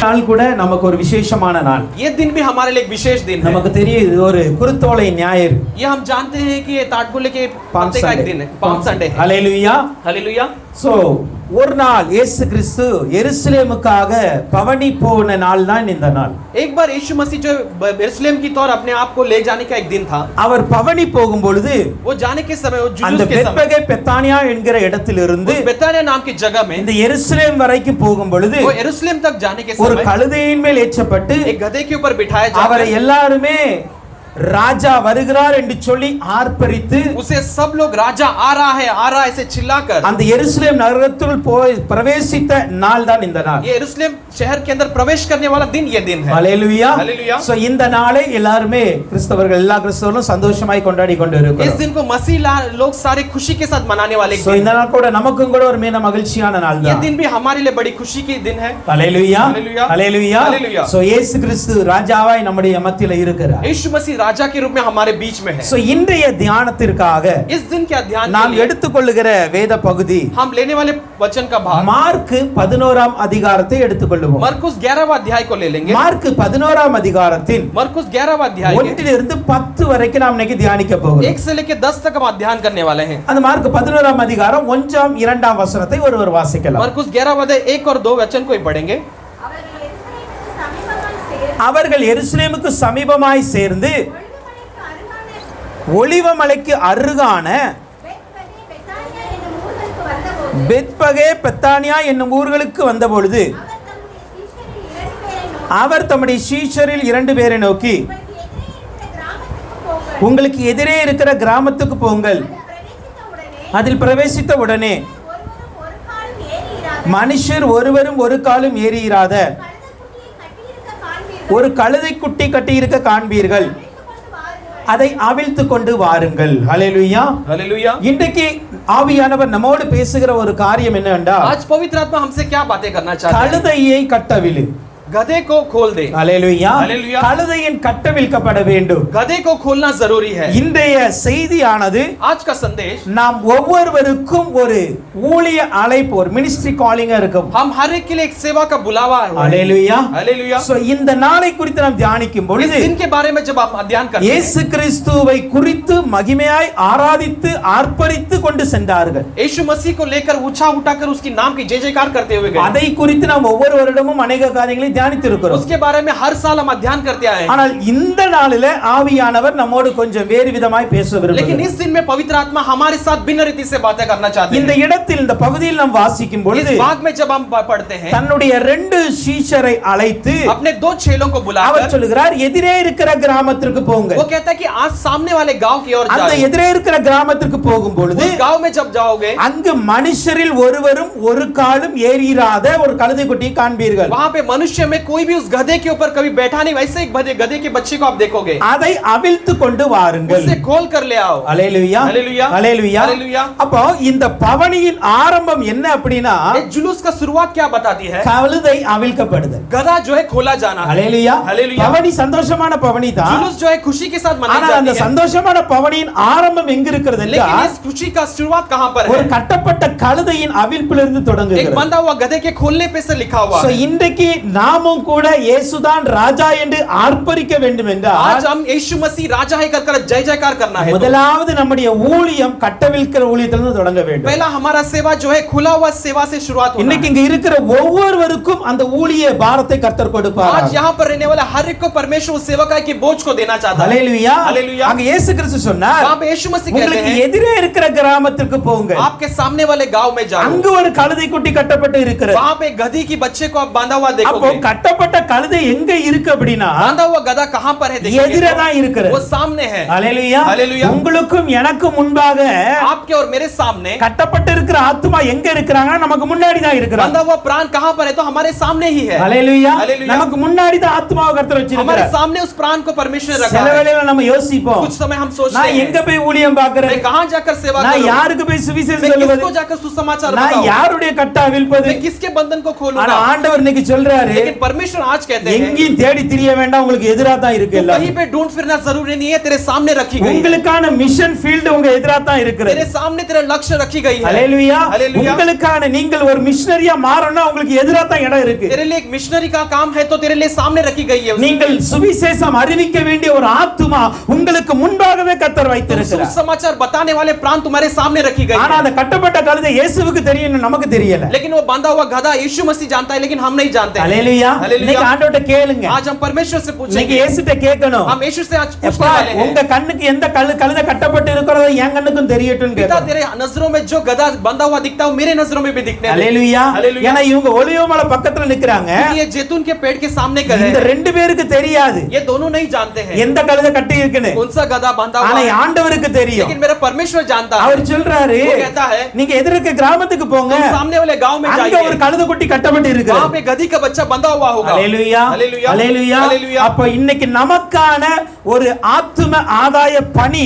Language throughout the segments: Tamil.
நாள் கூட நமக்கு ஒரு விசேஷமான நாள். ये दिन भी हमारे लिए एक विशेष दिन है. நமக்கு தெரியும் இது ஒரு குருத்தோலை ஞாயிறு. ये हम जानते हैं कि ये ताटगुले के पत्ते का एक दिन है, पाम संडे है. Hallelujah hallelujah. சோ ஒரு நாள் இயேசு கிறிஸ்து எருசலேமுக்காக பவனி போன நாள் தான் இந்த நாள். एक बार यीशु मसीह जो यरूशलेम की तौर अपने आप को ले जाने का एक दिन था. அவர் பவனி போகும் பொழுது वो जाने के समय, वो அந்த जुलूस के समय, பெத்பகே பெத்தானியா என்கிற இடத்திலிருந்து उस बेतानिया नाम की जगह में இந்த எருசலேம் வரைக்கும் போகும் பொழுது वो यरूशलेम तक जाने के ஒரு समय கழுதையின் மேல் ஏற்றப்பட்டு एक गधे के ऊपर बिठाया அவரை जाता है. எல்லாருமே ராஜா வருகிறார் என்று சொல்லி ஆர்ப்பரித்து उसे सब लोग राजा आ रहा है ऐसे चिल्लाकर அந்த எருசலேம் நகரத்துக்குள் போய் பிரவேசித்த நாள் தான் இந்த நாள். ये यरूशलेम शहर के अंदर प्रवेश करने वाला दिन ये दिन है. ஹalleluya. हालेलुया. சோ இந்த நாளை எல்லாரும் கிறிஸ்தவர்கள் எல்லா கிறிஸ்தவர்களும் சந்தோஷமாய் கொண்டாடி கொண்டு इस இருக்கிறோம். दिन को मसीह लोग सारे खुशी के साथ मनाने वाले சோ இந்த நாள் கூட நமக்கும் கூட ஒரு மேல மகிழ்ச்சியான நாள் ये தான். दिन भी हमारे लिए बड़ी खुशी की दिन है. ஹalleluya. हालेलुया. ஹalleluya. हालेलुया. சோ இயேசு கிறிஸ்து ராஜாவாய் நம்முடைய மத்தியில இருக்கிறார். यीशु मसीह राजा के रूप में हमारे बीच में है. சோ இன்றைய தியானத்திற்காக इस दिन के अध्ययन நாம் के लिए எடுத்துக்கொள்ளுகிற வேத பகுதி हम लेने वाले वचन का भाग மார்க் 11ஆம் அதிகாரத்தை எடுத்துக்கொள்வோம். मरकुस 11वां अध्याय को ले लेंगे. மார்க் 11ஆம் அதிகாரத்தின் मरकुस 11वां अध्याय 1 to 10 வரைக்கும் நாம் இன்னைக்கு தியானிக்க போகிறோம். 1 से लेकर 10 तक हम अध्ययन करने वाले हैं. அந்த மார்க் 11ஆம் அதிகாரம் 1ஆம் 2ஆம் வசனத்தை ஒருவர் வாசிக்கலாம். मरकुस 11वां अध्याय 1 और 2 वचन को ही पढ़ेंगे. அவர்கள் எருசலேமுக்கு சமீபமாய் சேர்ந்து ஒலிவமலைக்கு அருகான பெத்பகே பெத்தானியா என்னும் ஊர்களுக்கு வந்தபொழுது அவர் தம்முடைய சீஷரில் 2 பேரை நோக்கி உங்களுக்கு எதிரே இருக்கிற கிராமத்துக்கு போங்கள். அதில் பிரவேசித்த உடனே மனுஷர் ஒருவரும் ஒரு காலும் ஏறியிராத ஒரு கழுதை குட்டி கட்டி இருக்க காண்பீர்கள். அதை அவிழ்த்து கொண்டு வாருங்கள். ஹalleluya. हालेलुया. இன்றைக்கு ஆவியானவர் நம்மோடு பேசுகிற ஒரு காரியம் என்னவென்றால் आज पवित्र आत्मा हमसे क्या बातें करना चाहता है? கழுதையை கட்டவிழு. गधे को खोल दे. ஹalleluya. हालेलुया. கழுதையின் கட்டவிழ்க்கப்பட வேண்டும். गधे को खोलना जरूरी है. இன்றைய செய்தியானது आज का संदेश நாம் ஒவ்வொருவருக்கும் ஒரு ஊழிய அழைப்பு, ஒரு மினிஸ்ட்ரி காலிங்கா இருக்கும். हम हर एक के लिए एक सेवा का बुलावा है. ஹalleluya. हालेलुया. சோ இந்த நாளை குறித்து நாம் தியானிக்கும் इस பொழுது दिन के बारे में जब आप अध्ययन करते हैं, இயேசு கிறிஸ்துவை குறித்து மகிமையாய் ஆராதித்து ஆர்ப்பரித்து கொண்டு சென்றார்கள். यीशु मसीह को लेकर ऊंचा उठाकर उसकी नाम की जय जयकार करते हुए गए. அதை குறித்து நாம் ஒவ்வொரு வருடமும் अनेक காரியங்களை தியானித்திருக்கிறோம். उसके बारे में हर साल हम अध्ययन करते आए हैं. ஆனால் இந்த நாளிலே ஆவியானவர் நம்மோடு கொஞ்சம் வேறு விதமாய் பேச लेकिन விரும்புகிறார். इस दिन में पवित्र आत्मा हमारे साथ भिन्न रीति से बातें करना चाहते இந்த हैं. இடத்தில் இந்த பகுதியில் நாம் வாசிக்கும் इस பொழுது भाग में जब हम पढ़ते हैं, தன்னுடைய 2 சீஷரை அழைத்து अपने 2 चेलों को அவர் बुलाकर சொல்கிறார் எதிரே இருக்கிற கிராமத்திற்கு போங்க. वो कहता है कि आज सामने वाले गांव की ओर அந்த जाओ. எதிரே இருக்கிற கிராமத்திற்கு போகும் பொழுது उस गांव में जब जाओगे, அங்கு மனுஷரில் ஒருவரும் ஒரு காலும் ஏறிராத ஒரு கழுதை குட்டியை காண்பீர்கள். वहां पे मनुष्य में कोई भी उस गधे के ऊपर कभी बैठा नहीं, वैसे एक गधे के बच्चे को आप देखोगे. அதை அவிழ்த்து கொண்டு வாருங்கள். उसे खोल कर ले आओ. ஹalleluya. हालेलुया. ஹalleluya. हालेलुया. அப்போ இந்த பவனியின் ஆரம்பம் என்ன அப்படினா एक जुलूस का शुरुआत क्या बताती है? கழுதை அவிழ்க்கப்படுதல். गधा जो है खोला जाना. ஹalleluya. हालेलुया. பவனி சந்தோஷமான பவனி தான். जुलूस जो है खुशी के साथ मनाई ஆனா அந்த जाती है. சந்தோஷமான பவனியின் ஆரம்பம் எங்க இருக்கிறது लेकिन என்றால் इस खुशी का शुरुआत कहां पर ஒரு है? கட்டப்பட்ட கழுதையின் அவிழ்ப்பிலிருந்து एक தொடங்குகிறது. बंधा हुआ गधे के खोलने पे से लिखा हुआ சோ है. இன்றைக்கு நாமும் கூட இயேசுதான் ராஜா என்று ஆர்ப்பரிக்க வேண்டும் என்றால் आज हम यीशु मसीह राजा है कर जय जयकार करना है. முதலாவது நம்முடைய ஊழியம் கட்டவிழ்க்கிற ஊழியத்திலிருந்து தொடங்க வேண்டும். पहला हमारा सेवा जो है खुला हुआ सेवा से शुरुआत होना இன்னைக்கு है. இங்க இருக்கிற ஒவ்வொருவருக்கும் அந்த ஊழிய பாரத்தை கர்த்தர் கொடுப்பார். आज यहाँ पर रहने वाला हर एक को परमेश्वर उस सेवकाई की बोझ को देना चाहता है. ஹalleluya. हालेलुया. அங்க இயேசு கிறிஸ்து சொன்னார் वहाँ पे यीशु मसीह कहते உங்களுக்கு हैं, எதிரே இருக்கிற கிராமத்திற்கு போங்க. आपके सामने वाले गांव में जाओ. அங்கு ஒரு கழுதை குட்டி கட்டப்பட்டு இருக்கிறது. वहाँ पे गधी की बच्चे को आप बांधा हुआ அப்போ देखोगे. கட்டப்பட்ட கழுதை எங்க இருக்கு அப்படினா बांधा हुआ गधा कहाँ पर है எதிரே देखोगे. தான் இருக்கிறது. वो सामने है. ஹalleluya. हालेलुया. உங்களுக்கும் எனக்கும் முன்பாக आपके और मेरे सामने கட்டப்பட்டு இருக்கிற ஆத்துமா எங்க இருக்கிறாங்க? நமக்கு முன்னாடி தான் இருக்கிறாங்க. बंधा हुआ प्राण कहाँ पर है? तो हमारे सामने ही है. ஹalleluya. हालेलुया. நமக்கு முன்னாடி தான் ஆத்துமாவை கர்த்தர் हमारे வச்சிருக்கார். सामने उस प्राण को परमेश्वर ने रखा சில है. வேளையில நம்ம யோசிப்போம் कुछ समय हम सोचते நான் எங்க हैं, போய் ஊழியம் பார்க்கறது? मैं कहाँ जाकर सेवा நான் करूं? யாருக்கு போய் சுவிசேஷம் मैं சொல்லுவது? किसको जाकर सुसमाचार நான் बताऊं? யாருடைய கட்ட அவிழ்ப்பது? मैं किसके बंधन को ஆனா खोलूंगा? ஆண்டவர் இன்னைக்கு சொல்றாரு लेकिन लेकिन परमेश्वर आज कहते हैं எங்கேயும் தேடி திரிய வேண்டாம், உங்களுக்கு எதிரா தான் இருக்கு எல்லாம். कहीं पे ढूंढ फिरना जरूरी नहीं है, तेरे सामने रखी गई है, உங்களுக்கான மிஷன் ஃபீல்ட் உங்க எதிரா தான் இருக்குது. तेरे सामने तेरा लक्ष्य रखी गई है. ஹalleluya. हालेलुया. உங்களுக்கான நீங்கள் ஒரு மிஷனரியா மாறணும்னா உங்களுக்கு எதிரா தான் இடம் இருக்கு. तेरे लिए एक मिशनरी का काम है तो तेरे लिए सामने रखी गई है. நீங்கள் சுவிசேஷம் அறிவிக்க வேண்டிய ஒரு ஆத்துமா உங்களுக்கு முன்பாகவே கர்த்தர் வைத்திருக்கிறார். सुसमाचार बताने वाले प्राण तुम्हारे सामने रखी गई है. ஆனா அந்த கட்டப்பட்ட கழுதை இயேசுவுக்கு தெரியும், நமக்கு தெரியல. लेकिन वो बांधा हुआ गधा यीशु मसीह जानता है, लेकिन हम नहीं जानते. ஹalleluya. இன்னைக்கு ஆண்டவர்ட்ட கேளுங்க. आज हम परमेश्वर से पूछेंगे. இன்னைக்கு இயேசுட்ட கேட்கணும். हम यीशु से आज पूछने वाले हैं. உங்க கண்ணுக்கு எந்த கழுதை கட்டப்பட்டு இருக்கிறதோ என் கண்ணுக்கும் தெரியட்டும் पिता கேட்கணும். तेरे नजरों में जो गधा बंधा हुआ दिखता है वो मेरे नजरों में भी दिखने दे. ஹalleluya. हालेलुया. ஏன்னா இவங்க ஒலிவ மலை பக்கத்துல நிக்கறாங்க. ये जैतून के पेड़ के सामने कर रहे இந்த हैं. ரெண்டு பேருக்கு தெரியாது ये दोनों नहीं जानते हैं எந்த கழுதை கட்டி இருக்குன்னு. कौन सा गधा बंधा ஆனா हुआ है. ஆண்டவருக்கு தெரியும். लेकिन मेरा परमेश्वर जानता है. அவர் சொல்றாரு, वो कहता है நீங்க எதிர்க்க கிராமத்துக்கு போங்க, तुम सामने वाले गांव में அங்க ஒரு जाइए, கழுதை குட்டி கட்டப்பட்டு இருக்கு. वहां पे गधी का बच्चा बंधा हुआ होगा. ஹalleluya. हालेलुया. ஹalleluya. हालेलुया. அப்ப இன்னைக்கு நமக்கான ஒரு ஆத்தும ஆதாய பணி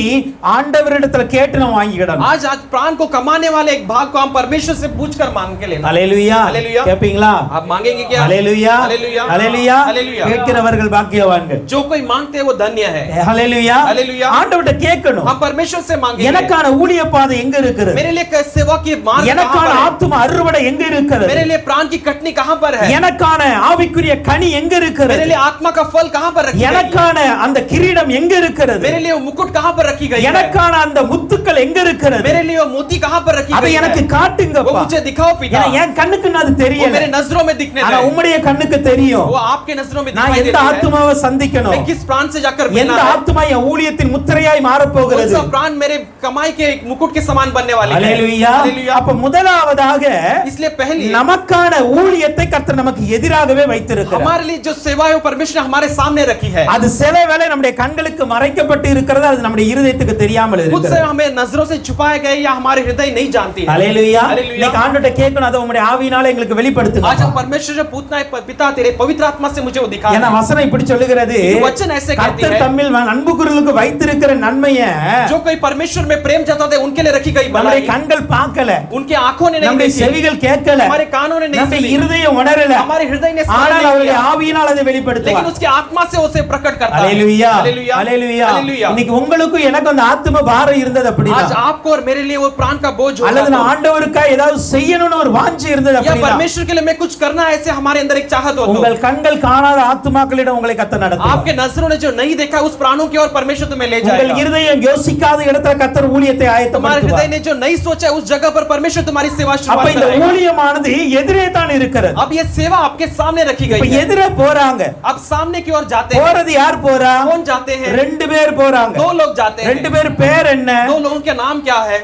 ஆண்டவரிடத்துல கேட்டு நம்ம வாங்கிடணும். आज प्राण को कमाने वाले एक भाग को हम परमेश्वर से पूछकर मांग के लेना. ஹalleluya. हालेलुया. கேப்பீங்களா? आप मांगेंगे क्या? ஹalleluya. हालेलुया. ஹalleluya. हालेलुया. கேட்கிறவர்கள் பாக்கியவான்கள். जो कोई मांगते हैं वो धन्य है. ஹalleluya. हालेलुया. ஆண்டவர்ட்ட கேட்கணும், हम परमेश्वर से मांगेंगे எனக்கான ஊழிய பாதை எங்க இருக்குது? मेरे लिए सेवा की मार्ग कहां எனக்கான पर है? ஆத்தும அறுவடை எங்க இருக்குது? मेरे लिए प्राण की कटनी कहां पर है? எனக்கான ஆவிக்குரிய கனி எங்க मेरे இருக்குது? लिए आत्मा का फल कहां पर रखी गई है? எனக்கான அந்த கிரீடம் எங்க இருக்கிறது? मेरे लिए वो मुकुट कहां पर रखी गई है? எனக்கான அந்த முத்துக்கள் எங்க இருக்கிறது? मेरे लिए वो मोती कहां पर रखी அதை गई எனக்கு है? वो காட்டுங்கப்பா. मुझे दिखाओ पिता. ஏன்னா என் கண்ணுக்கு அது वो தெரியல, मेरे नजरों में दिखने ஆனா दे. உம்முடைய கண்ணுக்கு தெரியும். वो आपके नजरों में நான் दिखाई எந்த देती है. ஆத்துமாவை சந்திக்கணும், मैं किस प्राण से जाकर எந்த मिलना है? ஆத்துமா என் ஊழியத்தின் முத்திரையாய் மாற कौन போகிறது? सा प्राण मेरे कमाई के एक मुकुट के समान बनने वाली है? ஹalleluya. हालेलुया. அப்ப முதலாவதாக इसलिए पहली நமக்கான ஊழியத்தை கர்த்தர் நமக்கு எதிராகவே வைத்திருக்கிறார். हमारे लिए जो सेवा है वो परमेश्वर ने हमारे सामने रखी है. அது சில வேளை நம்முடைய கண்களுக்கு மறைக்கப்பட்டு இருக்கிறது, அது நம்முடைய இருதயத்துக்கு தெரியாமல் कुछ से இருக்கிறது. हमें नजरों से छुपाए गए या हमारे हृदय नहीं जानती है. ஹalleluya. हालेलुया. நீ ஆண்டவர்ட்ட கேட்கணும், அதை உம்முடைய ஆவியினால எங்களுக்கு வெளிப்படுத்துங்க. आज हम परमेश्वर से पूछना है, पिता तेरे पवित्र आत्मा से मुझे वो दिखा. ஏன்னா வசனம் இப்படி சொல்லுகிறது, वचन ऐसे कहती கர்த்தர் है தம்மில் அன்பு கூறுதலுக்கு வைத்திருக்கிற நன்மையை जो कोई परमेश्वर में प्रेम जताते हैं उनके लिए रखी गई நம்முடைய भलाई கண்கள் பார்க்கல, उनके आंखों ने नहीं நம்முடைய देखी, செவிகள் கேட்கல, हमारे कानों ने नहीं நம்முடைய सुनी, இருதயம் உணரல, हमारे हृदय ने स्मरण ஆனால் नहीं அவருடைய किया, ஆவியினால் அதை लेकिन வெளிப்படுத்துவார். उसके आत्मा से उसे प्रकट करता है. ஹalleluya. हालेलुया. ஹalleluya. हालेलुया. இன்னைக்கு உங்களுக்கும் எனக்கு அந்த ஆத்தும பாரம் இருந்தது आज அப்படிதான், आपको और मेरे लिए वो प्राण का बोझ அல்லது நான் होगा ஆண்டவருக்காக ஏதாவது செய்யணும்னு ஒரு வாஞ்சை இருந்தது या அப்படிதான். परमेश्वर के लिए मैं कुछ करना है, ऐसे हमारे अंदर एक चाहत हो तो உங்கள் கண்கள் காணாத ஆத்துமாக்களிடம் உங்களை கர்த்தர் நடத்துவார். आपके नजरों ने जो नहीं देखा उस प्राणों की ओर परमेश्वर तुम्हें ले உங்கள் जाएगा. இருதயம் யோசிக்காத இடத்துல கர்த்தர் ஊழியத்தை तुम्हारे ஆயத்தப்படுத்துவார். हृदय ने जो नहीं सोचा उस जगह पर परमेश्वर तुम्हारी सेवा அப்ப शुरुआत இந்த करेगा. ஊழியமானது எதிரே தான் இருக்கிறது. अब ये सेवा आपके सामने रखी இப்ப गई है. எதிரே போறாங்க. अब सामने की ओर जाते हैं. போறது யார் போறா? कौन जाते हैं? ரெண்டு பேர் போறாங்க. दो लोग जाते हैं. ரெண்டு பேர் பேர் என்ன? दो लोगों के नाम क्या है?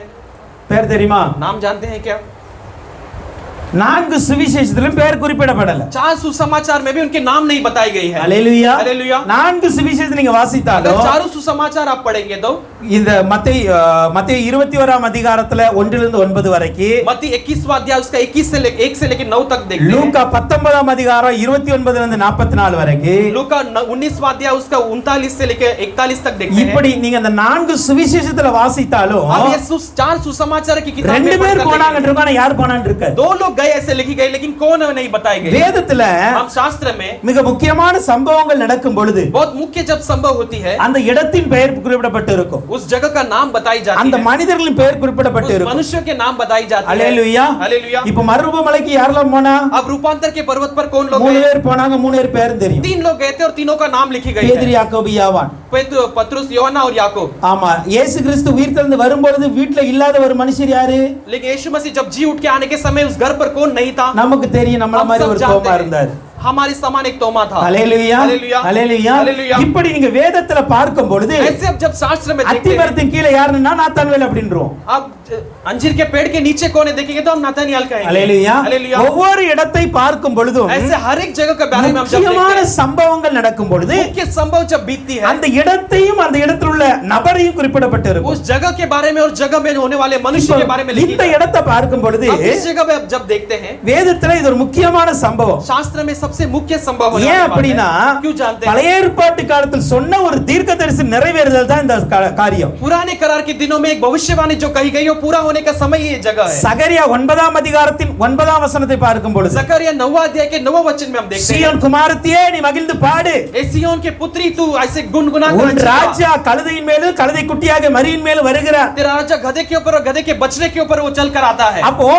பேர் தெரியுமா? नाम जानते हैं क्या? நான்கு சுவிசேஷத்திலும் பேர் குறிப்பிடப்படல. चार सुसमाचार में भी उनके नाम नहीं बताई गई है. ஹalleluya. हालेलुया. நான்கு சுவிசேஷத்தை நீங்க अगर வாசித்தாலும் चारों सुसमाचार आप पढ़ेंगे तो இந்த மத்தேயு 21ஆம் அதிகாரத்துல 1 லிருந்து 9 வரைக்கும், मत्ती 21वां अध्याय उसका 21 से लेकर 1 से लेकर 9 तक देखते हैं. லூக்கா 19ஆம் அதிகாரம் 29 லிருந்து 44 வரைக்கும், लूका 19वां अध्याय उसका 39 से लेकर 41 तक देखते हैं. இப்படி நீங்க அந்த நான்கு சுவிசேஷத்துல வாசித்தாலும் अब ये चार सुसमाचार की किताब ரெண்டு में பேர் पढ़कर போனாங்க देखेंगे. இருக்கான, யார் போனான்னு இருக்கு. दो लोग गए ऐसे लिखी गई, लेकिन कौन नहीं बताई गई. வேதத்துல हम शास्त्र में மிக முக்கியமான சம்பவங்கள் நடக்கும் பொழுது बहुत मुख्य जब संभव होती है அந்த இடத்தின் பெயர் குறிப்பிடப்பட்டு இருக்கும், उस जगह का नाम बताई जाती அந்த है, மனிதர்களின் பெயர் குறிப்பிடப்பட்டு उस இருக்கும். मनुष्य के नाम बताई जाती है. அல்லேலூயா. हालेलुया. இப்ப மறுரூபமலைக்கு யாரெல்லாம் போனா? अब रूपांतर के पर्वत पर कौन लोग மூணு गए? பேர் போனாங்க, மூணு பேர் பேரும் தெரியும். 3 लोग गए थे और तीनों का नाम लिखी गई பேதுரு, है. யாக்கோபு, யோவான். पतरस, யோவான் और याकूब. ஆமா, இயேசு கிறிஸ்து உயிர்த்தெழுந்து வரும்பொழுது வீட்ல இல்லாத ஒரு மனுஷர் யாரு? लेकिन यीशु मसीह जब जी उठ के आने के समय उस घर पर कौन नहीं था? நமக்கு தெரியும், நம்மள हम மாதிரி सब ஒரு जानते தோமா हैं. இருந்தார். हमारी समान एक तोमा था. அல்லேலூயா. हालेलुया. அல்லேலூயா. हालेलुया. இப்படி நீங்க வேதத்துல பார்க்கும் பொழுது ऐसे अब जब शास्त्र में देखते हैं, அத்திமரத்தின் கீழே யாருன்னா நாத்தான்வேல் அப்படின்றோம். अब अंजीर के पेड़ के नीचे कौन है देखेंगे तो हम नातानियाल कहेंगे. அல்லேலூயா. हालेलुया. ஒவ்வொரு இடத்தை பார்க்கும் பொழுதும் ऐसे हर एक जगह के बारे में हम जब முக்கியமான देखते हैं, சம்பவங்கள் நடக்கும் பொழுது मुख्य संभव जब बीतती है, அந்த இடத்தையும் அந்த இடத்தில் உள்ள நபரையும் குறிப்பிடப்பட்டு இருக்கும். उस जगह के बारे में और जगह में होने वाले मनुष्य के बारे में लिखी இந்த है. இடத்தை பார்க்கும் பொழுது अब इस जगह पे जब देखते हैं, வேதத்துல இது ஒரு முக்கியமான சம்பவம். शास्त्र में सबसे सबसे मुख्य संभव होने ஏன் वाली बात அப்படின்னா है। क्यों जानते हैं? பழைய ஏற்பாட்டு காலத்தில் சொன்ன ஒரு தீர்க்கதரிசி நிறைவேறுதல் தான் இந்த காரியம். पुराने करार के दिनों में एक भविष्यवाणी जो कही गई वो पूरा होने का समय ये जगह है। சகரியா 9ஆம் அதிகாரத்தின் 9ஆம் வசனத்தை பார்க்கும் பொழுது जकरिया 9वां अध्याय के 9वें वचन में हम देखते हैं, சீயோன் குமாரத்தியே நீ மகிழ்ந்து பாடு, ए सिय्योन के पुत्री तू ऐसे गुनगुना कर உன் चिल्ला। ராஜா கழுதையின் மேலும் கழுதை குட்டியாக மரியின் மேலும் வருகிறார். तेरा राजा गधे के ऊपर और गधे के बछड़े के ऊपर वो चल कर आता है। அப்போ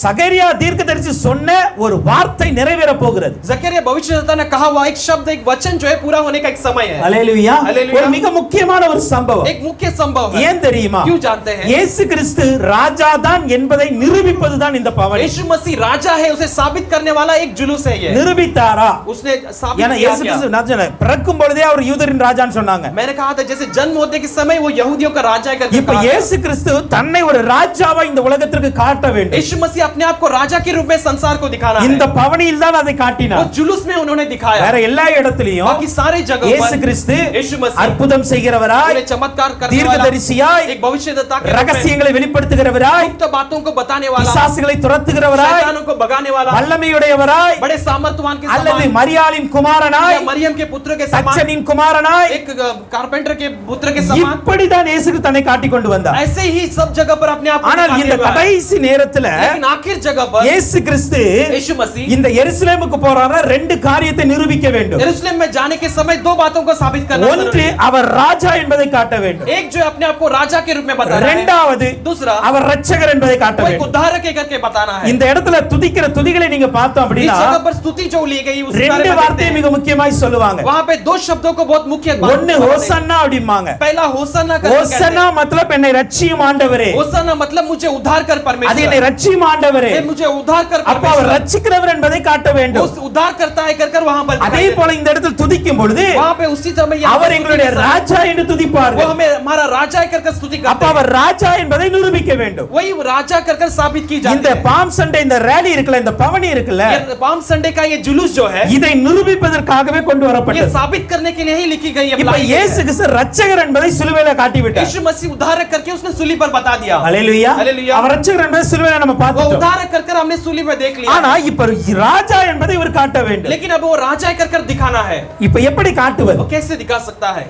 சகரியா தீர்க்கதரிசி சொன்ன ஒரு வார்த்தை நிறைவேற போகிறது. जकरिया भविष्यद्वक्ता ने कहा हुआ एक शब्द एक वचन जो है पूरा होने का एक समय है। அல்லேலூயா. அல்லேலூயா. ஒரு மிக முக்கியமான ஒரு சம்பவம். एक मुख्य संभव है। ஏன் தெரியுமா? क्यों जानते हैं? இயேசு கிறிஸ்து ராஜா தான் என்பதை நிரூபிப்பதுதான் இந்த பவனி. यीशु मसीह राजा है उसे साबित करने वाला एक जुलूस है ये। நிரூபித்தாரா? उसने साबित ஏன்னா किया இயேசு क्या? கிறிஸ்து நான் சொன்னேன், பிறக்கும் பொழுதே அவர் யூதரின் ராஜான்னு சொன்னாங்க. मैंने कहा था जैसे जन्म होने के समय वो यहूदियों का राजा है करके இப்ப कहा था। இயேசு கிறிஸ்து தன்னை ஒரு ராஜாவா இந்த உலகத்திற்கு காட்ட வேண்டும். यीशु मसीह अपने आप को राजा के रूप में संसार को दिखाना இந்த है। பவனியில் தான் அதை वो காட்டினார். जुलूस में उन्होंने दिखाया। வேற எல்லா இடத்திலையும் बाकी सारे जगहों இயேசு पर கிறிஸ்து यीशु मसीह அற்புதம் செய்கிறவராய், उन्हें चमत्कार करने वाला, தீர்க்கதரிசியாய், एक भविष्यद्वक्ता के रूप में ரகசியங்களை வெளிப்படுத்துகிறவராய், गुप्त बातों को बताने वाला, பிசாசுகளை துரத்துகிறவராய், शैतानों को भगाने वाला, வல்லமையுடையவராய், बड़े सामर्थ्यवान के அல்லது समान, மரியாளின் குமாரனாய், या मरियम के पुत्र के समान, தச்சனின் குமாரனாய், एक कारपेंटर के पुत्र के समान, இப்படிதான் இயேசு தன்னை காட்டிக் கொண்டு வந்தார். ऐसे ही सब जगह पर अपने आप को ஆனால் दिखाते இந்த हुए आए। கடைசி நேரத்துல लेकिन आखिर जगह पर இயேசு கிறிஸ்து यीशु मसीह இந்த எருசலேமுக்கு போறாரா, ரெண்டு காரியத்தை நிரூபிக்க வேண்டும். यरूशलेम में जाने के समय दो बातों को साबित करना ஒன்று जरूरी है। அவர் ராஜா என்பதை காட்ட வேண்டும். एक जो है अपने आप को राजा के रूप में बताना है, இரண்டாவது दूसरा அவர் ரட்சகர் என்பதை காட்ட वो एक வேண்டும். उद्धारक के करके बताना है। இந்த இடத்துல துதிக்கிற துதிகளை நீங்க பார்த்தோம் इस அப்படின்னா जगह पर स्तुति जो ली गई उस बारे ரெண்டு में देखते வார்த்தையை हैं। மிக முக்கியமாய் சொல்லுவாங்க. वहां पे दो शब्दों को बहुत मुख्य ஒன்னு ஹோசன்னா அப்படிம்பாங்க. पहला होसन्ना करके ஹோசன்னா मतलब என்னை ரட்சியும் ஆண்டவரே, होसन्ना मतलब मुझे उद्धार कर அது परमेश्वर, என்னை ரட்சியும் ஆண்டவரே. ये मुझे उद्धार कर அப்ப அவர் परमेश्वर, ரட்சிக்கிறவர் என்பதை காட்ட வேண்டும். उस उद्धार करता है कर वहां पर அதே दिखाई போல இந்த இடத்தில் துதிக்கும் பொழுது देता है। वहां पे उसी समय यहाँ அவர் पर எங்களுடைய स्तुति के ராஜா என்று समय वो துதிப்பார்கள். हमें हमारा राजा है कर स्तुति அப்ப करते हैं। அவர் ராஜா என்பதை நிரூபிக்க வேண்டும். वही राजा कर साबित की जाती இந்த है। பாம் சண்டே, இந்த ரேலி இருக்குல்ல, இந்த பவனி இருக்குல்ல, ये पाम संडे का ये जुलूस जो है இதை நிரூபிப்பதற்காகவே கொண்டு ये வரப்பட்டது. साबित करने के लिए ही लिखी गई है, இப்ப बुलाई गई है। இயேசு கிறிஸ்து ரட்சகர் என்பதை சிலுவையில காட்டி விட்டார். यीशु मसीह उद्धारक करके उसने सूली पर बता दिया। ஹalleluya. ஹalleluya. அவர் ரட்சகர் என்பதை சிலுவையில நம்ம वो பார்த்துட்டோம். उद्धारक कर हमने सूली में देख लिया। ஆனா இப்ப ராஜா என்பதை இவர் காட்ட வேண்டும். लेकिन अब वो राजा कर दिखाना है। இப்ப எப்படி காட்டுவது? वो कैसे दिखा सकता है?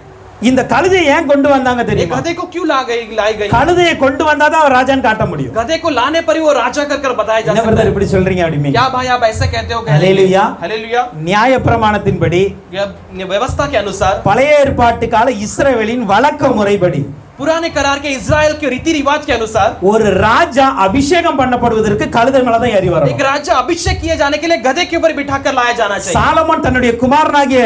இந்த கழுதையை ஏன் கொண்டு வந்தாங்க ये தெரியுமா? गधे को क्यों लाई गई? கழுதையை கொண்டு வந்தாதான் அவர் ராஜான்னு காட்ட முடியும். गधे को लाने पर ही वो राजा कर बताया जा என்ன सकता பிரதர் है। இப்படி சொல்றீங்க அப்படிமே? क्या भाई आप ऐसा कहते हो? ஹalleluya. हालेलुया। நியாயப்பிரமாணத்தின்படி, व्यवस्था के अनुसार, பழைய ஏற்பாட்டு கால இஸ்ரவேலின் வழக்க முறைப்படி पुराने करार के इजराइल के रीति रिवाज के अनुसार ஒரு ராஜா அபிஷேகம் பண்ணப்படுவதற்கு கழுதை மேல தான் ஏறி एक வரணும். राजा अभिषेक किए जाने के लिए गधे के ऊपर बिठाकर लाया जाना चाहिए। சாலமோன் தன்னுடைய குமாரனாகிய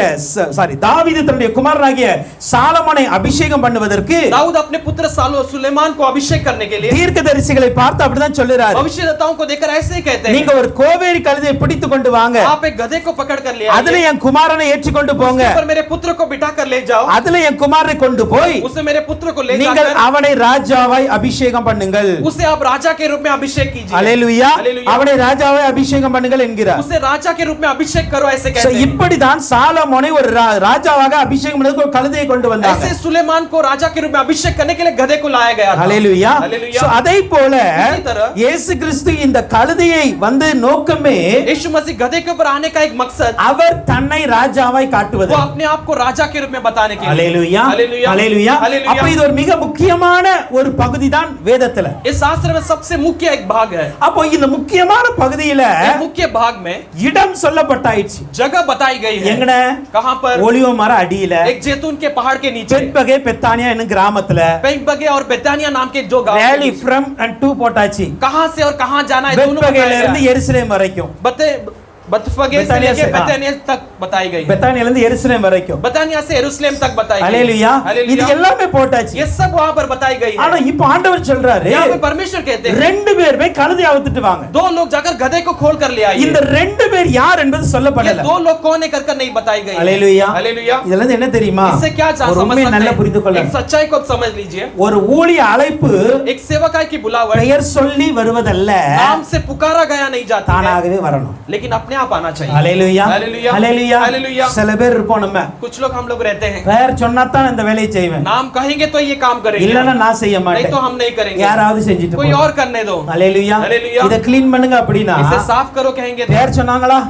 தாவீது தன்னுடைய குமாரனாகிய சாலமோனை அபிஷேகம் பண்ணுவதற்கு दाऊद अपने पुत्र सुलेमान को अभिषेक करने के लिए தீர்க்கதரிசிகளை பார்த்து அப்படிதான் சொல்லுறாரு. भविष्यद्वक्ताओं को देखकर ऐसे ही कहते நீங்க हैं, ஒரு கோவேரி கழுதையை பிடித்து கொண்டு வாங்க, आप एक गधे को पकड़ कर ले அதுல आइए, என் குமாரனை ஏற்றி கொண்டு போங்க, उसके ऊपर मेरे पुत्र को बिठाकर ले जाओ, அதுல என் குமாரனை கொண்டு போய் उसे मेरे पुत्र को ले நீங்கள் जाकर அவனை ராஜாவாய் அபிஷேகம் பண்ணுங்கள். उसे आप राजा के रूप में अभिषेक कीजिए। அல்லேலூயா. हालेलुया। அவனை ராஜாவாய் அபிஷேகம் பண்ணுங்கள் என்கிறார். उसे राजा के रूप में अभिषेक करो ऐसे So, कहते हैं। இப்படிதான் சாலமோனை ஒரு ராஜாவாக அபிஷேகம் பண்ணதுக்கு ஒரு கழுதையை கொண்டு வந்தாங்க. ऐसे सुलेमान को राजा के रूप में अभिषेक करने के लिए गधे को लाया गया था। ஹalleluya. हालेलुया। So, அதே போல इसी तरह இயேசு கிறிஸ்து இந்த கழுதையை வந்து நோக்கமே यीशु मसीह गधे के ऊपर आने का एक मकसद அவர் தன்னை ராஜாவாய் காட்டுவது. वो अपने आप को राजा के रूप में बताने के लिए। ஹalleluya. हालेलुया। ஹalleluya. हालेलुया। அப்ப இது ஒரு மிக முக்கியமான ஒரு பகுதி தான் வேதத்துல. इस शास्त्र में सबसे मुख्य एक भाग है। அப்போ இந்த முக்கியமான பகுதியில एक मुख्य भाग में இடம் சொல்லப்பட்டாயிடுச்சு. जगह बताई गई है। எங்கன? कहां पर? ஒலிவ மர அடியில, एक जैतून के पहाड़ के नीचे, பெத்பகே பெத்தானியா என்னும் கிராமத்துல बेतबगे और बेतानिया नाम के जो गांव ரேலி ஃப்ரம் அண்ட் டு போட்டாச்சு. कहां से और कहां जाना है दोनों பெத்பகேல बताया இருந்து गया। எருசலேம் वரைக்கும், बतफगे से बेतानिया लेके से, बेतानिया तक बताई गई है। பெத்தானியால இருந்து எருசலேம் வரைக்கும். बेतानिया से यरूशलेम तक बताई गई है। ஹalleluya. இது हालेलुया। எல்லாமே போட்டாச்சு. ये सब वहां पर बताई गई ஆனா है। இப்போ ஆண்டவர் சொல்றாரு, यहाँ पे परमेश्वर कहते हैं ரெண்டு பேர் போய் கழுதை அவுத்துட்டு வாங்க. दो लोग जाकर गधे को खोल कर ले आइए। இந்த ரெண்டு பேர் யார் என்பது ये சொல்லப்படல. दो लोग कौन है कर नहीं बताई गई है। ஹalleluya. हालेलुया। இதெல்லாம் இருந்து என்ன தெரியுமா? इससे क्या ஒரு समझ உண்மையை நல்லா सकते புரிந்து हैं? கொள்ள. एक सच्चाई को आप समझ लीजिए। ஒரு ஊழிய அழைப்பு एक सेवकाई की बुलावट பெயர் சொல்லி வருவதல்ல, नाम से पुकारा गया नहीं जाती है, தானாகவே வரணும். लेकिन अपने आप आना चाहिए। ஹalleluya. हालेलुया। ஹalleluya. हालेलुया। சில பேர் இருப்போம் நம்ம, कुछ लोग हम लोग रहते हैं, பெயர் சொன்னா தான் இந்த வேலையை செய்வேன், नाम कहेंगे तो ये काम करेंगे, இல்லன்னா நான் செய்ய नहीं மாட்டேன், तो हम नहीं करेंगे, யாராவது செஞ்சிட்டு कोई போங்க. और करने दो। ஹalleluya. हालेलुया। இத க்ளீன் பண்ணுங்க அப்படினா इसे साफ करो कहेंगे तो பெயர் சொன்னாங்களா?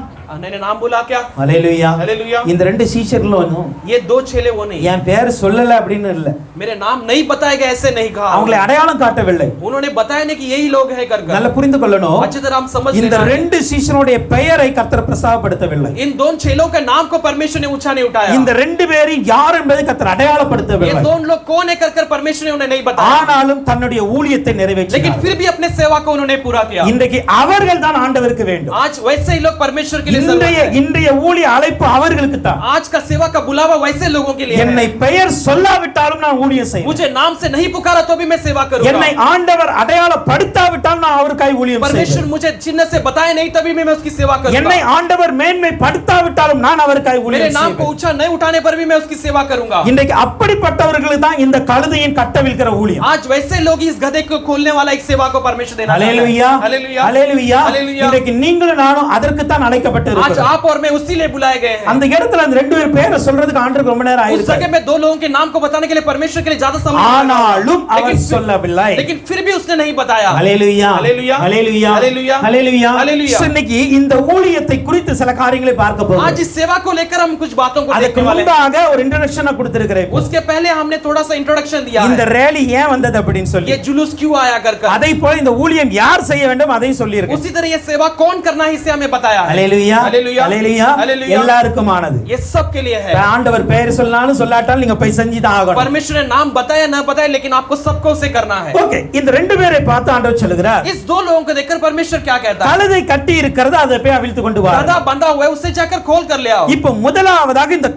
मैंने नाम बोला क्या? ஹல்லேலூயா हालेलुया। இந்த ரெண்டு சீஷர்களும் ये दो चेले वो नहीं, என் பேர் சொல்லல அப்படின்னு இல்ல, मेरे नाम नहीं बताए गए ऐसे नहीं कहा, அவங்களை அடையாளம் காட்டவில்லை. उन्होंने बताया नहीं कि यही लोग हैं कर நல்ல புரிந்து கொள்ளணும், अच्छी तरह हम समझ இந்த लेना है। ரெண்டு சீஷனுடைய பெயரை கர்த்தர் பிரஸ்தாபப்படுத்தவில்லை. इन दोनों चेलों के नाम को परमेश्वर ने ऊंचा नहीं उठाया। இந்த ரெண்டு பேரும் யார் என்பதை கர்த்தர் ये அடையாளப்படுத்தவில்லை. दोनों लोग कौन है कर परमेश्वर ने उन्हें नहीं बताया, ஆனாலும் தன்னுடைய ஊழியத்தை लेकिन நிறைவேற்றினார். फिर भी अपने सेवा को उन्होंने पूरा किया। இன்றைக்கு அவர்கள் தான் ஆண்டவருக்கு வேண்டும். आज वैसे ही लोग परमेश्वर के लिए जरूरत है। இன்றைய ஊழிய அழைப்பு அவர்களுக்கு தான். आज का सेवा का बुलावा वैसे लोगों के लिए है। என்னை பெயர் சொல்லாவிட்டாலும் நான் ஊழியம் செய்வேன். मुझे नाम से नहीं पुकारा तो भी मैं सेवा करूंगा। என்னை ஆண்டவர் அடையாளப்படுத்தாவிட்டாலும் நான் அவருக்காய் ஊழியம் परमेश्वर செய்வேன். मुझे चिन्ह से बताए नहीं तभी भी मैं उसकी सेवा என்னை करूंगा। ஆண்டவர் மேன்மைப்படுத்தாவிட்டாலும் நான் அவருக்காய் मेरे ஊழியம் नाम को செய்வேன். ऊंचा नहीं उठाने पर भी मैं उसकी सेवा करूंगा। இன்றைக்கு அப்படிப்பட்டவர்களுக்கு தான் இந்த கழுதையின் கட்டவிழ்க்கிற ஊழியம். आज वैसे लोग इस गधे को खोलने वाला एक सेवा को परमेश्वर देना चाहता है। ஹல்லேலூயா हालेलुया ஹல்லேலூயா. हालेलुया। இன்றைக்கு நீங்களும் நானும் அதற்கு தான் आज அழைக்கப்பட்டிருக்கிறோம். आप और मैं उसी लिए बुलाए गए हैं। அந்த இடத்துல அந்த ரெண்டு பேர் பேரை சொல்றதுக்கு ஆண்டவருக்கு ரொம்ப நேரம் उस ஆயிடுச்சு. जगह में दो लोगों के नाम को बताने के लिए परमेश्वर के लिए ज्यादा समय ஆனாலும் அவர் சொல்லவில்லை. लेकिन फिर भी उसने नहीं बताया। ஹல்லேலூயா हालेलुया ஹல்லேலூயா हालेलुया ஹல்லேலூயா. हालेलुया। இன்னைக்கு இந்த ஊழியத்தை குறித்து சில காரியங்களை பார்க்க போறோம். आज इस सेवा को लेकर हम कुछ बातों को அதுக்கு देखने वाले हैं। முன்பாக ஒரு இன்ட்ரோடக்ஷனை கொடுத்திருக்கிறேன். उसके पहले हमने थोड़ा सा इंट्रोडक्शन दिया இந்த है। ரேலி ஏன் வந்தது அப்படின்னு சொல்லி, ये जुलूस क्यों आया कर அதை போல இந்த ஊழியம் யார் செய்ய வேண்டும் அதையும் சொல்லி இருக்கு. उसी तरह ये सेवा कौन करना है इसे हमें बताया है। ஹல்லேலூயா हालेलुया ஹல்லேலூயா. हालेलुया। எல்லாருக்குமானது. ये सब के लिए है। ஆண்டவர் பெயர் சொன்னாலும் சொல்லாட்டாலும் நீங்க போய் செஞ்சு தான் ஆகணும். परमेश्वर ने नाम बताया ना बताया लेकिन आपको सबको उसे करना है। ஓகே, இந்த ரெண்டு பேரை பார்த்து ஆண்டவர் சொல்லுகிறார், इस दो लोगों को देखकर परमेश्वर क्या कहता है? கழுதை கட்டி இருக்கிறது அதை போய் அவிழ்த்து கொண்டு வா. गधा बंधा हुआ है उसे जाकर खोल कर ले आओ। இப்போ முதலாவதாக இந்த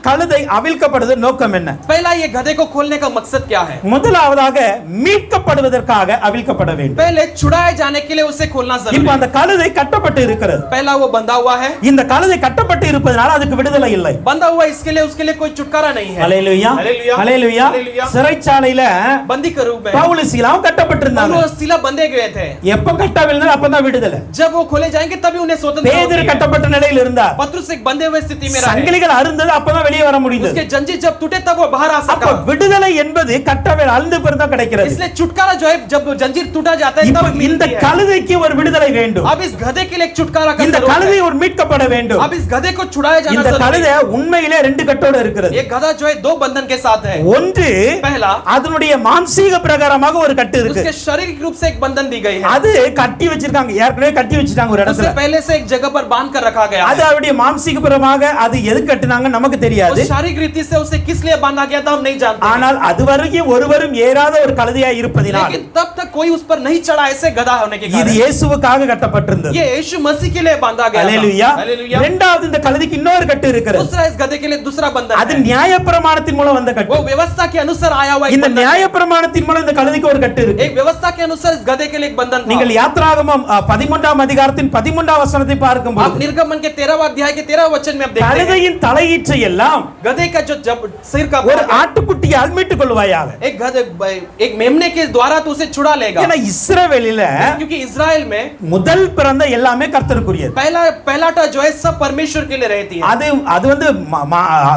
கழுதை அவிழ்க்கப்படுவது நோக்கம் என்ன? पहला ये गधे को खोलने का मकसद क्या है? முதலாவதாக மீட்கப்படுவதற்காக அவிழ்க்கப்பட வேண்டும். पहले छुड़ाए जाने के लिए उसे खोलना இப்போ जरूरी है। அந்த கழுதை கட்டப்பட்டு இருக்கிறது. पहला वो बंधा हुआ है। இந்த கழுதை கட்டப்பட்டு இருப்பதனால அதுக்கு விடுதலை இல்லை. बंधा हुआ इसके लिए उसके लिए कोई छुटकारा नहीं है। ஹல்லேலூயா हालेलुया ஹல்லேலூயா. हालेलुया। சிறைச்சாலையில बंदी के रूप में பவுல் சீலாவும் கட்டப்பட்டிருந்தாங்க. पौलुस और सीला बंधे गए थे। எப்ப கட்டவில்லை அப்பதான் விடுதலை. जब वो खोले जाएंगे तभी उन्हें स्वतंत्रता பேதுரு होगी। கட்டப்பட்ட நிலையில் இருந்தார். पतरस एक बंधे हुए स्थिति में रहे। சங்கிலிகள் அறுந்தது அப்பதான் வெளியே வர முடிந்தது. उसके जंजीर जब टूटे तब वो बाहर आ அப்ப सका। விடுதலை என்பது கட்டவில்லை அழுந்து பிறந்தா கிடைக்கிறது. इसलिए छुटकारा जो है जब जंजीर टूटा जाता है இப்ப तब இந்த मिलती है। கழுதைக்கு ஒரு விடுதலை வேண்டும். अब इस गधे के लिए एक छुटकारा का இந்த जरूरत கழுதை है। ஒரு மீட்கப்பட வேண்டும். अब इस गधे को छुड़ाया जाना இந்த जरूरी கழுதை है। உண்மையிலே ரெண்டு கட்டோட இருக்கிறது. ये गधा जो है दो बंधन के साथ है। ஒன்று पहला அதனுடைய மாம்சீக பிரகாரமாக ஒரு கட்டு இருக்கு. उसके शारीरिक रूप से एक बंधन दी गई है। அது கட்டி வச்சிருக்காங்க, ஏற்கனவே கட்டி வச்சிட்டாங்க ஒரு उससे இடத்துல. पहले से एक जगह पर बांध कर रखा गया அது है। அவருடைய மாம்சீக பிரகாரமாக அது எது கட்டினாங்க நமக்கு தெரியாது. उस शारीरिक रीति से उसे किस लिए बांधा गया था हम नहीं जानते। ஆனால் அதுவரைக்கும் ஒருவரும் ஏறாத ஒரு கழுதையா இருப்பதினால் लेकिन तब तक कोई उस पर नहीं चढ़ा ऐसे गधा होने के இது कारण இயேசுவுக்காக கட்டப்பட்டிருந்தது. ये यीशु मसीह के लिए बांधा गया ஹல்லேலூயா. था। हालेलुया। இரண்டாவது இந்த கழுதைக்கு இன்னொரு கட்டு இருக்கிறது. दूसरा इस गधे के लिए दूसरा बंधन அது है। நியாயப்பிரமாணத்தின் மூலம் வந்த वो கட்டு. व्यवस्था के अनुसार आया हुआ एक இந்த बंधन है। நியாயப்பிரமாணத்தின் மூலம் இந்த கழுதைக்கு ஒரு கட்டு இருக்கு. एक व्यवस्था के अनुसार इस गधे के लिए एक बंधन था। நீங்கள் யாத்ராகமம் 13ஆம் அதிகாரத்தின் 13ஆம் வசனத்தை आप பார்க்கும்போது निर्गमन के 13वें अध्याय के 13वें वचन में आप देखते हैं கழுதையின் தலையீற்றை எல்லாம் गधे का जो जब सिर का ஒரு भाग है, ஆட்டுக்குட்டியால் மீட்டுக் கொள்வாயாக. एक गधे एक मेमने के द्वारा तो उसे छुड़ा लेगा। ஏன்னா இஸ்ரவேலில क्योंकि इजराइल में முதல் பிறந்த எல்லாமே கர்த்தருக்குரியது. पहलाटा जो है सब परमेश्वर के लिए रहती है। அது வந்து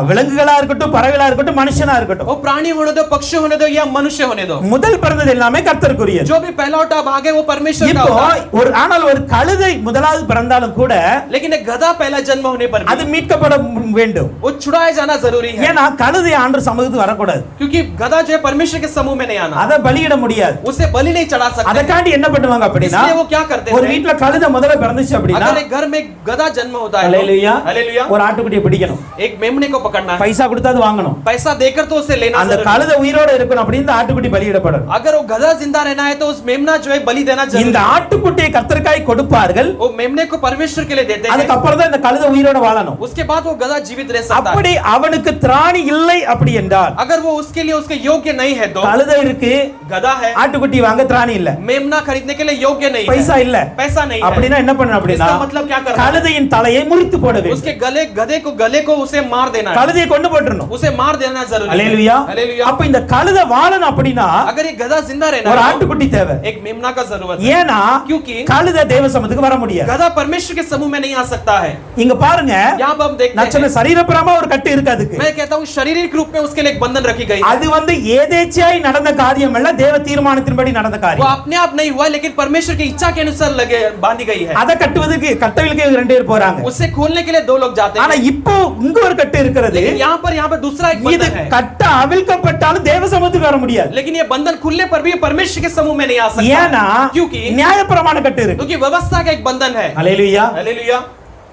விலங்குகளா இருக்கட்டும், பறவைகளா இருக்கட்டும், மனுஷனா இருக்கட்டும், वो प्राणी होने दो, पक्षी होने दो या मनुष्य होने दो, முதல் பிறந்தது எல்லாமே கர்த்தருக்குரியது. जो भी पहलाटा भाग है वो परमेश्वर का இப்போ होता है। ஆனால் ஒரு கழுதை முதலாவது பிறந்தாலும் கூட लेकिन एक गधा पहला जन्म होने पर அது भी மீட்கப்பட வேண்டும். वो छुड़ाया जाना जरूरी है। ஏன்னா கழுதை ஆண்டவர் சமூகத்துக்கு வரக்கூடாது. क्योंकि गधा जो है परमेश्वर के समूह में नहीं आना, அதை பலியிட முடியாது. उसे बलि नहीं चढ़ा सकते। அதற்காண்டி என்ன பண்ணுவாங்க அப்படின்னா, इसलिए वो क्या करते ஒரு थे? வீட்ல கழுதை முதல்ல பிறந்துச்சு அப்படின்னா, अगर एक घर में गधा जन्म होता है, ஹல்லேலூயா, हालेलुया, ஒரு ஆட்டுக்குட்டியை பிடிக்கணும், एक मेमने को पकड़ना है, பைசா கொடுத்து அது வாங்கணும், पैसा देकर तो उसे लेना அந்த जरूरी है। கழுதை உயிரோட இருக்கணும் அப்படின்னு இந்த ஆட்டுக்குட்டி பலியிடப்படும். अगर वो गधा जिंदा रहना है तो उस मेमना जो है बलि देना जरूरी இந்த है। ஆட்டுக்குட்டியை கர்த்தருக்காய் கொடுப்பார்கள். वो मेमने को परमेश्वर के लिए देते हैं, அதுக்கு அப்புறம் தான் இந்த கழுதை உயிரோட வாழணும். उसके बाद वो गधा जीवित रह सकता है। அப்படி அவனுக்கு திராணி இல்லை அப்படி என்றால், अगर वो उसके लिए उसके योग्य नहीं है तो கழுதை இருக்கு, गधा है, ஆட்டுக்குட்டி வாங்க திராணி இல்ல, मेमना खरीदने के लिए योग्य नहीं है, பைசா இல்ல, पैसा नहीं है, அப்படினா என்ன பண்ணணும் அப்படினா, इसका मतलब क्या करना है? கழுதையின் தலையை முறித்து போட வேண்டும். उसके गले को उसे मार देना है, கழுதையை கொண்டு போட்டுறணும். उसे मार देना जरूरी है। ஹல்லேலூயா. हालेलुया। அப்ப இந்த கழுதை வாழணும் அப்படினா अगर ये गधा जिंदा रहना ஒரு है ஆட்டுக்குட்டி தேவை. एक मेमना का जरूरत है, ஏனா क्योंकि கழுதை தேவ சமூகத்துக்கு வர முடியாது. गधा परमेश्वर के समूह में नहीं आ सकता है। இங்க பாருங்க, यहाँ पर हम देखते நான் சொன்ன हैं, சரீரப்பிரமா ஒரு கட்டு இருக்கு அதுக்கு. मैं कहता हूँ शारीरिक रूप में उसके लिए एक बंधन रखी गई है। அது வந்து ஏதேச்சையாய் நடந்த காரியம் அல்ல, தேவ தீர்மானத்தின்படி நடந்த वो காரியம். अपने आप नहीं हुआ लेकिन परमेश्वर की इच्छा के अनुसार लगे बांधी गई है। அத கட்டுவதற்கு கட்டவிழ்க்க ரெண்டு பேர் போறாங்க. उसे खोलने के लिए 2 लोग जाते ஆனா हैं, இப்போ இங்க ஒரு கட்டு இருக்கிறது. लेकिन यहाँ पर दूसरा एक இது बंधन है, கட்ட அவிழ்க்கப்பட்டாலும் தேவ சமூகத்துக்கு வர முடியாது. लेकिन ये बंधन खुलने पर भी ये परमेश्वर के समूह में नहीं आ सकता, ஏன்னா क्योंकि நியாயப்பிரமாண கட்டு இருக்கு. क्योंकि व्यवस्था का एक बंधन है। ஹalleluya. हालेलुया।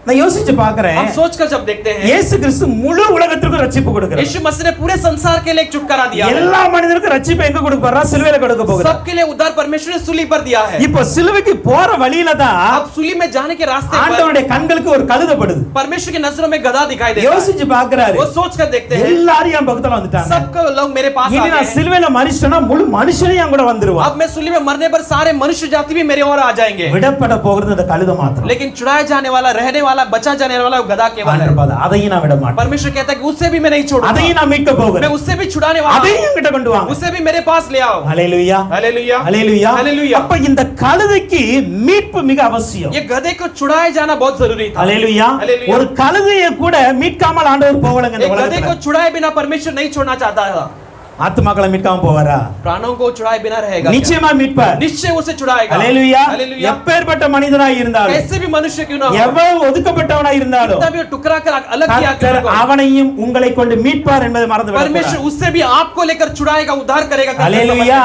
நான் யோசிச்சு பார்க்கிறேன், हम सोचकर जब देखते हैं இயேசு கிறிஸ்து முழு உலகத்திற்கு ரட்சிப்பு கொடுக்கிறார். यीशु मसीह ने पूरे संसार के लिए एक छुटकारा दिया है, எல்லா மனிதருக்கும் ரட்சிப்பு எங்க கொடுக்க போறா? சிலுவையில கொடுக்க போகிறார். सबके लिए उद्धार परमेश्वर ने सूली पर दिया है। இப்போ சிலுவைக்கு போற வழியில தான் अब सूली में जाने के रास्ते पर ஆண்டவருடைய கண்களுக்கு ஒரு கழுதப்படுது. परमेश्वर की नजरों में गधा दिखाई देता है। யோசிச்சு பார்க்கறாரு, वो सोचकर देखते हैं எல்லாரும் என் பக்கத்துல வந்துட்டாங்க. सबको लोग मेरे पास आ இனி गए நான் हैं, சிலுவையில மரிச்சனா முழு மனுஷனே என் கூட வந்துருவான். अब मैं सूली में मरने पर सारे मनुष्य जाति भी मेरे ओर आ जाएंगे, விடப்பட போகிறது அந்த கழுத மாத்திரம். लेकिन छुड़ाया जाने वाला, रहने वाला, बचा जाने वाला वो गधा केवल है। ஆண்டவர் பாத அதையும் நான் விட மாட்டேன். परमेश्वर कहता है कि उससे भी मैं नहीं छोड़ूंगा, அதையும் நான் மீட்க मैं போகிறேன். उससे भी छुड़ाने वाला हूं, அதையும் என்கிட்ட கொண்டு வாங்க. उसे भी मेरे पास ले आओ। ஹalleluya. हालेलुया, ஹalleluya. हालेलुया। அப்ப இந்த கழுதைக்கு மீட்பு மிக அவசியம். ये गधे को छुड़ाया जाना बहुत जरूरी था। ஹalleluya. हालेलुया। ஒரு கழுதையை கூட மீட்காமல் ஆண்டவர் போகலங்க இந்த एक गधे को உலகத்துல. छुड़ाए बिना परमेश्वर नहीं छोड़ना चाहता था, ஆத்துமாக்களை மீட்காம போவாரா? प्राणों को छुड़ाए बिना रहेगा क्या? நிச்சயமா மீட்பார். निश्चय उसे छुड़ाएगा। ஹalleluya. हालेलुया। எப்பேர்ப்பட்ட மனிதனாய் இருந்தாலும், कैसे भी मनुष्य क्यों ना हो, எவ்வளவு ஒதுக்கப்பட்டவனாய் இருந்தாலும், कितना भी टुकड़ा कर अलग किया கர்த்தர் क्यों ना हो, அவனையும் உங்களை கொண்டு மீட்பார் என்பதை மறந்து परमेश्वर விடக்கூடாது. उससे भी आपको लेकर छुड़ाएगा, उद्धार करेगा। ஹalleluya.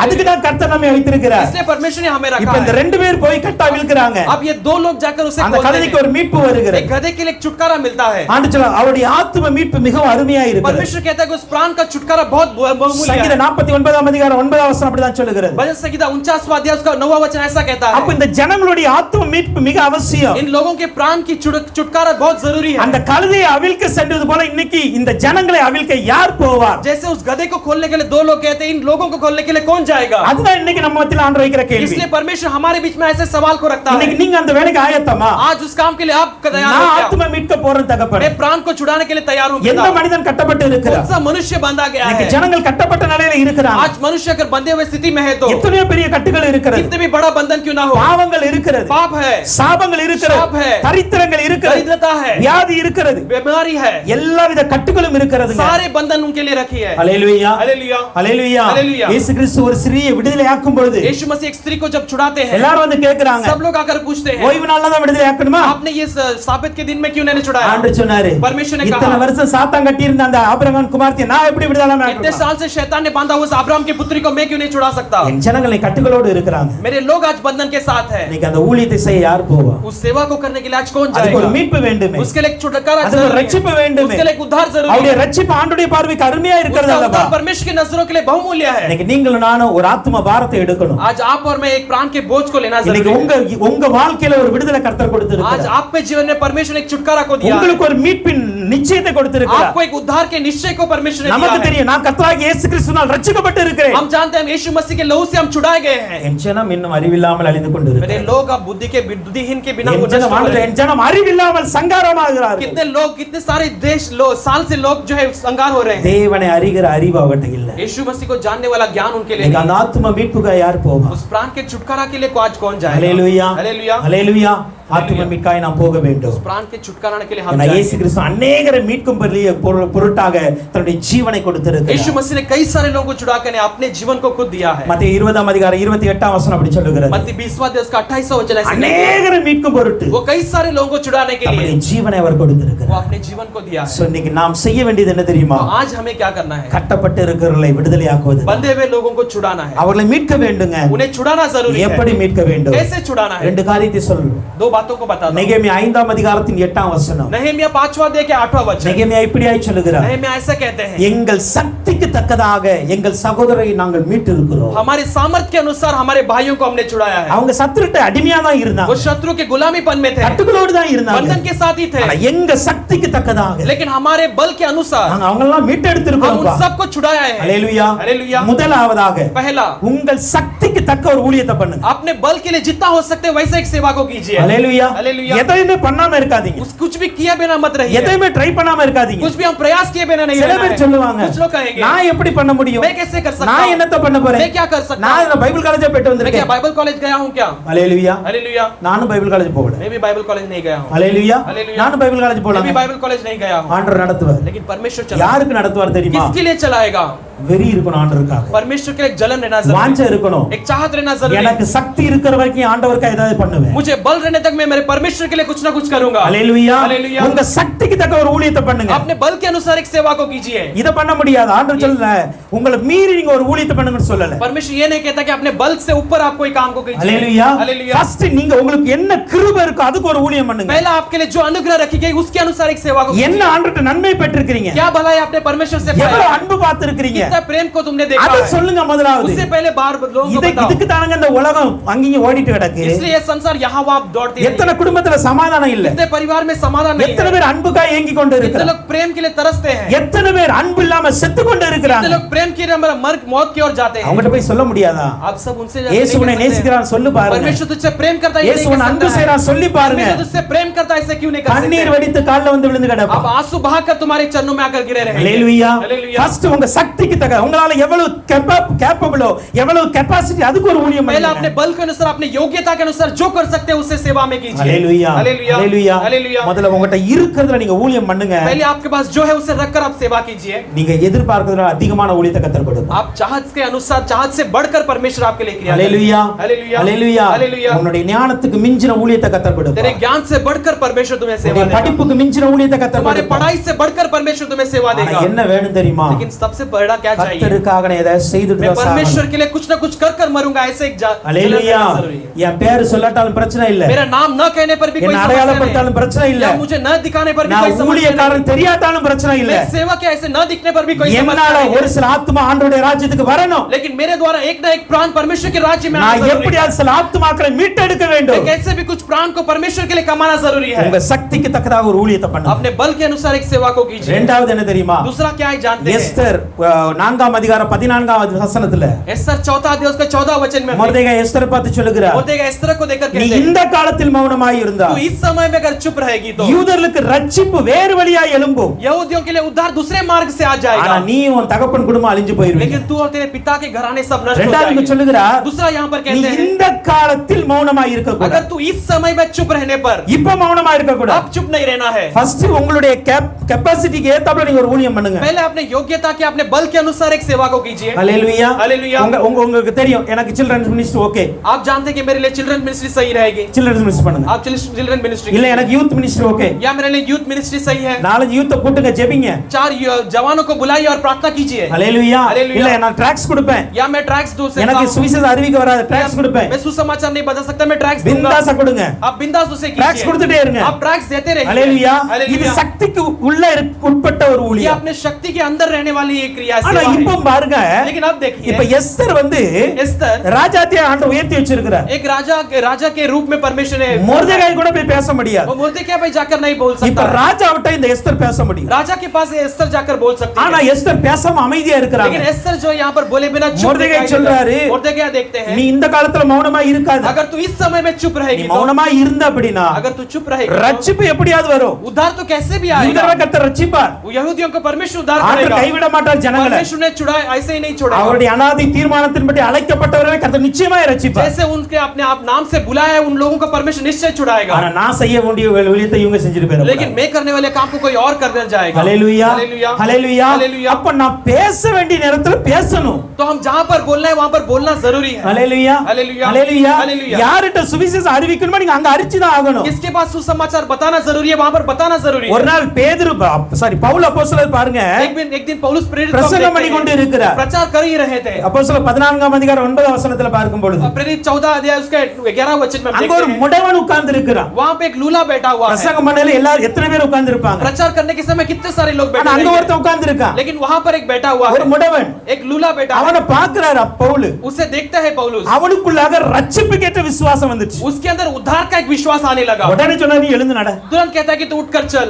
அதுக்கு தான் கர்த்தர் நம்மை வைத்திருக்கிறார். इसलिए परमेश्वर ने हमें இப்ப रखा இந்த है। ரெண்டு பேர் போய் கட்டா விழுக்குறாங்க. अब ये 2 लोग जाकर उसे அந்த खोलते கழுதைக்கு हैं, ஒரு மீட்பு வருகிறது. एक गधे के लिए एक छुटकारा मिलता है। ஆண்டு சொல்ல அவருடைய ஆத்தும மீட்பு மிகவும் அருமையா இருக்கிறது. परमेश्वर कहता है कि उस प्राण का छुटकारा बहुत बहुमूल्य சங்கீதம் है। 49ஆம் அதிகாரம் 9ஆம் வசனம் அப்படிதான் சொல்லுகிறது. भजन संहिता 49वां अध्याय उसका 9वां वचन ऐसा कहता அப்ப है, இந்த ஜனங்களுடைய ஆத்தும மீட்பு மிக அவசியம். इन लोगों के प्राण की छुटकारा बहुत जरूरी है। அந்த கழுதையை அவிழ்க்க சென்றது போல இன்னைக்கு இந்த ஜனங்களை அவிழ்க்க யார் போவார்? जैसे उस गधे को खोलने के लिए 2 लोग कहते हैं, इन लोगों को खोलने के लिए कौन जाएगा? அதுதான் இன்னைக்கு நம்ம மத்தியில ஆண்டவர் வைக்கிற கேள்வி. इसलिए परमेश्वर हमारे बीच में ऐसे सवाल को रखता இன்னைக்கு है, நீங்க அந்த வேலைக்கு ஆயத்தமா? आज उस काम के लिए आप तैयार நான் हो क्या? ஆத்தும மீட்க போறேன் தகப்பனே. मैं प्राण को छुड़ाने के लिए तैयार हूं எந்த पिता। மனிதன் கட்டப்பட்டு कौन இருக்கிறார்? सा मनुष्य बांधा गया இன்னைக்கு है? ஜனங்கள் கட்டப்பட்ட நிலையில இருக்கிறாங்க. आज मनुष्य अगर बंधे हुए स्थिति में है तो எத்தனையோ பெரிய கட்டுகள் இருக்கிறது. कितने भी बड़ा बंधन क्यों ना हो, பாவங்கள் இருக்கிறது, पाप है, சாபங்கள் இருக்கிறது, शाप है, தரித்திரங்கள் இருக்கிறது, दरिद्रता है, வியாதி இருக்கிறது, बीमारी है, எல்லாவித கட்டுகளும் இருக்கிறதுங்க. सारे बंधन उनके लिए रखी है। ஹalleluya. हालेलुया, ஹalleluya. हालेलुया। இயேசு கிறிஸ்து ஒரு ஸ்திரீயை விடுதலை ஆக்கும் பொழுது यीशु मसीह एक स्त्री को जब छुड़ाते हैं, எல்லாரும் வந்து கேக்குறாங்க, सब लोग आकर पूछते हैं, ஓய்வு நாள்ல தான் விடுதலை ஆக்கணுமா? आपने ये साबित के दिन में क्यों नहीं छुड़ाया? ஆண்டவர் சொன்னாரு, परमेश्वर ने இத்தனை कहा, வருஷம் சாத்தான் கட்டி இருந்த அந்த ஆபிரகாம் குமார்த்தியை நான் எப்படி விடுதலை इतने ஆக்கணும்? साल से शैतान ने बांधा हुआ उस अब्राहम की पुत्री को मैं क्यों नहीं छुड़ा सकता? என் ஜனங்களை கட்டுகளோடு இருக்கிறாங்க. मेरे लोग आज बंधन के साथ है, இன்னைக்கு அந்த ஊழியத்தை செய்ய யார் போவா? उस सेवा को करने के लिए आज कौन அதுக்கு ஒரு जाएगा? மீட்பு வேண்டுமே, उसके लिए एक छुटकारा அதுக்கு ஒரு जरूरी ரட்சிப்பு है, வேண்டுமே. उसके लिए एक उद्धार जरूरी அவருடைய है, ரட்சிப்பு ஆண்டவருடைய பார்வைக்கு அருமையா இருக்கிறது उसका அல்லவா? उद्धार परमेश्वर की नजरों के लिए बहुमूल्य है। இன்னைக்கு நீங்களும் நானும் ஒரு ஆத்தும பாரத்தை எடுக்கணும். आज आप और मैं एक प्राण के बोझ को लेना இன்னைக்கு जरूरी है। உங்க வாழ்க்கையில ஒரு விடுதலை கர்த்தர் आज கொடுத்திருக்கிறார். आपके जीवन में परमेश्वर ने एक छुटकारा को दिया है, உங்களுக்கு ஒரு மீட்பின் நிச்சயத்தை கொடுத்திருக்கிறார். आपको एक उद्धार के निश्चय को परमेश्वर ने நமக்கு दिया है। தெரியும் நான் கர்த்தராகிய இயேசு கிறிஸ்துவினால் ரட்சிக்கப்பட்டு இருக்கிறேன். हम जानते हैं यीशु मसीह के लहू से हम छुड़ाए गए हैं। என் ஜனம் இன்னும் அறிவில்லாமல் அழிந்து मेरे கொண்டிருக்கிறார். लोग अब बुद्धिहीन के बिना என் नष्ट ஜனம் हो रहे हैं। என் ஜனம் அறிவில்லாமல் சங்காரமாகிறார்கள். कितने लोग, कितने सारे साल से लोग जो है संगार हो रहे हैं। தேவனை அறிகிற அறிவு அவட்ட இல்ல. यीशु मसीह को जानने वाला ज्ञान उनके लिए இன்னைக்கு नहीं அந்த है। ஆத்தும மீட்புக்கு யார் போவா? उस प्राण के छुटकारा के लिए आज कौन जाएगा? ஹalleluya. हालेलुया। ஹalleluya. ஆத்தும மீட்காய் நாம் போக வேண்டும். उस प्राण के छुटकारा के लिए हम ஏன்னா இயேசு जाएंगे। கிறிஸ்து अनेகரை மீட்கும் பொருட்டாக தன்னுடைய ஜீவனை கொடுத்திருக்கிறார். यीशु मसीह ने कई सारे लोगों को छुड़ाकर अपने जीवन को खुद दिया है। மத்தேயு 20ஆம் அதிகாரம் 28ஆம் வசனம் அப்படி சொல்லுகிறது. मत्ती 20वां अध्याय उसका 28वां वचन ऐसे कहता है, अनेகரை மீட்கும் பொருட்டு वो कई सारे लोगों को छुड़ाने के நம்முடைய लिए ஜீவனை அவர் वो கொடுத்திருக்கிறார். अपने जीवन को दिया है। சோ இன்னைக்கு நாம் செய்ய வேண்டியது என்ன தெரியுமா? तो आज हमें क्या करना है? கட்டப்பட்டு இருக்கிறவர்களை விடுதலையாக்குவது. बंधे हुए लोगों को छुड़ाना है, அவர்களை மீட்க வேண்டுங்க. उन्हें छुड़ाना जरूरी है। எப்படி மீட்க வேண்டும்? कैसे छुड़ाना है? ரெண்டு காரியத்தை சொல்லணும். 2 बातों को बता दो। நெகேமியா 5ஆம் அதிகாரத்தின் 8ஆம் வசனம். नहम्याह 5वां अध्याय के 8वां वचन। நெகேமியா இப்படியாய் சொல்லுகிறார், नहम्याह ऐसा कहते हैं, எங்கள் சக்திக்கு தக்கதாக எங்கள் சகோதரரை நாங்கள் மீட்டு இருக்கிறோம். हमारे सामर्थ्य के अनुसार हमारे भाइयों को हमने छुड़ाया है। அவங்க சத்துருட்ட அடிமையா தான் वो இருந்தாங்க, शत्रु के गुलामीपन में थे, கட்டுகளோடு தான் இருந்தாங்க. बंधन के साथ ही थे, ஆனா எங்க சக்திக்கு தக்கதாக लेकिन हमारे बल के अनुसार நாங்க அவங்க எல்லாம் மீட்டு हम எடுத்திருக்கோம். उन सबको छुड़ाया है। ஹalleluya. हालेलुया। முதலாவதாக पहला, உங்கள் சக்திக்கு தக்க ஒரு ஊழியத்தை பண்ணுங்க. अपने बल के लिए जितना हो सकते है वैसे एक सेवा को कीजिए। ஹalleluya. हालेलुया। எதையுமே பண்ணாம இருக்காதீங்க, कुछ भी किए बिना मत रहिए, எதையுமே ட்ரை பண்ணாம இருக்காதீங்க. कुछ भी हम प्रयास किए बिना नहीं சில रहना பேர் है। சொல்லுவாங்க, कुछ लोग कहेंगे, நான் எப்படி பண்ண முடியும், मैं कैसे कर सकता நான் हूं, என்னத்த பண்ண போறேன், मैं क्या कर सकता நான் हूं, பைபிள் காலேஜ் போயிட்டு मैं क्या வந்திருக்கேன். बाइबल कॉलेज गया हूं क्या? ஹalleluya. हालेलुया। நானும் பைபிள் காலேஜ் போகல. मैं भी बाइबल कॉलेज नहीं गया हूं। ஹalleluya. हालेलुया। நானும் பைபிள் காலேஜ் मैं भी போலாம். बाइबल कॉलेज नहीं गया हूं, ஆண்டவர் நடத்துவார். लेकिन परमेश्वर चलाएगा। யாருக்கு நடத்துவார் தெரியுமா? किसके लिए चलाएगा? வெறி இருக்கணும் ஆண்டவருக்காக, परमेश्वर के लिए एक जलन रहना जरूरी வாஞ்சை है, இருக்கணும். एक चाहत रहना जरूरी है। எனக்கு சக்தி இருக்கிற வரைக்கும் ஆண்டவருக்காக ஏதாவது பண்ணுவேன். मुझे बल रहने तक तक मैं मेरे परमेश्वर के लिए कुछ ना कुछ करूंगा। அல்லேலூயா அல்லேலூயா। உங்க சக்திக்கு தக்க ஒரு ஊழியத்தை பண்ணுங்க अपने बल के अनुसार एक सेवा को कीजिए। இத பண்ண முடியாது ஆண்டவர் சொல்லல உங்களை மீறி நீங்க ஒரு ஊழியத்தை பண்ணுங்கன்னு சொல்லல परमेश्वर ये नहीं कहता कि अपने बल से ऊपर आप कोई काम को कीजिए। அல்லேலூயா हालेलुया। ஃபர்ஸ்ட் நீங்க உங்களுக்கு என்ன கிருபை இருக்கோ அதுக்கு ஒரு ஊழியம் பண்ணுங்க पहला आपके लिए जो अनुग्रह रखी गई उसके अनुसार एक सेवा को என்ன ஆண்டவர்ட்ட நன்மை பெற்றிருக்கீங்க क्या भलाई आपने परमेश्वर से எவ்வளவு पाया, அன்பு பார்த்திருக்கீங்க कितना प्रेम को तुमने देखा அத है। சொல்லுங்க முதலாவது उससे पहले बार लोगों को बताओ। இதுக்கு தானங்க இந்த உலகம் அங்கேயும் ஓடிட்டு கிடக்கு इसलिए ये संसार यहाँ वहाँ दौड़ते हैं। எத்தனை குடும்பத்துல சமாதானம் இல்ல कितने परिवार में समाधान नहीं எத்தனை है। பேர் அன்புக்காக ஏங்கி கொண்டு कितने இருக்கிறாங்க लोग प्रेम के लिए तरसते हैं। எத்தனை பேர் அன்பு இல்லாம செத்து கொண்டு कितने இருக்கிறாங்க लोग प्रेम की मर मौत की ओर जाते हैं। அவங்ககிட்ட போய் சொல்ல முடியாதா आप सब उनसे இயேசு உன்னை நேசிக்கிறான் சொல்லு பாருங்க परमेश्वर तुझसे प्रेम करता है, ये இயேசு नहीं உன்னை कर அன்பு सकता है। செய்றான் சொல்லி பாருங்க परमेश्वर तुझसे प्रेम करता है, ऐसे क्यों नहीं कर கண்ணீர் सकते। வடித்து கால்ல வந்து விழுந்து अब கிடப்பா आंसू बहाकर तुम्हारे चरणों में आकर गिरे रहे। ஹalleluya हालेलुया। ஃபர்ஸ்ட் உங்க சக்திக்கு தக்க உங்களால எவ்வளவு கேப்பபிளோ எவ்வளவு கெபாசிட்டி அதுக்கு ஒரு ஊழியம் पहला பண்ணுங்க अपने बल के अनुसार, अपने योग्यता के अनुसार जो कर सकते हैं उससे सेवा में कीजिए। ஹalleluya हालेलुया। ஹalleluya हालेलुया। முதல்ல உங்ககிட்ட இருக்கிறதுல நீங்க ஊழியம் பண்ணுங்க पहले आपके पास जो है उससे रखकर आप सेवा कीजिए। நீங்க எதிர்பார்க்கிறதுல அதிகமான ஊழியத்தை கத்தர் கொடுப்பார் आप चाहत के अनुसार, चाहत से बढ़कर परमेश्वर आपके लिए क्रिया करेगा। ஹalleluya हालेलुया। ஹalleluya हालेलुया। உன்னுடைய ஞானத்துக்கு மிஞ்சின ஊழியத்தை கத்தர் तेरे கொடுப்பார் ज्ञान से बढ़कर परमेश्वर तुम्हें सेवा உன்னுடைய देगा। படிப்புக்கு மிஞ்சின ஊழியத்தை கத்தர் तुम्हारे கொடுப்பார் पढ़ाई से बढ़कर परमेश्वर तुम्हें सेवा ஆனா देगा। என்ன வேணும் தெரியுமா लेकिन सबसे बड़ा क्या चाहिए। கத்தருக்காக நான் ஏதாவது செய்துட்டு मैं தான் சாகணும். परमेश्वर के लिए कुछ ना कुछ कर कर मरूंगा, ऐसे एक ஹalleluya जरूरी है। என் பேரு சொல்லாட்டாலும் பிரச்சனை இல்ல मेरा नाम न कहने पर भी कोई என்ன समस्या அடையாளப்படுத்தாலும் பிரச்சனை नहीं, இல்ல या मुझे न दिखाने पर भी कोई நான் समस्या ஊழியக்காரன் नहीं, தெரியாட்டாலும் பிரச்சனை இல்ல मैं सेवा के ऐसे न दिखने पर भी कोई समस्या என்னால नहीं ஒரு है। சில ஆத்மா ஆண்டவருடைய ராஜ்யத்துக்கு வரணும் लेकिन मेरे द्वारा एक ना एक प्राण परमेश्वर के राज्य में आना நான் जरूरी है। எப்படியாவது சில ஆத்மாக்களை மீட்டெடுக்க வேண்டும் एक ऐसे भी कुछ प्राण को परमेश्वर के लिए कमाना जरूरी है। உங்க சக்திக்கு தக்கதாக ஒரு ஊழியத்தை பண்ணுங்க अपने बल के अनुसार एक सेवा को कीजिए। இரண்டாவது என்ன தெரியுமா दूसरा क्या है जानते हैं। எஸ்தர் 4ஆம் அதிகாரம் 14ஆம் வசனத்துல एस्तर 4 अध्याय उसका 14 वचन में மொர்தெகாய் எஸ்தரை பார்த்து சொல்லுகிறார் मोर्देखाई एस्तर को देखकर நீ कहते हैं, இந்த காலத்தில் மௌனமாய் இருந்தா तू इस समय में अगर चुप रहेगी तो யூதர்களுக்கு ரட்சிப்பு வேறு வழியாய் எழும்பும் यहूदियों के लिए उद्धार दूसरे मार्ग से आ ஆனா जाएगा। நீ உன் தகப்பன் குடும்பம் அழிஞ்சு போயிருவீங்க लेकिन तू और तेरे पिता के घराने सब नष्ट हो இரண்டாவது जाएंगे। சொல்லுகிறார் दूसरा यहाँ पर நீ कहते हैं, இந்த காலத்தில் மௌனமாய் இருக்க अगर கூடாது तू इस समय में चुप रहने पर இப்ப மௌனமா இருக்க கூடாது अब चुप नहीं रहना है। ஃபர்ஸ்ட் உங்களுடைய கெபாசிட்டிக்கு ஏத்தாப்புல நீங்க ஒரு ஊழியம் பண்ணுங்க पहले अपने योग्यता के, अपने बल के अनुसार एक सेवा को कीजिए। ஹalleluya हालेलुया। உங்களுக்கு தெரியும் எனக்கு சில்ட்ரன்ஸ் மினிஸ்ட்ரி ஓகே आप जानते हैं कि मेरे लिए चिल्ड्रन मिनिस्ट्री सही रहेगी। சில்ட்ரன்ஸ் மினிஸ்ட்ரி பண்ணுங்க आप चिल्ड्रन मिनिस्ट्री இல்ல எனக்கு யூத் மினிஸ்ட்ரி ஓகே या मेरे लिए यूथ मिनिस्ट्री सही है। நாலஞ்சு யூத்த கூட்டுங்க ஜெபிங்க 4 जवानों को बुलाइए और प्रार्थना कीजिए। ஹalleluya हालेलुया। இல்ல நான் ட்ராக்ஸ் கொடுப்பேன் या मैं ट्रैक्स दूं से எனக்கு சுவிசேஷ அறிவிக்க வராது ட்ராக்ஸ் கொடுப்பேன் मैं सुसमाचार नहीं बता सकता, मैं ट्रैक्स दूंगा। பிந்தாச கொடுங்க आप बिंदास उसे ட்ராக்ஸ் कीजिए, கொடுத்துட்டே இருங்க आप ट्रैक्स देते रहिए। ஹalleluya இது हालेलुया। சக்திக்கு உள்ள உட்பட்ட ஒரு ये ஊழியம் अपने शक्ति के अंदर रहने वाली एक क्रिया ஆனா सेवा இப்ப है। பாருங்க लेकिन अब देखिए, இப்ப எஸ்தர் வந்து एस्तर ராஜாத்திய ஆண்டவர் உயர்த்தி வச்சிருக்கிறார் एक राजा के रूप में परमेश्वर ने, மொர்தெகாய் கூட போய் பேச முடியாது वो मोर्देखाई भाई जाकर नहीं बोल இப்ப सकता। ராஜாவிட்ட இந்த எஸ்தர் பேச முடியும் राजा के पास एस्तर जाकर बोल सकती ஆனா है। எஸ்தர் பேசாம அமைதியா இருக்கிறாங்க लेकिन एस्तर जो यहाँ पर बोले बिना चुप मोर्देखाई दिखाई चल देता। रहा है। मोर्देखाई देखते हैं, நீ இந்த காலத்துல மௌனமா இருக்காத अगर तू इस समय में चुप நீ रहेगी तो, மௌனமா இருந்த அப்படினா अगर तू चुप रहेगी तो ரட்சிப்பு எப்படியாவது வரும் उद्धार तो कैसे भी आएगा। யூதரை கர்த்தர் ரட்சிப்பார் वो यहूदियों को परमेश्वर उद्धार ஆண்டவர் करेगा। கைவிட மாட்டார் ஜனங்களை परमेश्वर ने छुड़ाए, ऐसे ही नहीं छोड़ेगा। அவருடைய அநாதி தீர்மானத்தின்படி அழைக்கப்பட்டவர்களை கர்த்தர் நிச்சயமாய் ரட்சிப்பார் जैसे उनके अपने आप नाम से बुलाया है, उन लोगों को परमेश्वर निश्चय छुड़ाएगा। ஆனா நான் செய்ய வேண்டிய ஊழியத்தை இவங்க செஞ்சிட்டு போயிடுறாங்க लेकिन मैं करने वाले काम को कोई और कर जाएगा। ஹalleluya हालेलुया। ஹalleluya हालेलुया। அப்ப நான் பேச வேண்டிய நேரத்துல பேசணும் तो हम जहां पर बोलना है वहां पर बोलना जरूरी है। ஹalleluya हालेलुया। ஹalleluya हालेलुया। யார்கிட்ட சுவிசேஷம் அறிவிக்கணுமோ நீங்க அங்க அறிச்சுதான் ஆகணும் किसके पास सुसमाचार बताना जरूरी है, वहां पर बताना जरूरी ஒரு है। நாள் பேதுரு சாரி பவுல் அப்போஸ்தலர் பாருங்க एक दिन पौलुस प्रेरित को हम பிரசங்கம் देखते பண்ணி हैं, கொண்டு இருக்கிறார் प्रचार कर ही रहे थे। அப்போஸ்தலர் 14ஆம் அதிகாரம் 9ஆம் வசனத்துல பார்க்கும் பொழுது प्रेरित 14 अध्याय उसका 11 वचन में हम அங்க ஒரு देखते हैं, முடவன் உட்கார்ந்து இருக்கிறான் वहां पे एक लूला बैठा हुआ है। பிரசங்கம் பண்ணல எல்லாரும் எத்தனை பேர் உட்கார்ந்து இருப்பாங்க प्रचार करने के समय कितने सारे लोग ஆனா बैठे அங்க रहेंगे, ஒருத்தன் உட்கார்ந்து இருக்கான் लेकिन वहां पर एक बैठा हुआ ஒரு है, முடவன் एक लूला बैठा है। அவனை பார்க்கிறார் பவுல் उसे देखता है पौलुस, அவனுக்குள்ளாக ரட்சிப்புக்கேற்ற விசுவாசம் வந்துச்சு उसके अंदर उद्धार का एक विश्वास आने लगा। உடனே சொன்னா நீ எழுந்து நட तुरंत कहता है कि तू उठकर चल।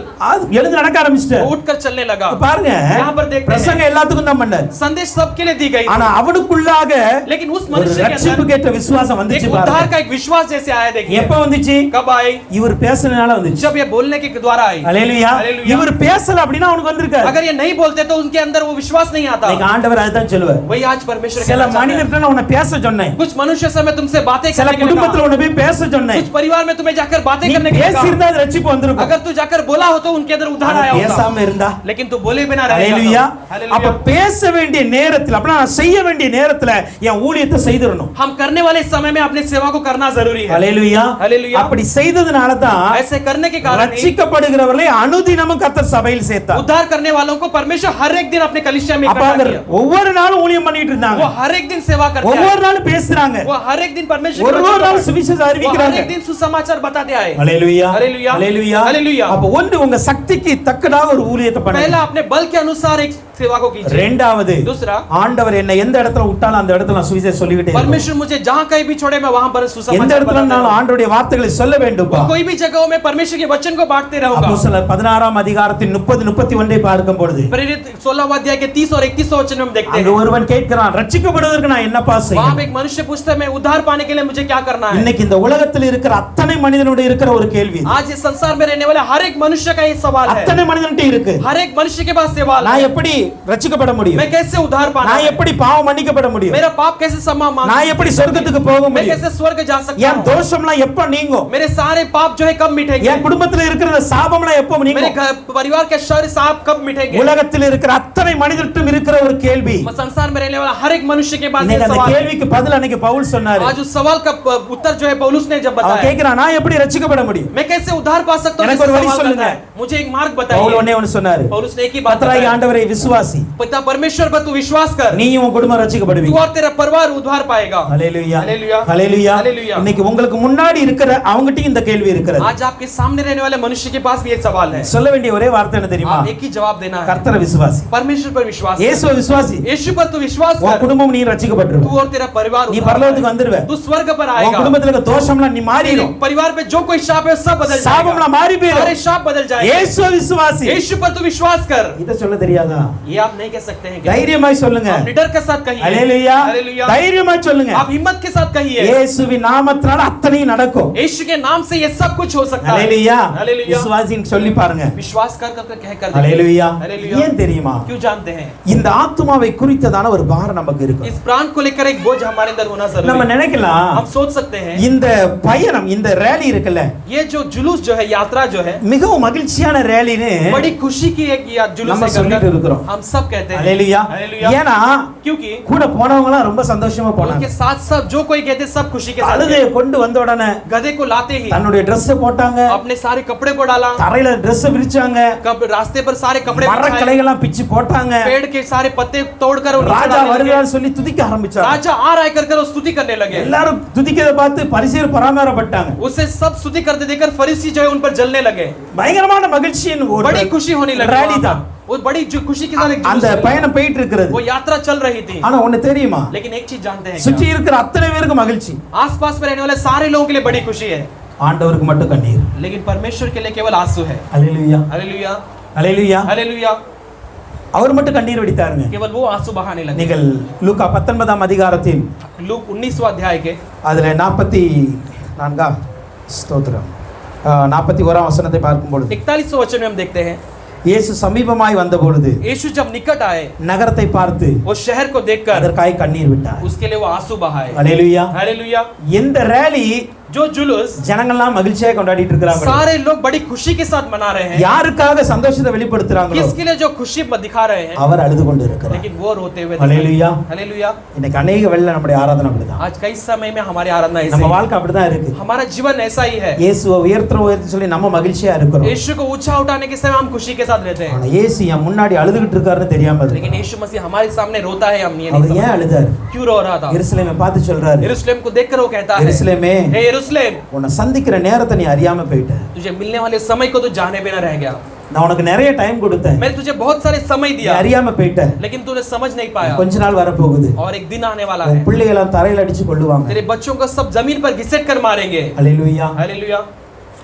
எழுந்து நடக்க ஆரம்பிச்சிட்ட वो उठकर चलने लगा। பாருங்க यहाँ पर देखते हैं, பிரசங்கம் எல்லாத்துக்கும் தான் பண்ணார் संदेश सबके लिए दी गई थी, ஆனா அவனுக்குள்ளாக लेकिन उस ஒரு मनुष्य के अंदर ரட்சிப்புக்கேற்ற விசுவாசம் एक வந்துச்சு उद्धार பாருங்க का एक विश्वास जैसे आया। देखिए எப்ப வந்துச்சு कब आए, இவர் பேசுனனால வந்துச்சு जब ये बोलने के द्वारा आई। ஹalleluya हालेलुया। இவர் பேசல அப்படினா அவனுக்கு வந்திருக்காது अगर ये नहीं बोलते तो उनके अंदर वो विश्वास नहीं आता। இன்னைக்கு ஆண்டவர் அதுதான் சொல்லுவார் वही आज परमेश्वर சில कहना चाहता है। மனிதர்கிட்ட நான் உன்னை பேச சொன்னேன் कुछ मनुष्य से मैं तुमसे बातें சில करने के लिए குடும்பத்துல कहा। உன்னை போய் பேச சொன்னேன் कुछ परिवार में तुम्हें जाकर बातें நீ करने के लिए कहा। பேசியிருந்தா அது ரட்சிப்பு வந்திருக்கும் अगर तू जाकर बोला हो तो उनके अंदर उद्धार आया होगा, பேசாம இருந்தா लेकिन तू बोले बिना ஹalleluya रहेगा। அப்ப பேச வேண்டிய நேரத்துல அப்ப நான் செய்ய வேண்டிய நேரத்துல என் ஊழியத்தை செய்திரணும் हम करने वाले समय में अपने सेवा को करना जरूरी है। ஹalleluya ஹalleluya அப்படி செய்ததனால தான் ऐसे करने के कारण ही ரட்சிக்கப்படுகிறவர்களை அனுதினமும் கர்த்தர் சபையில் சேர்த்தார் उद्धार करने वालों को परमेश्वर हर एक दिन अपने कलीसिया में அப்ப इकट्ठा அவங்க किया। ஒவ்வொரு நாளும் ஊழியம் பண்ணிட்டு वो இருந்தாங்க हर एक दिन सेवा करते ஒவ்வொரு हैं, நாளும் பேசுறாங்க वो हर एक दिन परमेश्वर ஒரு के वचन ஒரு நாள் को சுவிசேஷம் वो हर அறிவிக்கிறாங்க एक दिन सुसमाचार बताते आए। ஹalleluya ஹalleluya ஹalleluya ஹalleluya அப்ப ஒன்று உங்க சக்திக்கு தக்கதாக ஒரு ஊழியத்தை பண்ணுங்க पहला अपने बल के अनुसार एक सेवा को कीजिए। இரண்டாவது दूसरा ஆண்டவர் என்ன எந்த இடத்துல விட்டாலும் அந்த இடத்துல நான் சுவிசேஷம் சொல்லிக்கிட்டே இருப்பேன் परमेश्वर मुझे जहां कहीं भी छोड़े मैं वहां पर எந்த सुसमाचार இடத்துல बताता நான் रहूं। ஆண்டவருடைய வார்த்தைகளை சொல்ல வேண்டும்பா कोई भी जगहों में परमेश्वर के वचन को बांटते रहूंगा। அப்போஸ்தலர் 16ஆம் அதிகாரத்தின் 30 31 பார்க்கும் பொழுது प्रेरित 16वां अध्याय के 30 और 31 वचन में हम देखते அங்க हैं, ஒருவன் கேட்கிறான் ரட்சிக்கப்படுவதற்கு நான் என்னப்பா वहां செய்யணும் पे एक मनुष्य पूछता है मैं उद्धार पाने के लिए मुझे क्या करना है। இன்னைக்கு இந்த உலகத்தில் இருக்கிற அத்தனை மனிதனுடைய இருக்கிற ஒரு கேள்வி இது. आज इस संसार में रहने वाले हर एक मनुष्य का ये सवाल है, அத்தனை மனிதன்ட்ட இருக்கு हर एक मनुष्य के पास सवाल है, நான் எப்படி ரட்சிக்கப்பட முடியும் मैं कैसे उद्धार पाना நான் है, எப்படி பாவம் மன்னிக்கப்பட முடியும் मेरा पाप कैसे क्षमा मांग, நான் எப்படி சொர்க்கத்துக்கு போக मैं முடியும் कैसे स्वर्ग जा सकता என் हूं, தோஷம்லாம் எப்ப நீங்கும் मेरे सारे पाप जो है कब मिटेंगे, என் குடும்பத்துல இருக்கிற இந்த சாபம்லாம் எப்ப मेरे நீங்கும் घर परिवार के शर साप कब मिटेंगे। உலகத்தில் இருக்கிற அத்தனை மனிதர்ட்டும் இருக்கிற ஒரு கேள்வி संसार में रहने वाला हर एक मनुष्य के पास ये இன்னைக்கு அந்த सवाल है। கேள்விக்கு பதில் அன்னைக்கு பவுல் சொன்னாரு आज उस सवाल का उत्तर जो है पौलुस ने जब அவன் बताया, கேக்குறான் நான் எப்படி ரட்சிக்கப்பட முடியும் मैं कैसे उद्धार पा सकता हूं, எனக்கு ஒரு வழி सवाल சொல்லுங்க। करता है, मुझे एक मार्ग பவுல் बताइए। ஒண்ணே ஒன்னு சொன்னாரு पौलुस ने एक ही बात கர்த்தராகிய बताई, ஆண்டவரை விசுவாசி पिता परमेश्वर पर तू विश्वास कर, நீயும் உன் குடும்பம் तू ரட்சிக்கப்படுவீங்க और तेरा परिवार उद्धार पाएगा। ஹalleluya ஹalleluya ஹalleluya ஹalleluya இன்னைக்கு உங்களுக்கு முன்னாடி இருக்கிற அவங்ககிட்ட இந்த கேள்வி இருக்கிறது आज आपके सामने रहने वाले मनुष्य के पास भी एक सवाल है, சொல்ல வேண்டிய ஒரே வார்த்தை என்ன தெரியுமா आप एक ही जवाब देना है, கர்த்தரை விசுவாசி परमेश्वर पर विश्वास कर, இயேசுவை விசுவாசி यीशु पर तू विश्वास உன் कर, குடும்பம் நீ तू ரட்சிக்கப்பட்டிருவ और तेरा परिवार நீ उद्धार பரலோகத்துக்கு पाएगा। வந்துருவ तू स्वर्ग पर உன் आएगा, குடும்பத்துல இருக்க தோஷம்லாம் நீ तेरे மாறிடும் परिवार पे जो कोई शाप है सब बदल जाएगा, சாபம்லாம் மாறி सारे போயிடும் शाप बदल जाएंगे। இயேசுவை விசுவாசி यीशु पर तू विश्वास कर, இத சொல்ல தெரியாதா ये आप नहीं कह सकते हैं क्या? தைரியமாய் சொல்லுங்க आप निडर के साथ कहिए, ஹalleluya हालेलुया, தைரியமாய் சொல்லுங்க आप हिम्मत के साथ कहिए, இயேசுவின் நாமத்தினால அத்தனையும் நடக்கும் यीशु के नाम से ये सब कुछ हो सकता है। ஹalleluya हालेलुया, விசுவாசின்னு சொல்லி பாருங்க विश्वास कर कर कह कर ஹalleluya हालेलुया। ஏன் தெரியுமா क्यों जानते हैं? இந்த ஆத்துமாவை குறித்ததான ஒரு பாரம் நமக்கு இருக்கு इस प्राण को लेकर एक बोझ हमारे अंदर होना जरूरी நம்ம है। நினைக்கலாம் हम सोच सकते हैं இந்த பயணம் இந்த ரேலி இருக்குல்ல ये जो जुलूस जो है, यात्रा जो है, மிகவும் மகிழ்ச்சியான ரேலின்னு बड़ी खुशी की एक जुलूस நம்ம है சொல்லிட்டு करकर இருக்கிறோம் हम सब कहते हैं ஹalleluya हालेलुया। ஏனா क्योंकि கூட போனவங்க எல்லாம் ரொம்ப சந்தோஷமா போனாங்க उनके साथ सब जो कोई कहते सब खुशी के साथ அழுதைய கொண்டு வந்த உடனே गधे को लाते ही தன்னுடைய Dress போட்டாங்க अपने सारे कपड़े को डाला, தரையில Dress விரிச்சாங்க रास्ते पर सारे कपड़े மர बिछाए, கிளைகளெல்லாம் பிச்சு போட்டாங்க पेड़ के सारे पत्ते तोड़कर वो नीचे ராஜா डालने लगे। வருகிறார் சொல்லி துதிக்க ஆரம்பிச்சாங்க राजा आ रहा है कर वो स्तुति करने लगे। எல்லாரும் துதிக்கிறத பார்த்து பரிசேயர் பராமரப்பட்டாங்க उसे सब स्तुति करते देखकर फरीसी जो है उन पर जलने लगे। பயங்கரமான மகிழ்ச்சியின் ஒரு बड़ी खुशी होने लगी रैली वहाँ था। पर। वो बड़ी खुशी के साथ एक அந்த जुलूस பயணம் போயிட்டு இருக்கிறது वो यात्रा चल रही थी। ஆனா ஒண்ணு தெரியுமா लेकिन एक चीज जानते हैं சுற்றி क्या? இருக்கிற அத்தனை பேருக்கு மகிழ்ச்சி आसपास में रहने वाले सारे लोगों के लिए बड़ी खुशी है, ஆண்டவருக்கு மட்டும் கண்ணீர் लेकिन परमेश्वर के लिए केवल आंसू है। ஹalleluya हालेलुया ஹalleluya हालेलुया, அவர் மட்டும் கண்ணீர் வடித்தாருங்க केवल वो आंसू बहाने लगे। நீங்கள் லூக்கா 19ஆம் அதிகாரத்தில் लूक 19वां अध्याय के அதுல 44 ஸ்தோத்திரம் 41ஆம் வசனத்தை பார்க்கும் பொழுது 41वें वचन में हम देखते हैं, இயேசு சமீபமாய் வந்த பொழுது यीशु जब निकट आए நகரத்தை பார்த்து वो शहर को देखकर அதற்காய் கண்ணீர் விட்டார் उसके लिए वो आंसू बहाए। ஹalleluya हालेलुया, இந்த ரேலி जो जुलूस ஜனங்கள்லாம் மகிழ்ச்சியா கொண்டாடிட்டு இருக்காங்க सारे लोग बड़ी खुशी के साथ मना रहे हैं। யாருக்காக சந்தோஷத்தை வெளிப்படுத்துறாங்களோ किसके लिए जो खुशी दिखा रहे हैं, அவர் அழுது கொண்டு இருக்கிறார் लेकिन वो रोते हुए ஹalleluya हालेलुया। இன்னைக்கு अनेक वेल्ல நம்முடைய ஆராதனை அப்படிதான் आज कई समय में हमारी आराधना ऐसी நம்ம है, வாழ்க்கை அப்படிதான் இருக்கு हमारा जीवन ऐसा ही है। இயேசுவை உயர்த்த சொல்லி நம்ம மகிழ்ச்சியா இருக்கிறோம் यीशु को ऊंचा उठाने के समय हम खुशी के साथ रहते हैं, ஆனா இயேசு என் முன்னாடி அழுதுகிட்டு இருக்காருன்னு தெரியாம இருக்கு लेकिन यीशु मसीह हमारे सामने रोता है, हम ये नहीं அவர் समझते ஏன் अழுதாரு क्यों रो रहा था। எருசலேமை பார்த்து சொல்றாரு यरूशलेम को देखकर वो कहता है, எருசலேமே हे यरूशलेम, உன்னை சந்திக்கிற நேரத்தை நீ அறியாம போயிட்ட तुझे मिलने वाले समय को तो जाने बिना रह गया। நான் உனக்கு நிறைய டைம் கொடுத்தேன் मैंने तुझे बहुत सारे समय நீ दिया, அறியாம போயிட்ட लेकिन तूने समझ नहीं पाया। கொஞ்ச நாள் வரப்போகுது और एक दिन आने वाला உன் है, பிள்ளைகளை தரையில அடிச்சு கொள்ளுவாங்க तेरे बच्चों को सब जमीन पर घिसेट कर मारेंगे। ஹalleluya हालेलुया,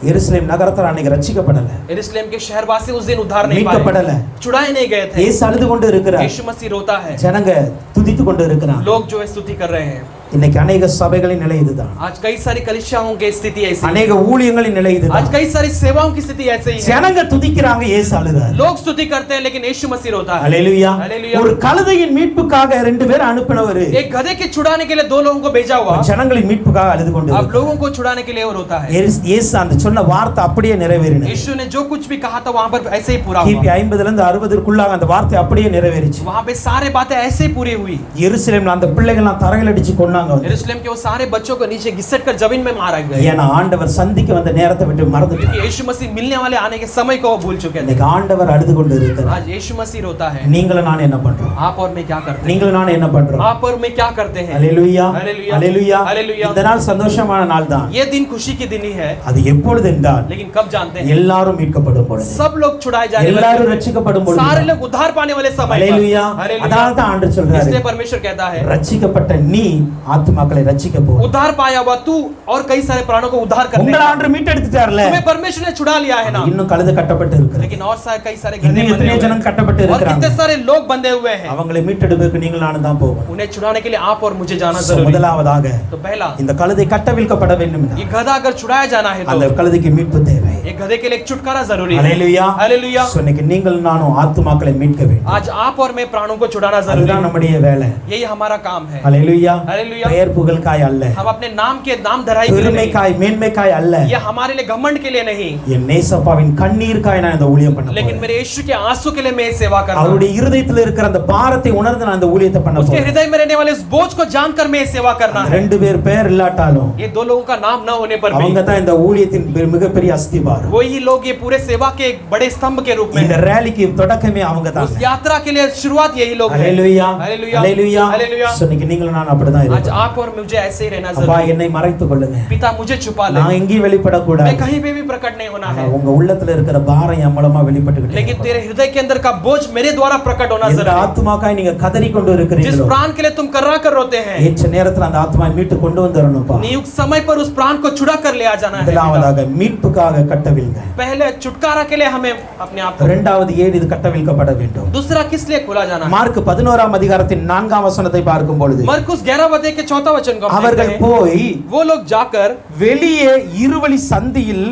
எருசலேம் நகரத்துல அன்னைக்கு ரட்சிக்கப்படல यरूशलेम के शहरवासी उस दिन उद्धार नहीं மீட்கப்படல पाए, छुड़ाए नहीं गए थे। இயேசு அழுது கொண்டு இருக்கிறார் यीशु मसीह रोता है, ஜனங்க துதித்து கொண்டு இருக்கிறாங்க लोग जो है स्तुति कर रहे हैं। இன்னைக்கு अनेक சபைகளின் நிலை இதுதான். आज कई सारी कलीसियाओं की स्थिति ऐसी है. अनेक ஊழியங்களின் நிலை இதுதான். आज कई सारी सेवाओं की स्थिति ऐसे ही है. ஜனங்க துதிக்கறாங்க, இயேசு அழுறார். लोग स्तुति करते हैं लेकिन यीशु मसीह रोता है. हालेलुया. हालेलुया. ஒரு கழுதையின் மீட்புக்காக ரெண்டு பேர் அனுப்பினவர் एक गधे के छुड़ाने के लिए दो लोगों को भेजा हुआ. ஜனங்களின் மீட்புக்காக அழுது கொண்டு अब लोगों को छुड़ाने के लिए वो रोता है. இயேசு அந்த சொன்ன வார்த்தை அப்படியே நிறைவேறினது. यीशु ने जो कुछ भी कहा था वहां पर ऐसे ही पूरा கிபி हुआ. 50 ல இருந்து 60 க்குள்ளாக அந்த வார்த்தை அப்படியே நிறைவேறிச்சு. वहां पे सारे बातें ऐसे ही पूरी हुई. எருசலேம்ல அந்த பிள்ளைகள்லாம் தரையில அடிச்சு கொன்னாங்க. यरूशलेम के वो सारे बच्चों को नीचे घिसट कर जमीन में मारा गया. ஏன்னா ஆண்டவர் சந்திக்க வந்த நேரத்தை விட்டு மறந்துட்டார். यीशु मसीह मिलने वाले आने के समय को वो भूल चुके थे. இன்னைக்கு ஆண்டவர் அழுது கொண்டு இருக்கிறார். आज यीशु मसीह रोता है. நீங்களும் நான் என்ன பண்றோம்? आप और मैं क्या करते हैं? நீங்களும் நான் என்ன பண்றோம்? आप और मैं क्या करते हैं? ஹalleluya. हालेलुया. ஹalleluya. हालेलुया. இந்த நாள் சந்தோஷமான நாள் தான். ये दिन खुशी के दिन ही है. அது எப்பொழுது என்றால் लेकिन कब जानते हैं? எல்லாரும் மீட்கப்படும் பொழுது. सब लोग छुड़ाए जाने वाले. எல்லாரும் ரட்சிக்கப்படும் பொழுது. सारे लोग उद्धार पाने वाले समय पर. ஹalleluya. அதான் தான் ஆண்டவர் சொல்றாரு. इसलिए परमेश्वर कहता है ரட்சிக்கப்பட்ட நீ ஆத்துமாக்களை ரட்சிக்க போ. उद्धार पाया हुआ तू और कई सारे प्राणों को उद्धार करने. உங்களை ஆண்டவர் மீட்டெடுத்துட்டார்ல. तुम्हें परमेश्वर ने छुड़ा लिया है ना. இன்னும் கழுதை கட்டப்பட்டு இருக்கிறது. लेकिन और सारे कई सारे இன்னும் எத்தனை ஜனம் கட்டப்பட்டு और இருக்கிறாங்க. कितने सारे लोग बंधे हुए हैं. அவங்களை மீட்டெடுப்பதற்கு நீங்கள் நானும் தான் போகணும். उन्हें छुड़ाने के लिए आप और मुझे जाना जरूरी है. முதலாவதாக तो पहला இந்த கழுதை கட்டவிழ்க்கப்பட வேண்டும். ये गधा अगर छुड़ाया जाना है அந்த तो கழுதைக்கு மீட்பு தேவை. ये गधे के लिए एक छुटकारा जरूरी है. ஹalleluya. हालेलुया. இன்னைக்கு நீங்கள் நானும் ஆத்துமாக்களை மீட்க வேண்டும். आज आप और मैं प्राणों को छुड़ाना जरूरी அதுதான் है. நம்முடைய வேலை. यही हमारा काम है. ஹalleluya. हालेलुया. பெயர் புகழ்காய் அல்ல. हम अपने नाम के नाम धराई के लिए नहीं. பெருமைக்காய் மேன்மைக்காய் அல்ல. ये हमारे लिए घमंड के लिए नहीं. என் நேசப்பாவின் கண்ணீர்க்காய் நான் இந்த ஊழியம் பண்ண लेकिन போறேன். मेरे यीशु के आंसू के लिए मैं सेवा कर रहा हूं. அவருடைய இருதயத்தில் இருக்கிற அந்த பாரத்தை உணர்ந்து நான் இந்த ஊழியத்தை பண்ண उसके போறேன். हृदय में रहने वाले इस बोझ को जानकर मैं सेवा करना है. ரெண்டு பேர் பெயர் இல்லாட்டாலும் ये दो लोगों का नाम न होने पर भी அவங்க தான் இந்த ஊழியத்தின் மிகப்பெரிய அஸ்திவாரம். वही लोग ये पूरे सेवा के एक बड़े स्तंभ के रूप में இந்த हैं. ரேலிக்கு தொடக்கமே அவங்க தான். उस यात्रा के लिए शुरुआत यही लोग हैं. ஹalleluya. हालेलुया. ஹalleluya. हालेलुया. இன்னைக்கு நீங்களும் நான் அப்படிதான் आज இருக்கோம். आप और मुझे ऐसे ही रहना அப்பா जरूरी है. என்னை மறைத்துக் கொள்ளுங்க. पिता मुझे छुपा ले. நான் எங்கேயும் வெளிப்படக்கூடாது. मैं कहीं पे भी प्रकट नहीं होना है. உங்க உள்ளத்துல இருக்கிற பாரம் என் மூலமா வெளிப்பட்டுக்கிட்டே लेकिन तेरे हृदय के अंदर का बोझ मेरे द्वारा प्रकट होना இந்த जरूरी है. ஆத்துமாக்காய் நீங்க கதறி கொண்டு जिस இருக்கிறீங்களோ प्राण के लिए तुम कर्रा कर रोते हैं, ஏற்ற நேரத்துல அந்த ஆத்மாவை மீட்டு கொண்டு வந்துறணும்ப்பா. नियुक्त समय पर उस प्राण को छुड़ा कर ले आ जाना है. முதலாவதாக மீட்புக்காக கட்டவிழ்ங்க. पहले छुटकारा के लिए हमें अपने आप को. இரண்டாவது ஏன் இது கட்டவிழ்க்கப்பட வேண்டும்? दूसरा किस लिए खोला जाना है? மார்க் 11ஆம் அதிகாரத்தின் 4ஆம் வசனத்தை பார்க்கும் பொழுது मरकुस 11 अध्याय के 4वां वचन को हम देखते அவர்கள் हैं. போய் वो लोग जाकर வெளியே இருவழி சந்தியில்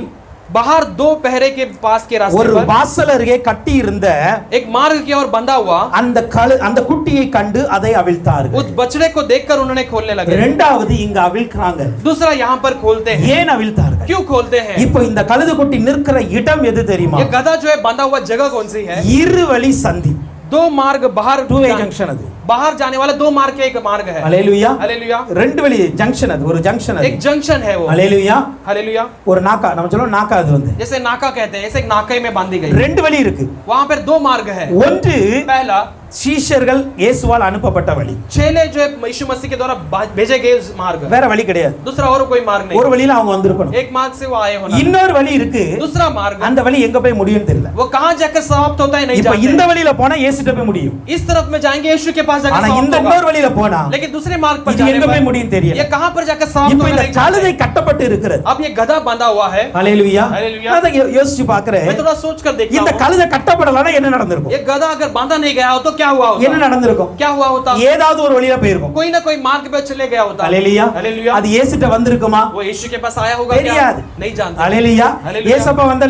बाहर दो पहरे के पास के रास्ते ஒரு पर வாசல் அருகே கட்டி இருந்த एक मार्ग की ओर बंधा हुआ அந்த குட்டியை கண்டு அதை அவிழ்த்தார்கள். उस बछड़े को देखकर उन्होंने खोलने लगे. இரண்டாவது இங்க அவிழ்க்கறாங்க. दूसरा यहाँ पर खोलते हैं. ஏன் அவிழ்த்தார்கள்? क्यों खोलते हैं? இப்போ இந்த கழுதை குட்டி நிற்கிற இடம் எது தெரியுமா? ये गधा जो है बंधा हुआ जगह कौन सी है? இருவழி சந்தி. दो मार्ग बाहर டூ வே ஜங்ஷன் அது. बाहर जाने वाला दो मार्ग के एक मार्ग है. ஹalleluya. हालेलुया. ரெண்டு வழி ஜங்ஷன் அது, ஒரு ஜங்ஷன் அது. एक जंक्शन है वो. ஹalleluya. हालेलुया. ஒரு நாக்கா, நம்ம சொல்றோம் நாக்கா அது வந்து. जैसे नाका कहते हैं, ऐसे एक नाके में बांधी गई. ரெண்டு வழி இருக்கு. वहां पर दो मार्ग है. ஒன்று पहला சீஷர்கள் இயேசுவால் அனுப்பப்பட்ட வழி. चेले जो है यीशु मसीह के द्वारा भेजे गए उस मार्ग. வேற வழி கிடையாது. दूसरा और कोई मार्ग नहीं. ஒரு வழியில அவங்க வந்திருக்கணும். एक मार्ग से वो आए होना. இன்னொரு வழி இருக்கு. दूसरा मार्ग அந்த வழி எங்க போய் முடியும்னு தெரியல. वो कहां जाकर समाप्त होता है नहीं இப்போ जानते. இந்த வழியில போனா இயேசுட்ட போய் முடியும். इस तरफ में जाएंगे यीशु के पास जाकर ஆனா समाप्त இந்த होगा. இன்னொரு வழியில போனா लेकिन दूसरे मार्ग पर இது जाने எங்க போய் पर முடியும் தெரியல. ये कहां पर जाकर समाप्त இப்போ होगा இந்த नहीं கழுதை जानते. கட்டப்பட்டு இருக்கிறது. अब ये गधा बांधा हुआ है. ஹalleluya. हालेलुया. அத யோசிச்சு பார்க்கறேன். मैं थोड़ा सोच कर देखता இந்த हूं. கழுதை கட்டப்படலனா என்ன நடந்திருக்கும்? ये गधा अगर बांधा नहीं गया हो तो क्या हुआ என்ன होता? நடந்திருக்கும்? क्या हुआ होता? ஏதாவது ஒரு வழியில போயிருக்கும். कोई ना कोई मार्ग पे चले गया होता. ஹalleluya. हालेलुया. அது இயேசுட்ட வந்திருக்குமா? वो यीशु के पास आया होगा क्या? தெரியாது. नहीं जानते. ஹalleluya. हालेलुया. இயேசப்பா வந்த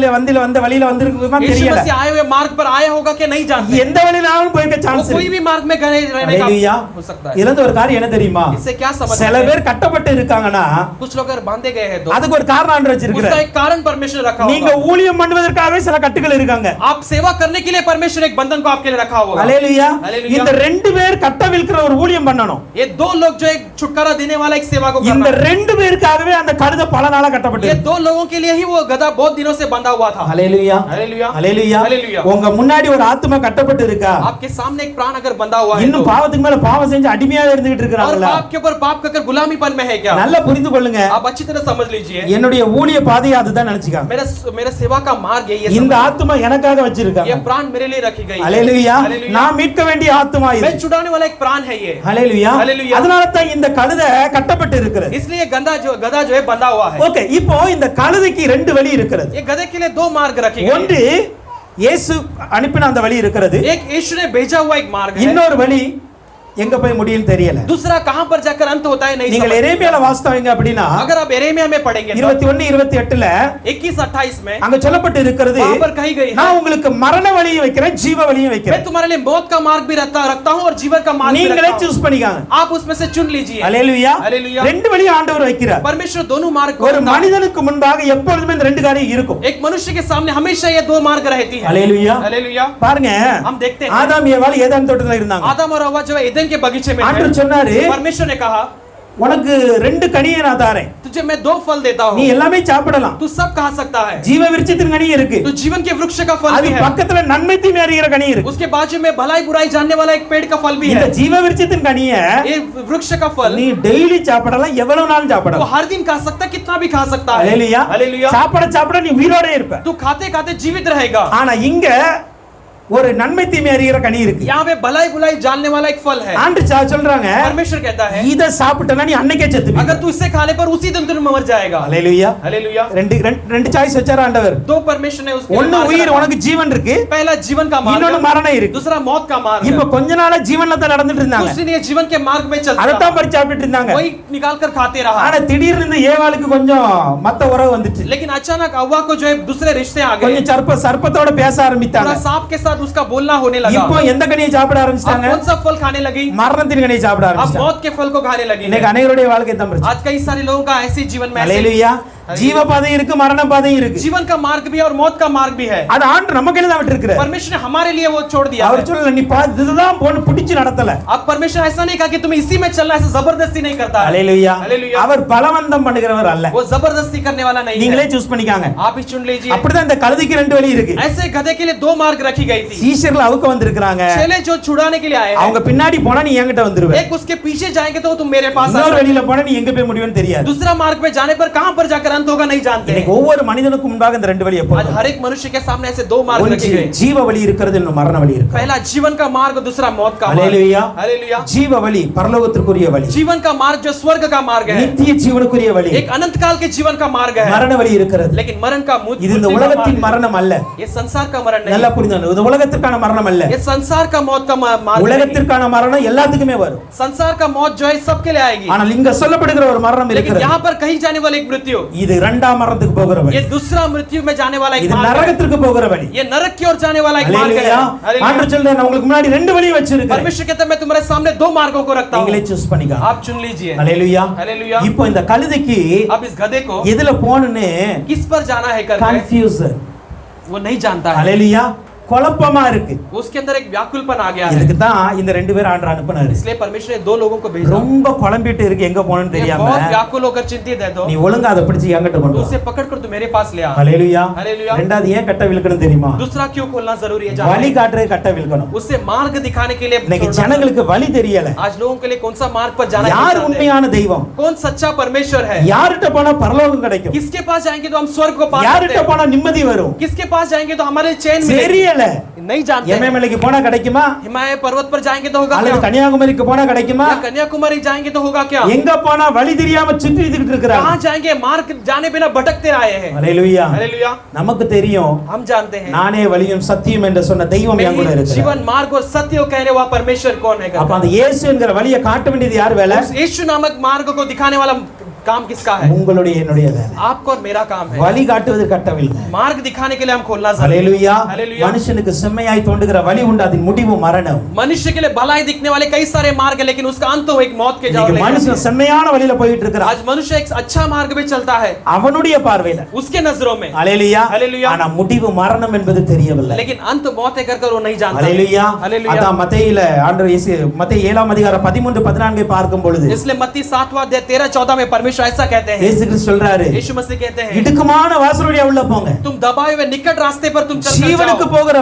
வழியில வந்திருக்குமா यीशु தெரியல. मसीह आए हुए मार्ग पर आया होगा क्या नहीं जानते. எந்த வழியினாலும் போயிருக்க वो சான்ஸ் कोई இருக்கு. भी मार्ग में गए रहने ஹalleluya. का हो सकता है. இதுல ஒரு காரியம் என்ன தெரியுமா? इससे क्या समझ சில सकते हैं? பேர் கட்டப்பட்டு இருக்காங்கன்னா कुछ लोग अगर बांधे गए हैं तो அதுக்கு ஒரு காரணம் ஆண்டவர் उसका வச்சிருக்கார். एक कारण परमेश्वर रखा நீங்க होगा. ஊழியம் பண்ணுவதற்காகவே சில கட்டுகள் இருக்காங்க. आप सेवा करने के लिए परमेश्वर एक बंधन को आपके लिए रखा होगा. ஹalleluya. हालेलुया. இந்த ரெண்டு பேர் கட்டவிழ்க்கிற ஒரு ஊழியம் பண்ணணும். ये दो लोग जो एक छुटकारा देने वाला एक सेवा को இந்த करना. ரெண்டு பேருக்காகவே அந்த கழுதை பல நாளா கட்டப்பட்டு ये दो लोगों के लिए ही वो गधा बहुत दिनों से बंधा हुआ था. ஹalleluya. हालेलुया. ஹalleluya. हालेलुया. உங்க முன்னாடி ஒரு ஆத்துமா கட்டப்பட்டு இருக்கா? आपके सामने एक प्राण अगर बंधा हुआ है तो இன்னும் பாவத்துக்கு மேல பாவம் செஞ்சு அடிமையாவே இருந்துகிட்டு और இருக்காங்களா? पाप के ऊपर पाप कर गुलामीपन में है क्या? நல்லா புரிந்து கொள்ளுங்க. आप अच्छी तरह समझ लीजिए. என்னுடைய ஊழிய பாதையை அதுதான் நினைச்சுக்காங்க. मेरा सेवा का मार्ग यही है. இந்த ஆத்துமா எனக்காக வச்சிருக்காங்க. ये प्राण मेरे लिए रखी गई है. ஹalleluya. हालेलुया. நான் மீட்க வேண்டிய ஆத்துமா இது. मैं छुड़ाने वाला एक प्राण है ये. ஹalleluya. हालेलुया. அதனால தான் இந்த கழுதை கட்டப்பட்டு இருக்கிறது. इसलिए गधा जो है बंधा हुआ है. ஓகே, இப்போ இந்த கழுதைக்கு ரெண்டு வழி இருக்கிறது. ये गधे के लिए दो मार्ग रखे गए ஒன்று இயேசு அனுப்பின அந்த வழி இருக்கிறது. हैं. एक यीशु ने भेजा हुआ एक मार्ग है. இன்னொரு வழி எங்க போய் முடியும்னு தெரியல. दूसरा कहां पर जाकर अंत होता है नहीं நீங்கள் समझ। எரேமியால வாசித்தவங்க அப்படினா अगर आप यिर्मयाह में पढ़ेंगे 21 28ல 21-28 में அங்க சொல்லப்பட்டு இருக்கிறது, वहां पर कही गई है, நான் உங்களுக்கு மரண வழியை வைக்கிறேன், ஜீவ வழியை मैं வைக்கிறேன். तुम्हारे लिए मौत का मार्ग भी रखता हूं और जीवन का मार्ग भी நீங்களே रखता हूं। சூஸ் பண்ணிக்காங்க. आप उसमें से चुन लीजिए। அல்லேலூயா. हालेलुया। ரெண்டு வழி ஆண்டவர் வைக்கிறார். परमेश्वर दोनों मार्ग को ஒரு रखता है। மனிதனுக்கு முன்பாக எப்பொழுதுமே இந்த ரெண்டு காரியம் இருக்கும். एक मनुष्य के सामने हमेशा ये दो मार्ग रहती है। அல்லேலூயா. हालेलुया। பாருங்க, हम देखते हैं ஆதாம் ஏவாள் ஏதேன் தோட்டத்துல இருந்தாங்க. आदम और हव्वा जो है एदेन के बगीचे में थे। ஆண்டவர் சொன்னாரு, परमेश्वर ने कहा உனக்கு ரெண்டு கனியை நான் தரேன், तुझे मैं दो फल देता நீ हूं, எல்லாமே சாப்பிடலாம். तू सब खा सकता है। ஜீவ விருட்சத்தின் கனி இருக்கு, तो जीवन के वृक्ष का फल அது भी है, பக்கத்துல நன்மை தீமை அறிகிற கனி இருக்கு. उसके बाजू में भलाई बुराई जानने वाला एक पेड़ का फल भी இந்த है। ஜீவ விருட்சத்தின் கனிய ये वृक्ष का फल நீ டெய்லி சாப்பிடலாம், எவ்வளவு நாள் तो சாப்பிடலாம். हर दिन खा सकता है, कितना भी खा सकता है। அல்லேலூயா. हालेलुया। சாப்பிட சாப்பிட நீ உயிரோட இருப்ப. तू खाते खाते जीवित रहेगा। ஆனா இங்க ஒரு நன்மை தீமை அறிகிற கனி இருக்கு. यहाँ पे भलाई बुराई जानने वाला एक फल है। ஆண்டவர் சொல்றாங்க, परमेश्वर कहता है இத சாப்பிட்டனா நீ அன்னைக்கே செத்துப்பீங்க. अगर तू इससे खाने पर उसी दिन तुम मर जाएगा। அல்லேலூயா. हालेलुया। ரெண்டு சாய்ஸ் வச்சார் ஆண்டவர். दो परमेश्वर ने उसके लिए ஒன்னு मार्ग உயிர், रखा। உனக்கு ஜீவன் இருக்கு, पहला जीवन का இன்னொன்னு मार्ग, மரணம் இருக்கு. दूसरा मौत का मार्ग। இப்ப கொஞ்ச நாளா ஜீவன்ல தான் நடந்துட்டு இருந்தாங்க, कुछ दिन ये जीवन के मार्ग में चलता அதத்தான் रहा, படி சாப்பிட்டு இருந்தாங்க. वही निकाल कर खाते रहा। ஆனா திடீர்னு இந்த ஏவாளுக்கு கொஞ்சம் மத்த உறவு வந்துச்சு. लेकिन अचानक हव्वा को जो है दूसरे रिश्ते आ गए, கொஞ்சம் சர்ப்பத்தோட பேச ஆரம்பித்தாங்க. थोड़ा सांप के साथ उसका बोलना होने लगा। இப்போ எந்த கனியை சாப்பிட अब ஆரம்பிச்சிட்டாங்க? कौन सा फल खाने लगी? மரணத்தின் கனியை சாப்பிட अब ஆரம்பிச்சிட்டாங்க. मौत के फल को खाने लगी है। இன்னைக்கு அனைவருடைய வாழ்க்கை தான் பிரச்சனை. आज कई सारे लोगों का ऐसे जीवन में ऐसे அல்லேலூயா. ஜீவ பாதை இருக்கு, மரண பாதை இருக்கு. जीवन का मार्ग भी है और मौत का मार्ग भी है। அது ஆண்டவர் நம்ம கையில தான் விட்டுருக்காரு. परमेश्वर ने हमारे लिए वो छोड़ दिया அவர் है। சொல்லல நீ இதுதான் போன்னு பிடிச்சு நடத்தல. अब परमेश्वर ऐसा नहीं कहा कि तुम्हें इसी में चलना, ऐसा जबरदस्ती नहीं करता है। அல்லேலூயா. हालेलुया। அவர் பலவந்தம் பண்ணுகிறவர் அல்ல. वो जबरदस्ती करने वाला नहीं நீங்களே है, சூஸ் பண்ணிக்காங்க. आप ही चुन लीजिए। அப்படிதான் இந்த கழுதைக்கு ரெண்டு வழி இருக்கு. ऐसे गधे के लिए दो मार्ग रखी गई थी। சீஷர்கள் அவுக்க வந்திருக்காங்க. चेले जो छुड़ाने के लिए आए அவங்க हैं, பின்னாடி போனா நீ என்கிட்ட வந்துருவே. एक उसके पीछे जाएंगे तो तुम मेरे पास आ இன்னொரு सकते வழியில போனா நீ எங்க போய் முடியும்னு தெரியாது. हो। दूसरा मार्ग पे जाने पर कहां पर जाकर अंत होगा नहीं जानते இன்னைக்கு हैं। ஒவ்வொரு மனிதனுக்கும் முன்பாக இந்த ரெண்டு வழி आज எப்போதும். हर एक मनुष्य के सामने ऐसे दो मार्ग रखे गए। ஜீவ வழி இருக்கிறது, இன்னும் மரண வழி இருக்கு. पहला जीवन का मार्ग, दूसरा मौत का मार्ग। அல்லேலூயா. हालेलुया। ஜீவ வழி பரலோகத்திற்குரிய வழி, जीवन का मार्ग जो स्वर्ग का मार्ग है, நித்திய ஜீவனுக்குரிய வழி. एक अनंत काल के जीवन का मार्ग है। மரண வழி இருக்கிறது. लेकिन मरण का இது இந்த मृत्यु का உலகத்தின் मार्ग மரணம் அல்ல. है। ये संसार का मरण நல்லா नहीं, புரிஞ்சுக்கணும். இது உலகத்திற்கான மரணம் அல்ல. ये संसार का मौत का मार्ग नहीं। உலகத்திற்கான மரணம் எல்லாத்துக்குமே வரும். संसार का मौत जो है सबके लिए आएगी, ஆனால் இங்க சொல்லப்படுகிற ஒரு மரணம் लेकिन இருக்கிறது. यहाँ पर कहीं जाने वाला एक मृत्यु, இது இரண்டாம் மரணத்துக்கு போகிற வழி. ये दूसरा मृत्यु में जाने वाला एक இது मार्ग है। நரகத்திற்கு போகிற வழி. ये नरक की ओर जाने वाला एक मार्ग है। அல்லேலூயா. हालेलुया। ஆண்டவர் சொல்றார், நான் உங்களுக்கு முன்னாடி ரெண்டு வழி வச்சிருக்கேன், परमेश्वर कहता है मैं तुम्हारे सामने दो मार्गों को रखता நீங்களே हूँ, சூஸ் பண்ணிக்க. आप चुन लीजिए। அல்லேலூயா. हालेलुया। இப்போ இந்த கழுதைக்கு अब इस गधे को எதுல போணும்னு किस पर जाना है करके கன்ஃபியூசன். वो नहीं जानता है, அல்லேலூயா. குழப்பமா இருக்கு. उसके अंदर एक व्याकुलपन आ गया है। இதுக்கு தான் இந்த ரெண்டு பேர் ஆண்டவர் அனுப்புனாரு. इसलिए परमेश्वर ने दो लोगों को भेजा। ரொம்ப குழம்பிட்டு இருக்கு, எங்க போகணும்னு ये தெரியாம. बहुत व्याकुल होकर चिंतित है, तो நீ ஒழுங்கா அதை பிடிச்சு என்கிட்ட கொண்டு तू வா. उसे पकड़कर तू मेरे पास ले आ। அல்லேலூயா. हालेलुया। ரெண்டாவது ஏன் கட்ட விழுக்கணும் தெரியுமா? दूसरा क्यों खोलना जरूरी है வழி जानना है? காட்டுறது கட்ட விழுக்கணும். उससे मार्ग दिखाने के लिए இன்னைக்கு छोड़ना ஜனங்களுக்கு வழி தெரியல. जरूरी। आज लोगों के लिए कौन सा मार्ग पर जाना யார் है, உண்மையான தெய்வம்? कौन सच्चा परमेश्वर है, யார்கிட்ட போனா பரலோகம் கிடைக்கும்? किसके पास जाएंगे तो हम स्वर्ग को पा सकते யார்கிட்ட हैं, போனா நிம்மதி வரும்? किसके पास जाएंगे तो हमारे चैन मिलेगी, தெரியல. नहीं जानते हैं। எமேமலைக்கு போனா கிடைக்குமா? हिमालय पर्वत पर जाएंगे तो होगा அல்லது क्या, கன்னியாகுமரிக்கு போனா கிடைக்குமா? या कन्याकुमारी जाएंगे तो होगा क्या, எங்க போனா வழி தெரியாம சுத்திட்டு இருக்கிறாங்க. कहाँ जाएंगे मार्ग जाने बिना भटकते आए हैं। அல்லேலூயா. हालेलुया। நமக்கு தெரியும், हम जानते हैं நானே வழியும் சத்தியம் என்று சொன்ன தெய்வம் என் கூட मेरी இருக்கிறார். जीवन मार्ग और सत्य को कहने वाला परमेश्वर कौन है அப்ப அந்த இயேசு என்கிற வழியை காட்ட வேண்டியது யார் வேலை? उस यीशु नामक मार्ग को दिखाने वाला काम किसका है? உங்களுடைய என்னுடைய வேலை. आपका और मेरा काम है। வழி காட்டுவது கட்டவில்லை. मार्ग दिखाने के लिए हम खोलना जरूरी है। அல்லேலூயா. हालेलुया। மனுஷனுக்கு செம்மையாய் தோன்றுகிற வழி உண்டு, அதன் முடிவு மரணம். मनुष्य के लिए भलाई दिखने वाले कई सारे मार्ग है, लेकिन उसका अंत एक मौत के जाल இன்னைக்கு மனுஷன் செம்மையான வழியில போயிட்டு இருக்கிறான். आज मनुष्य एक अच्छा मार्ग में चलता है அவனுடைய பார்வையில. उसके नजरों में, அல்லேலூயா. हालेलुया। ஆனா முடிவு மரணம் என்பது தெரியவில்லை. लेकिन अंत मौत है कर वो नहीं जानता। அல்லேலூயா. हालेलुया। அதான் மத்தேயில ஆண்டவர் இயேசு மத்தேயு 7ஆம் அதிகாரம் 13 14 பார்க்கும் பொழுது इसलिए मत्ती 7वां अध्याय 13-14 में परमेश्वर ऐसा कहते हैं, இயேசு கிறிஸ்து சொல்றாரு, यीशु मसीह कहते हैं இடுக்கமான வாசலுடைய உள்ள போங்க. तुम दबाए हुए निकट रास्ते पर तुम चल ஜீவனுக்கு जाओ। போகிற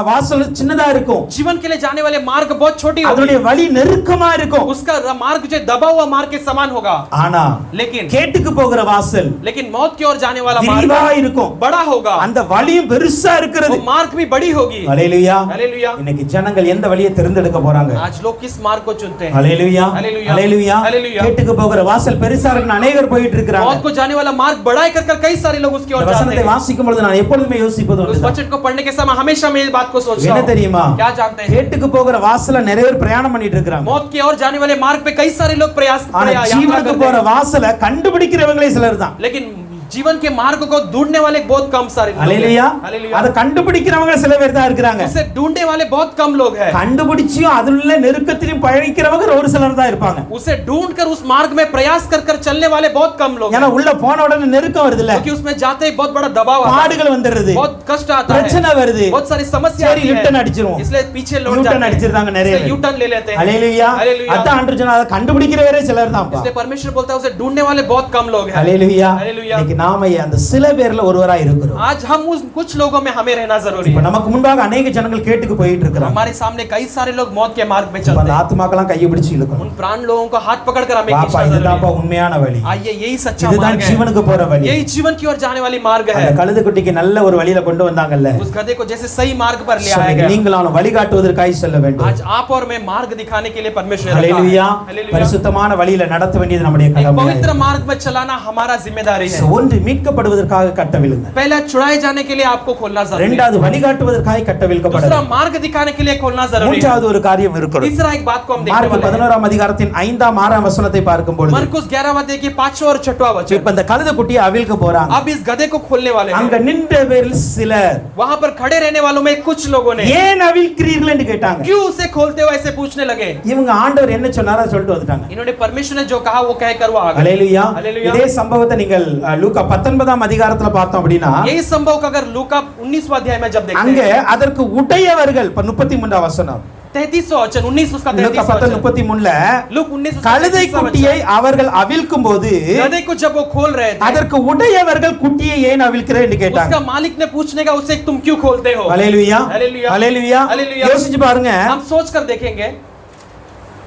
வாசல் சின்னதா இருக்கும், जीवन के लिए जाने वाले मार्ग बहुत छोटी होगी, அதனுடைய வழி நெருக்கமா இருக்கும். उसका मार्ग जो दबा हुआ मार्ग के समान होगा। ஆனா लेकिन கேட்டுக்கு போகிற வாசல் मौत की ओर जाने वाला விரிவா मार्ग இருக்கும், बड़ा होगा, அந்த வழியும் பெருசா वो இருக்கிறது. मार्ग भी बड़ी होगी। அல்லேலூயா. हालेलुया। இன்னைக்கு ஜனங்கள் எந்த வழியை தேர்ந்தெடுக்க போறாங்க? आज लोग किस मार्ग को चुनते हैं? அல்லேலூயா. हालेलुया। அல்லேலூயா. हालेलुया। கேட்டுக்கு போகிற வாசல் பெருசா இருக்குன்னு அநேகர் போயிட்டு இருக்காங்க मौत को जाने वाला मार्ग बढ़ाई कर कर कई सारे लोग उसकी ओर இந்த जाते வசனத்தை हैं வாசிக்கும் பொழுது நான் எப்பொழுதுமே யோசிப்பது उस ஒன்றுதான். वचन को पढ़ने के समय हमेशा मैं इस बात को सोचता என்ன हूं தெரியுமா क्या जानते हैं கேட்டுக்கு போகிற வாசல்ல நிறைய பேர் பிரயாணம் பண்ணிட்டு இருக்காங்க मौत की ओर जाने वाले मार्ग पे कई सारे लोग ஆனா यात्रा ஜீவனுக்கு करते போற हैं வாசலை கண்டுபிடிக்கிறவங்களே சிலர் தான். लेकिन जीवन के मार्ग को ढूंढने वाले बहुत कम सारे लोग அல்லேலூயா हैं हालेलुया அத கண்டுபிடிக்கிறவங்க சில பேர் தான் இருக்காங்க. उसे ढूंढने वाले बहुत कम लोग हैं கண்டுபிடிச்சியும் அதுல நெருக்கத்திலும் பயணிக்கிறவங்க ஒரு சிலர் தான் இருப்பாங்க. उसे ढूंढकर उस मार्ग में प्रयास कर कर चलने वाले बहुत कम लोग हैं ஏன்னா உள்ள போன உடனே நெருக்கம் வருதுல, क्योंकि उसमें जाते ही बहुत बड़ा दबाव आता है பாடுகள் வந்துருது, बहुत कष्ट आता है பிரச்சனை வருது, बहुत सारी समस्या சரி आती யூட்டன் है அடிச்சிரும், इसलिए पीछे लौट யூட்டன் जाते அடிச்சிருந்தாங்க हैं நிறைய इसलिए यू टर्न ले लेते हैं ஹalleluya. हालेलुया அதான் ஆண்டவர் சொன்னார் அதை கண்டுபிடிக்கிறவரே சிலர் தான்ப்பா. इसलिए परमेश्वर बोलता है उसे ढूंढने वाले बहुत कम लोग हैं ஹalleluya. हालेलुया இன்னைக்கு நாம அந்த சில பேர்ல ஒருவராய் இருக்கிறோம். आज हम उस कुछ लोगों में हमें रहना जरूरी இப்ப है நமக்கு முன்பாக अनेक ஜனங்கள் கேட்டுக்கு போயிட்டு இருக்காங்க. हमारे सामने कई सारे लोग मौत के मार्ग में இப்ப चलते அந்த हैं ஆத்துமாக்கெல்லாம் கையை பிடிச்சு இழுக்கணும். उन प्राण लोगों को हाथ पकड़कर हमें பாப்பா खींचना जरूरी இதுதான்ப்பா है உண்மையான வழி, आइए यही सच्चा இதுதான் मार्ग है ஜீவனுக்கு போற வழி. यही जीवन की ओर जाने वाली मार्ग है அந்த கழுதை குட்டிக்கு நல்ல ஒரு வழியில கொண்டு வந்தாங்கல்ல, उस गधे को जैसे सही मार्ग पर ले आया இன்னைக்கு गया நீங்களும் வழிகாட்டுவதற்காக செல்ல வேண்டும். आज आप और मैं मार्ग दिखाने के लिए परमेश्वर ने रखा ஹalleluya. है हालेलुया பரிசுத்தமான வழியில நடத்த வேண்டியது நம்முடைய एक கடமை. पवित्र मार्ग में चलाना हमारा जिम्मेदारी है ஒன்று மீட்கப்படுவதற்காக கட்டவிழுங்க, पहला छुड़ाए जाने के लिए आपको खोलना जरूरी है இரண்டாவது வழிகாட்டுவதற்காக கட்டவிழ்க்கப்பட दूसरा मार्ग दिखाने के लिए खोलना जरूरी है மூன்றாவது ஒரு காரியம் இருக்கணும். तीसरा एक बात को हम देखने மார்க் वाले हैं 11ஆம் அதிகாரத்தின் 5ஆம் 6ஆம் வசனத்தை பார்க்கும் பொழுது मरकुस 11वां अध्याय के 5वां और 6वां वचन இப்ப அந்த கழுதை குட்டியை அவிழ்க்க போறாங்க. अब इस गधे को खोलने वाले அங்க हैं நின்ற பேரில் சிலர் वहां पर खड़े रहने वालों में कुछ लोगों ने ஏன் அவிழ்க்கிறீர்கள் என்று கேட்டாங்க. क्यों उसे खोलते हो ऐसे पूछने लगे இவங்க ஆண்டவர் என்ன சொன்னாரோ சொல்லிட்டு வந்துட்டாங்க. इन्होंने परमेश्वर ने जो कहा वो कहकर वो आ गए ஹalleluya. हालेलुया இதே சம்பவத்தை நீங்கள் லூக்கா 19ஆம் அதிகாரத்துல பார்த்தோம் அப்படினா यही संभव का अगर लूका 19वां अध्याय में जब देखते அங்க हैं அதற்கு உடையவர்கள் 33ஆம் வசனம் 33वां वचन 19 उसका லூக்கா 33वां वचन 33ல लूक 19 उसका கழுதை 33वां குட்டியை वचन அவர்கள் அவிழ்க்கும்போது गधे को जब वो खोल रहे थे அதற்கு உடையவர்கள் குட்டியை ஏன் அவிழ்க்கிறேன் என்று கேட்டாங்க. उसका मालिक ने पूछने का उसे तुम क्यों खोलते हो ஹalleluya. हालेलुया ஹalleluya. हालेलुया யோசிச்சு பாருங்க, हम सोच कर देखेंगे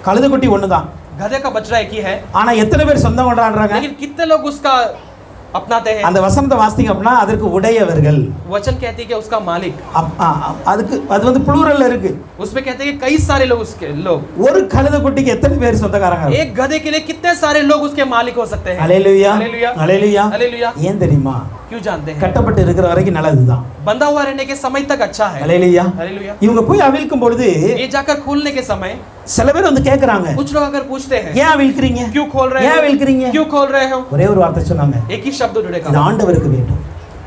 கழுதை குட்டி ஒண்ணுதான், गधे का बछड़ा एक ही है ஆனா எத்தனை பேர் சொந்தம் கொண்டாடுறாங்க? लेकिन कितने लोग उसका अपनाते हैं அந்த வசனத்தை வாசிங்க அப்படின்னா அதற்கு உடையவர்கள் वचन कहती है कि उसका मालिक அதுக்கு அது வந்து ப்ளூரல்ல இருக்கு. उसमें कहते हैं कि कई सारे लोग उसके लोग ஒரு கழுதை குட்டிக்கு எத்தனை பேர் சொந்தக்காரங்க? एक गधे के लिए कितने सारे लोग उसके मालिक हो सकते हैं ஹalleluya. हालेलुया ஹalleluya. हालेलुया ஏன் தெரியுமா? क्यों जानते हैं கட்டப்பட்டு இருக்கிற வரைக்கும் நல்லதுதான். बंधा हुआ रहने के समय तक अच्छा है ஹalleluya. हालेलुया இவங்க போய் அவிழ்க்கும் பொழுது ये जाकर खोलने के समय சில பேர் வந்து கேக்குறாங்க, कुछ लोग अगर पूछते हैं ஏன் அவிழ்க்கிறீங்க? क्यों खोल रहे ஏன் हो அவிழ்க்கிறீங்க? क्यों खोल रहे हो ஒரே ஒரு வார்த்தை சொன்னாங்க, एक ही शब्द இது जुड़ेगा ஆண்டவருக்கு வேண்டும்.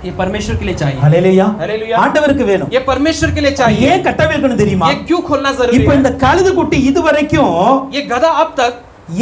ये परमेश्वर के लिए चाहिए ஹalleluya. हालेलुया ஆண்டவருக்கு வேணும். ये परमेश्वर के लिए चाहिए ஏன் கட்டவிழ்க்கணும் தெரியுமா? ये क्यों खोलना जरूरी இப்போ है இந்த கழுதை குட்டி இதுவரைக்கும் ये गधा अब तक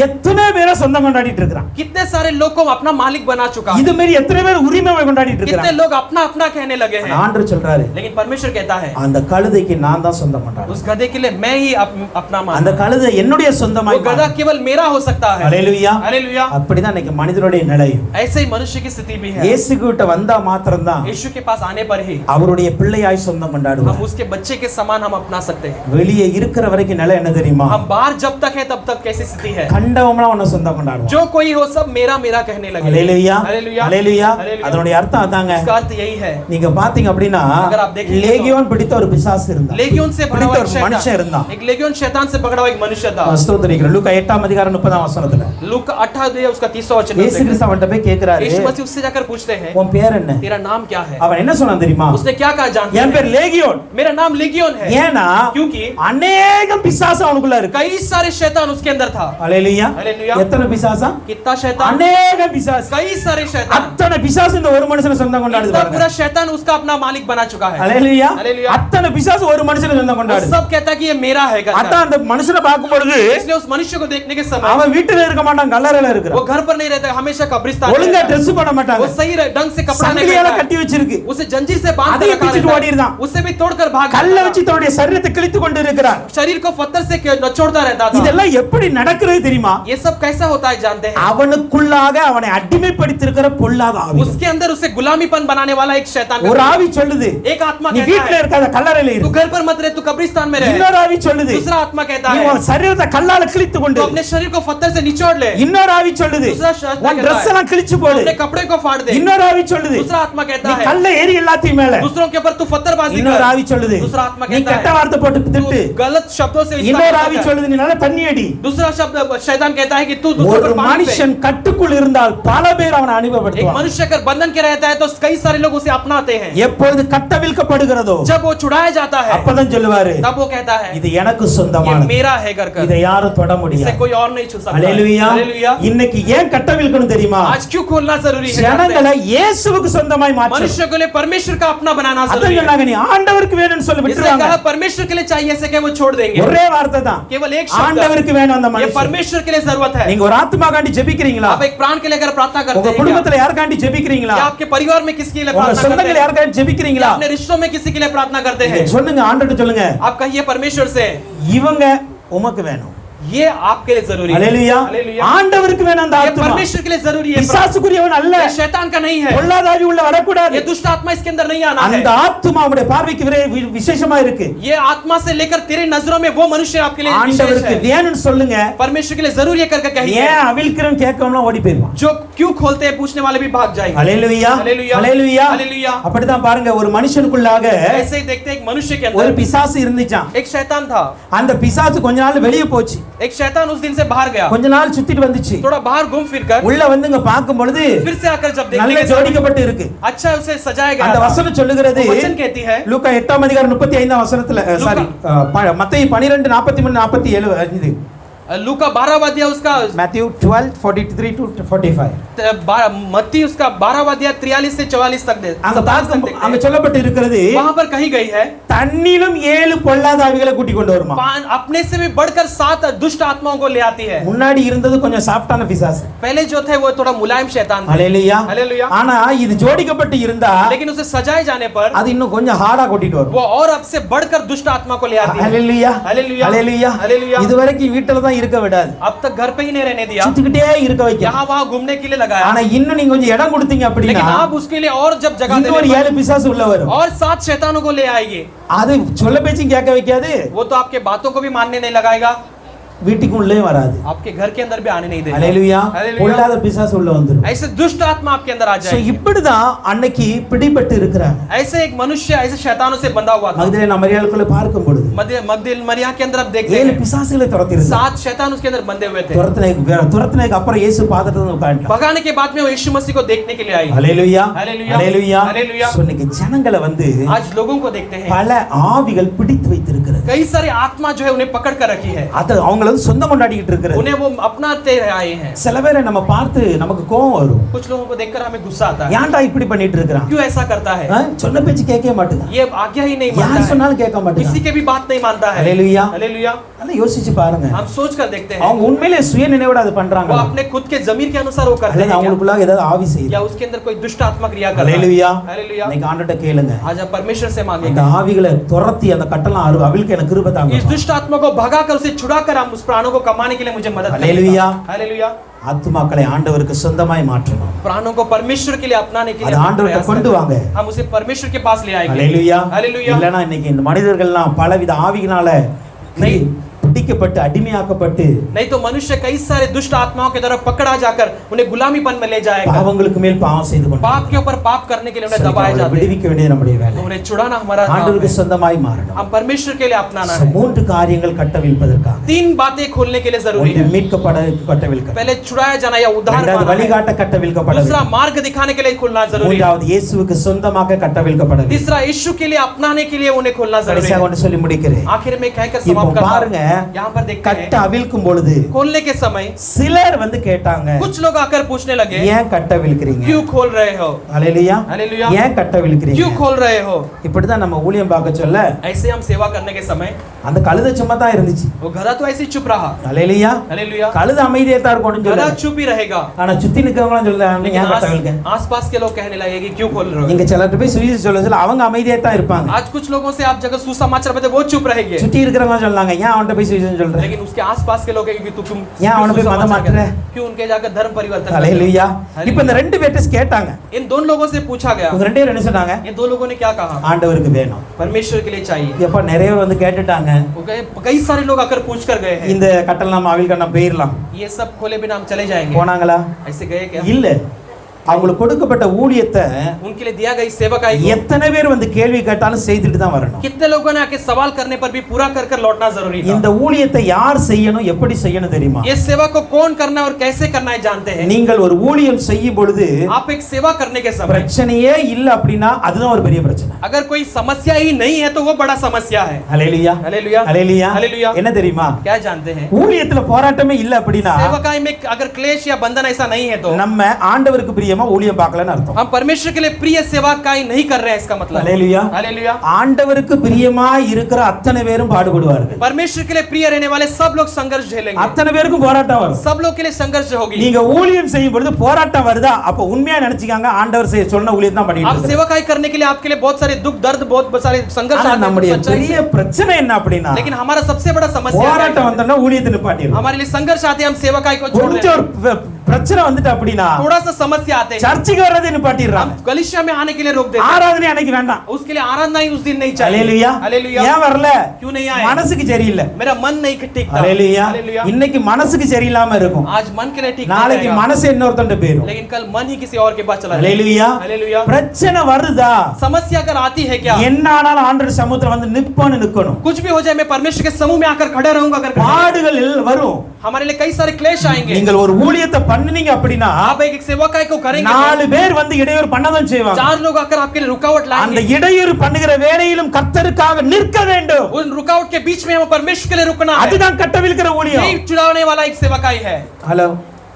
எத்தனை பேரை சொந்தம் கொண்டாடிட்டு இருக்கான்? कितने सारे लोग को अपना मालिक बना चुका है இது மாதிரி எத்தனை பேர் உரிமை கொண்டாடிட்டு कितने இருக்காங்க? लोग अपना अपना कहने लगे हैं ஆண்டவர் சொல்றாரு, लेकिन परमेश्वर कहता है அந்த கழுதைக்கு நான் தான் சொந்தம் கொண்டாடுறேன். उस गधे के लिए मैं ही अपना அந்த मान கழுதை என்னுடைய वो சொந்தமாய் गधा केवल मेरा हो सकता है ஹalleluya. हालेलुया அப்படிதான் இன்னைக்கு மனிதனுடைய நிலை. ऐसे ही मनुष्य की स्थिति भी है இயேசு கிட்ட வந்தா மாத்திரம் தான் यीशु के पास आने पर ही அவருடைய பிள்ளையாய் சொந்தம் கொண்டாடுவார். हम उसके बच्चे के समान हम अपना सकते हैं வெளியே இருக்கிற வரைக்கும் நிலை என்ன தெரியுமா? हम बाहर जब तक है तब तक कैसी स्थिति है கண்டவம்லாம் உன்னை சொந்தம் கொண்டாடுவான். जो कोई हो सब मेरा मेरा कहने लगे ஹalleluya. हालेलुया ஹalleluya. हालेलुया அதனுடைய அர்த்தம் அதாங்க. इसका अर्थ यही है நீங்க பாத்தீங்க அப்படின்னா अगर आप देखेंगे तो- லேகியோன் பிடித்த ஒரு பிசாசு இருந்தான். लेगियोन से भरा हुआ பிடித்த एक ஒரு மனுஷன் शैतान இருந்தான். एक लेगियोन शैतान से पकड़ा हुआ एक मनुष्य था ஸ்தோத்திரிக்கிறேன். லூக்கா 8ஆம் அதிகாரம் 30ஆம் வசனத்துல लूक 8 अध्याय उसका 30वां वचन में இயேசு देखते கிறிஸ்து அவன்கிட்ட போய் கேக்குறாரு, हैं। यीशु मसीह उससे जाकर पूछते हैं உன் பேர் என்ன? तेरा नाम क्या है அவன் என்ன சொன்னான் தெரியுமா? उसने क्या कहा जानते என் பேர் हैं லேகியோன். मेरा नाम लेगियोन है ஏன்னா क्योंकि அநேகம் பிசாசு அவனுக்குள்ள இருக்கு. कई सारे शैतान उसके अंदर था ஹalleluya. हालेलुया எத்தனை பிசாசா? कितना शैतान அநேக பிசாசு. कई सारे शैतान அத்தனை பிசாசு இந்த ஒரு மனுஷனை சொந்தம் கொண்டாடுது इतना பாருங்க. पूरा शैतान उसका अपना मालिक बना चुका है ஹalleluya. हालेलुया அத்தனை பிசாசு ஒரு மனுஷனை சொந்தம் वो கொண்டாடுது. सब कहता है कि ये मेरा है गधा அதான் அந்த மனுஷனை பார்க்கும் பொழுது इसलिए उस मनुष्य को देखने के समय அவன் வீட்டுல இருக்க மாட்டான், கல்லறையில वो இருக்கிறான். घर पर नहीं रहता हमेशा कब्रिस्तान में ஒழுங்கா रहता है। Dress பண்ண वो மாட்டாங்க, सही ढंग से कपड़ा नहीं சங்கிலியால पहनता है। கட்டி வச்சிருக்கு. उसे जंजीर से बांध कर அதையும் रखा பிடிச்சிட்டு रहता ஓடிடுறான். है। उसे भी तोड़कर भाग கல்ல जाता வச்சு தன்னுடைய சரீரத்தை கிழித்து கொண்டு இருக்கிறான். था। शरीर को पत्थर से नचोड़ता रहता था இதெல்லாம் எப்படி நடக்கிறது தெரியுமா? ये सब कैसा होता है जानते हैं அவனுக்குள்ளாக அவனை அடிமைப்படுத்தியிருக்கிற பொல்லாத ஆவி. उसके अंदर उसे गुलामीपन बनाने वाला एक शैतान ஒரு ஆவி சொல்லுது, एक आत्मा நீ कहता வீட்டுல है இருக்காத, கல்லறையில तू இரு. घर पर मत रहे तू कब्रिस्तान में रहे இன்னொரு ஆவி சொல்லுது, दूसरा आत्मा कहता நீ है உன் சரீரத்தை கல்லால கிழித்து கொண்டு तू अपने शरीर को पत्थर से निचोड़ ले இன்னொரு ஆவி சொல்லுது, दूसरा आत्मा உன் कहता Dress है எல்லாம் கிழிச்சு तू போடு. अपने कपड़े को फाड़ दे இன்னொரு ஆவி சொல்லுது, दूसरा आत्मा நீ कहता है கல்ல ஏறி எல்லாத்தையும் மேல. दूसरों के ऊपर तू पत्थरबाजी இன்னொரு कर ஆவி சொல்லுது, दूसरा आत्मा நீ कहता கெட்ட है வார்த்தை போட்டு திட்டு. तू गलत शब्दों से इसका இன்னொரு निंदा ஆவி कर। சொல்லுது, நீ நல்ல தண்ணி அடி. दूसरा शब्द शैतान कहता है कि तू दूसरों ஒரு पर पानी फेंक। மனுஷன் கட்டுக்குள் இருந்தால் பல பேர் அவனை एक அனுபவப்படுத்துவாங்க. मनुष्य अगर बंधन के रहता है तो कई सारे लोग उसे अपनाते हैं। எப்பொழுது கட்டவிழ்க்கப்படுகிறதோ जब वो छुड़ाया जाता है அப்பதான் சொல்லுவாரு, तब वो कहता है இது எனக்கு ये சொந்தமானது, मेरा है कर कर, இதை யாரும் தொட इसे முடியாது. कोई और नहीं छू सकता। அல்லேலூயா. हालेलुया। இன்னைக்கு ஏன் கட்டவிழ்க்கணும் தெரியுமா? आज क्यों खोलना जरूरी है? ஜனங்களை இயேசுவுக்கு சொந்தமாய் மாற்றணும். मनुष्य के लिए परमेश्वर का अपना बनाना அதான் जरूरी है। சொன்னாங்க, நீ ஆண்டவருக்கு வேணும்னு சொல்லி इसने விட்டுருவாங்க. कहा परमेश्वर के लिए चाहिए से क्या वो छोड़ देंगे? ஒரே வார்த்தை தான், केवल एक शब्द, ஆண்டவருக்கு வேணும் அந்த ये மனுஷன். परमेश्वर के लिए जरूरत है। நீங்க ஒரு ஆத்மாக்காண்டி ஜெபிக்கிறீங்களா? आप एक प्राण के लिए अगर प्रार्थना करते உங்க हैं क्या? குடும்பத்துல யாருக்காண்டி ஜெபிக்கிறீங்களா? क्या आपके परिवार में किसके लिए உங்க प्रार्थना करते சொந்தங்கள் हैं? யாருக்காண்டி क्या ஜெபிக்கிறீங்களா? अपने रिश्तों में किसी के लिए प्रार्थना करते हैं? சொல்லுங்க, ஆண்டவர்ட்ட சொல்லுங்க, आप कहिए परमेश्वर से இவங்க உமக்கு வேணும். ये आपके लिए जरूरी है। அல்லேலூயா. हालेलुया। ஆண்டவருக்கு வேணும் அந்த ये ஆத்மா. परमेश्वर के लिए जरूरी है। பிசாசுக்குரியவன் அல்ல, ये शैतान का नहीं है। பொல்லாதாவி உள்ள வரக்கூடாது. ये दुष्ट आत्मा इसके अंदर नहीं आना है। அந்த ஆத்மா உடைய பார்வைக்கு விசேஷமா இருக்கு. ये आत्मा से लेकर तेरे नजरों में वो मनुष्य आपके लिए विशेष ஆண்டவருக்கு है। வேணும்னு சொல்லுங்க. परमेश्वर के लिए जरूरी है करके कहिए। ஏன் அவிழ்க்கிறேன் கேட்கணும்னா ஓடி போயிடுவான். जो क्यों खोलते हैं पूछने वाले भी भाग जाएंगे। அல்லேலூயா. हालेलुया। அல்லேலூயா. हालेलुया। அப்படிதான் பாருங்க, ஒரு மனுஷனுக்குள்ளாக ऐसे ही देखते हैं एक मनुष्य के ஒரு अंदर பிசாசு இருந்துச்சாம். एक शैतान था। அந்த பிசாசு கொஞ்ச நாள் வெளியே போச்சு, एक शैतान उस दिन से बाहर गया, கொஞ்ச நாள் சுத்திட்டு வந்துச்சு. थोड़ा बाहर घूम फिर कर உள்ள வந்து இங்க பார்க்கும் பொழுது फिर से आकर जब देखने நல்ல के समय ஜோடிக்கப்பட்டு இருக்கு. अच्छा उसे सजाया गया அந்த था। வசனம் சொல்லுகிறது, वो वचन कहती है லூக்கா 8ஆம் அதிகாரம் 35ஆம் வசனத்துல, சாரி, மத்தேயு 12 43 47 5. लूका 12वां अध्याय उसका Matthew 12:43 to 45. मत्ती उसका 12वां अध्याय 43 से 44 तक दे அங்க பார்க்கும் அங்க சொல்லப்பட்டு இருக்கிறது, वहां पर कही गई है தன்னிலும் 7 பொல்லாத ஆவிகளை கூட்டி கொண்டு வருமா. अपने से भी बढ़कर 7 दुष्ट आत्माओं को ले आती है। முன்னாடி இருந்தது கொஞ்சம் சாஃப்ட்டான பிசாசு. पहले जो थे वो थोड़ा मुलायम शैतान थे। ஹalleluya. हालेलुया। ஆனா இது ஜோடிக்கப்பட்டு இருந்தா लेकिन उसे सजाए जाने पर அது இன்னும் கொஞ்சம் ஹார்டா கூட்டிட்டு வரும். वो और अब से बढ़कर दुष्ट आत्मा को ले आती है। ஹalleluya. हालेलुया। ஹalleluya. हालेलुया। இதுவரைக்கும் வீட்ல தான் இருக்க விடாது, अब तक घर पे ही नहीं रहने दिया, சுத்திக்கிட்டே இருக்க வைக்க. यहाँ वहाँ घूमने के लिए लगाया। ஆனா இன்னும் நீங்க கொஞ்சம் இடம் கொடுத்தீங்க लेकिन அப்படின்னா आप उसके लिए और जब जगह இன்னும் ஒரு देने 7 பிசாசு உள்ள पर வரும். और 7 शैतानों को ले आएगी। அது சொல்ல பேச்சும் கேட்க வைக்காது, वो तो आपके बातों को भी मानने नहीं लगाएगा, வீட்டுக்கு உள்ளே வராது. आपके घर के अंदर भी आने नहीं देगा। ஹalleluya. हालेलुया। பொல்லாத பிசாசு உள்ள வந்துரும். ऐसे दुष्ट आत्मा आपके अंदर आ சோ जाएगी। இப்படிதான் அன்னைக்கு பிடிபட்டு இருக்கிறாங்க. ऐसे एक मनुष्य ऐसे शैतानों से बंधा हुआ था। மகதலேனா மரியாளுக்குள்ள பார்க்கும் பொழுது मगदल मरिया के अंदर आप देखते 7 हैं பிசாசுகளை துரத்தி இருந்தாங்க. 7 शैतान उसके अंदर बंधे हुए थे। துரத்தினதுக்கு அப்புறம் இயேசு பாதத்துல வந்து உட்கார்ந்தார். भगाने के बाद में वो यीशु मसीह को देखने के लिए आई। ஹalleluya. हालेलुया। ஹalleluya. हालेलुया। சோ இன்னைக்கு ஜனங்களை வந்து आज लोगों को देखते हैं பல ஆவிகள் பிடித்து வைத்திருக்கிறது. कई सारे आत्मा जो है उन्हें पकड़ कर रखी है, அது அவங்கள வந்து சொந்தம் கொண்டாடிட்டு இருக்கிறது. उन्हें वो अपनाते आए हैं। சில பேரை நம்ம பார்த்து நமக்கு கோபம் வரும். कुछ लोगों को देखकर हमें गुस्सा आता है, ஏன்டா இப்படி பண்ணிட்டு இருக்கறான்? क्यों ऐसा करता है? சொன்ன பேச்சு கேட்கவே மாட்டேங்கிறான். ये आज्ञा ही नहीं யார் मानता சொன்னாலும் கேட்க है, மாட்டேங்கிறான். किसी के भी बात नहीं मानता है। ஹalleluya. हालेलुया। நல்லா யோசிச்சு பாருங்க, हम सोच कर देखते हैं அவங்க உண்மையிலே சுய நினைவோட அது பண்றாங்க, वो अपने खुद के जमीर के अनुसार वो करते அல்லது हैं क्या? அவங்களுக்குள்ள ஏதாவது ஆவி செய்யுது. या उसके अंदर कोई दुष्ट आत्मा क्रिया कर रहा है? ஹalleluya. हालेलुया। நீங்க ஆண்டவர்ட்ட கேளுங்க, आज आप परमेश्वर से அந்த मांगेंगे ஆவிகளை துரத்தி அந்த கட்டலாம் அவிழ்க்க எனக்கு கிருபை தாங்க. इस दुष्ट आत्मा को भगाकर उसे छुड़ाकर हम उस प्राणों को कमाने के लिए मुझे मदद करें। हालेलुया। हालेलुया। ஆத்துமாக்களை ஆண்டவருக்கு சொந்தமாய் மாற்றணும். प्राणों को परमेश्वर के लिए अपनाने के लिए அது ஆண்டவர்ட்ட கொண்டு வாங்க. हम उसे परमेश्वर के पास ले आएंगे। ஹalleluya. हालेलुया। இல்லனா இன்னைக்கு இந்த மனிதர்கள்லாம் பலவித ஆவியினால பிடிக்கப்பட்டு அடிமையாக்கப்பட்டு नहीं तो मनुष्य कई सारे दुष्ट आत्माओं के द्वारा पकड़ा जाकर उन्हें गुलामीपन में ले जाएगा, பாவங்களுக்கு மேல் பாவம் செய்து கொண்டு पाप के ऊपर पाप करने के लिए उन्हें दबाए जाते हैं। விடுவிக்க வேண்டியது நம்முடைய வேலை. उन्हें छुड़ाना हमारा काम ஆண்டவருக்கு है। சொந்தமாய் மாறணும். हम परमेश्वर के लिए अपनाना So, है। 3 காரியங்கள் கட்டவிழ்ப்பதற்காக. 3 बातें खोलने के लिए जरूरी ஒன்று है। மீட்கப்பட கட்டவிழ்க்க, पहले छुड़ाया जाना या उद्धार இரண்டாவது पाना है। வழிகாட்ட கட்டவிழ்க்கப்பட, दूसरा मार्ग दिखाने के लिए खोलना जरूरी है। மூன்றாவது இயேசுவுக்கு சொந்தமாக கட்டவிழ்க்கப்பட. तीसरा यीशु के लिए अपनाने के लिए उन्हें खोलना जरूरी கடைசியாக है। ஒன்று சொல்லி முடிக்கிறேன். आखिर में कहकर இப்போ समाप्त करता பாருங்க, हूं। यहाँ पर देखते हैं கட்ட அவிழ்க்கும் பொழுது खोलने के समय சிலர் வந்து கேட்டாங்க, कुछ लोग आकर पूछने लगे ஏன் கட்டவிழ்க்கிறீங்க? क्यों खोल रहे हो? ஹalleluya. हालेलुया। ஏன் கட்டவிழ்க்கிறீங்க? क्यों खोल रहे हो? இப்படிதான் நம்ம ஊழியம் பார்க்க சொல்ல ऐसे हम सेवा करने के समय அந்த கழுதை சும்மா தான் இருந்துச்சு. वो गधा तो ऐसे ही चुप रहा। ஹalleluya. हालेलुया। கழுதை அமைதியா தான் இருக்கும்னு गधा சொல்றாங்க. चुप ही रहेगा, ஆனா சுத்தி நிக்கவங்கலாம் சொல்றாங்க, लेकिन ஏன் கட்டவிழ்க்க? आसपास के लोग कहने लगे कि क्यों खोल रहे हो? நீங்க சிலர்ட்ட போய் சுவிசேஷம் சொல்ல அவங்க அமைதியா தான் இருப்பாங்க. आज कुछ लोगों से आप जगह सुसमाचार बताते वो चुप रहेंगे, சுத்தி இருக்கிறவங்க சொல்லாங்க, ஏன் அவன்கிட்ட போய் சுவிசேஷம் சொல்ற? लेकिन उसके आसपास के लोग कहेंगे कि तू ஏன் அவனை போய் மதம் மாத்துற? क्यों उनके जाकर धर्म परिवर्तन करते हो? ஹalleluya. இப்போ இந்த ரெண்டு பேர்ட்ட கேட்டாங்க. इन दोनों लोगों से पूछा गया, உங்க ரெண்டு பேரும் என்ன சொன்னாங்க? इन दो लोगों ने क्या कहा? ஆண்டவருக்கு வேணும். परमेश्वर के लिए चाहिए। எப்ப நிறைய பேர் வந்து கேட்டுட்டாங்க, वो कई सारे लोग आकर पूछ कर गए हैं, இந்த கட்டல் நம்ம அவிழ்க்க நம்ம போயிரலாம். ये सब खोले बिना हम चले जाएंगे। போனாங்களா? ऐसे गए क्या? இல்ல. அவங்களுக்கு கொடுக்கப்பட்ட ஊழியத்தை उनके लिए दिया गई सेवकाई को எத்தனை பேர் வந்து கேள்வி கேட்டாலும் செய்துட்டு தான் வரணும். कितने लोगों ने आके सवाल करने पर भी पूरा कर कर लौटना जरूरी है। இந்த ஊழியத்தை யார் செய்யணும், எப்படி செய்யணும் தெரியுமா? ये सेवा को कौन करना और कैसे करना है जानते हैं। நீங்கள் ஒரு ஊழியம் செய்யும் பொழுது आप एक सेवा करने के समय பிரச்சனையே இல்ல அப்படின்னா அதுதான் ஒரு பெரிய பிரச்சனை. अगर कोई समस्या ही नहीं है तो वो बड़ा समस्या है। ஹல்லேலூயா हालेलुया ஹல்லேலூயா हालेलुया। என்ன தெரியுமா? क्या जानते हैं, ஊழியத்துல போராட்டமே இல்ல அப்படின்னா सेवकाई में अगर क्लेश या बंधन ऐसा नहीं है तो நம்ம ஆண்டவருக்கு பிரியமா ஊழியம் பார்க்கலன்னு அர்த்தம். हम परमेश्वर के लिए प्रिय सेवकाई नहीं कर रहे हैं, इसका मतलब। ஹல்லேலூயா हालेलुया। ஆண்டவருக்கு பிரியமா இருக்கிற அத்தனை பேரும் பாடுபடுவார்கள். परमेश्वर के लिए प्रिय रहने वाले सब लोग संघर्ष झेलेंगे, அத்தனை பேருக்கும் போராட்டம் வரும். सब लोग के लिए संघर्ष होगी। நீங்க ஊழியம் செய்யும் பொழுது போராட்டம் வருதா, அப்ப உண்மையா நினைச்சுக்காங்க ஆண்டவர் சொன்ன ஊழியம் தான் பண்ணிட்டு आप இருக்காரு. सेवकाई करने के लिए आपके लिए बहुत सारे दुख दर्द बहुत सारे संघर्ष ஆனா आते हैं, நம்முடைய सच्चाई பெரிய से। பிரச்சனை என்ன அப்படின்னா लेकिन हमारा सबसे बड़ा समस्या क्या போராட்டம் है? வந்தோம்னா ஊழியத்தை நிப்பாட்டிடுறோம். हमारे लिए संघर्ष आते हैं, हम सेवकाई को छोड़ கொஞ்சம் देते ஒரு பிரச்சனை வந்துட்டு அப்படின்னா हैं। थोड़ा सा समस्या आते हैं, சர்ச்சுக்கு வர்றதை நிப்பாட்டிடுறாங்க. हम कलीसिया में आने के लिए रोक देते हैं। ஆராதனை அன்னைக்கு வேண்டாம். उसके लिए आराधना ही उस दिन नहीं चाहिए। ஹல்லேலூயா हालेलुया। ஏன் வரல? क्यों नहीं आए? மனசுக்கு சரியில்லை. मेरा मन नहीं ठीक था। ஹல்லேலூயா हालेलुया। இன்னைக்கு மனசுக்கு சரியில்லாம இருக்கும், आज मन के लिए ठीक नहीं நாளைக்கு रहेगा, மனசு இன்னொருத்தண்ட போயிடும். लेकिन कल मन ही किसी और के पास चला जाएगा। ஹல்லேலூயா हालेलुया। பிரச்சனை வருதா, समस्या अगर आती है क्या, என்ன ஆனாலும் ஆண்டவர் சமுத்திரம் வந்து நிப்போன்னு நிக்கணும். कुछ भी हो जाए मैं परमेश्वर के समूह में आकर खड़ा रहूंगा। अगर खड़ा- பாடுகள் வரும். हमारे लिए कई सारे क्लेश आएंगे। நீங்கள் ஒரு ஊழியத்தை பண்ணுனீங்க அப்படின்னா आप एक सेवकाई को करेंगे, 4 பேர் வந்து இடையூறு பண்ணதான் செய்வாங்க. 4 लोग आकर आपके लिए रुकावट அந்த लाएंगे। இடையூறு பண்ணுகிற வேளையிலும் கர்த்தருக்காக நிற்க வேண்டும். उन रुकावट के बीच में हम परमेश्वर के लिए रुकना है। அதுதான் கட்டவிழ்க்கிற ஊழியம். यही चुराने वाला एक सेवकाई है। ஹலோ,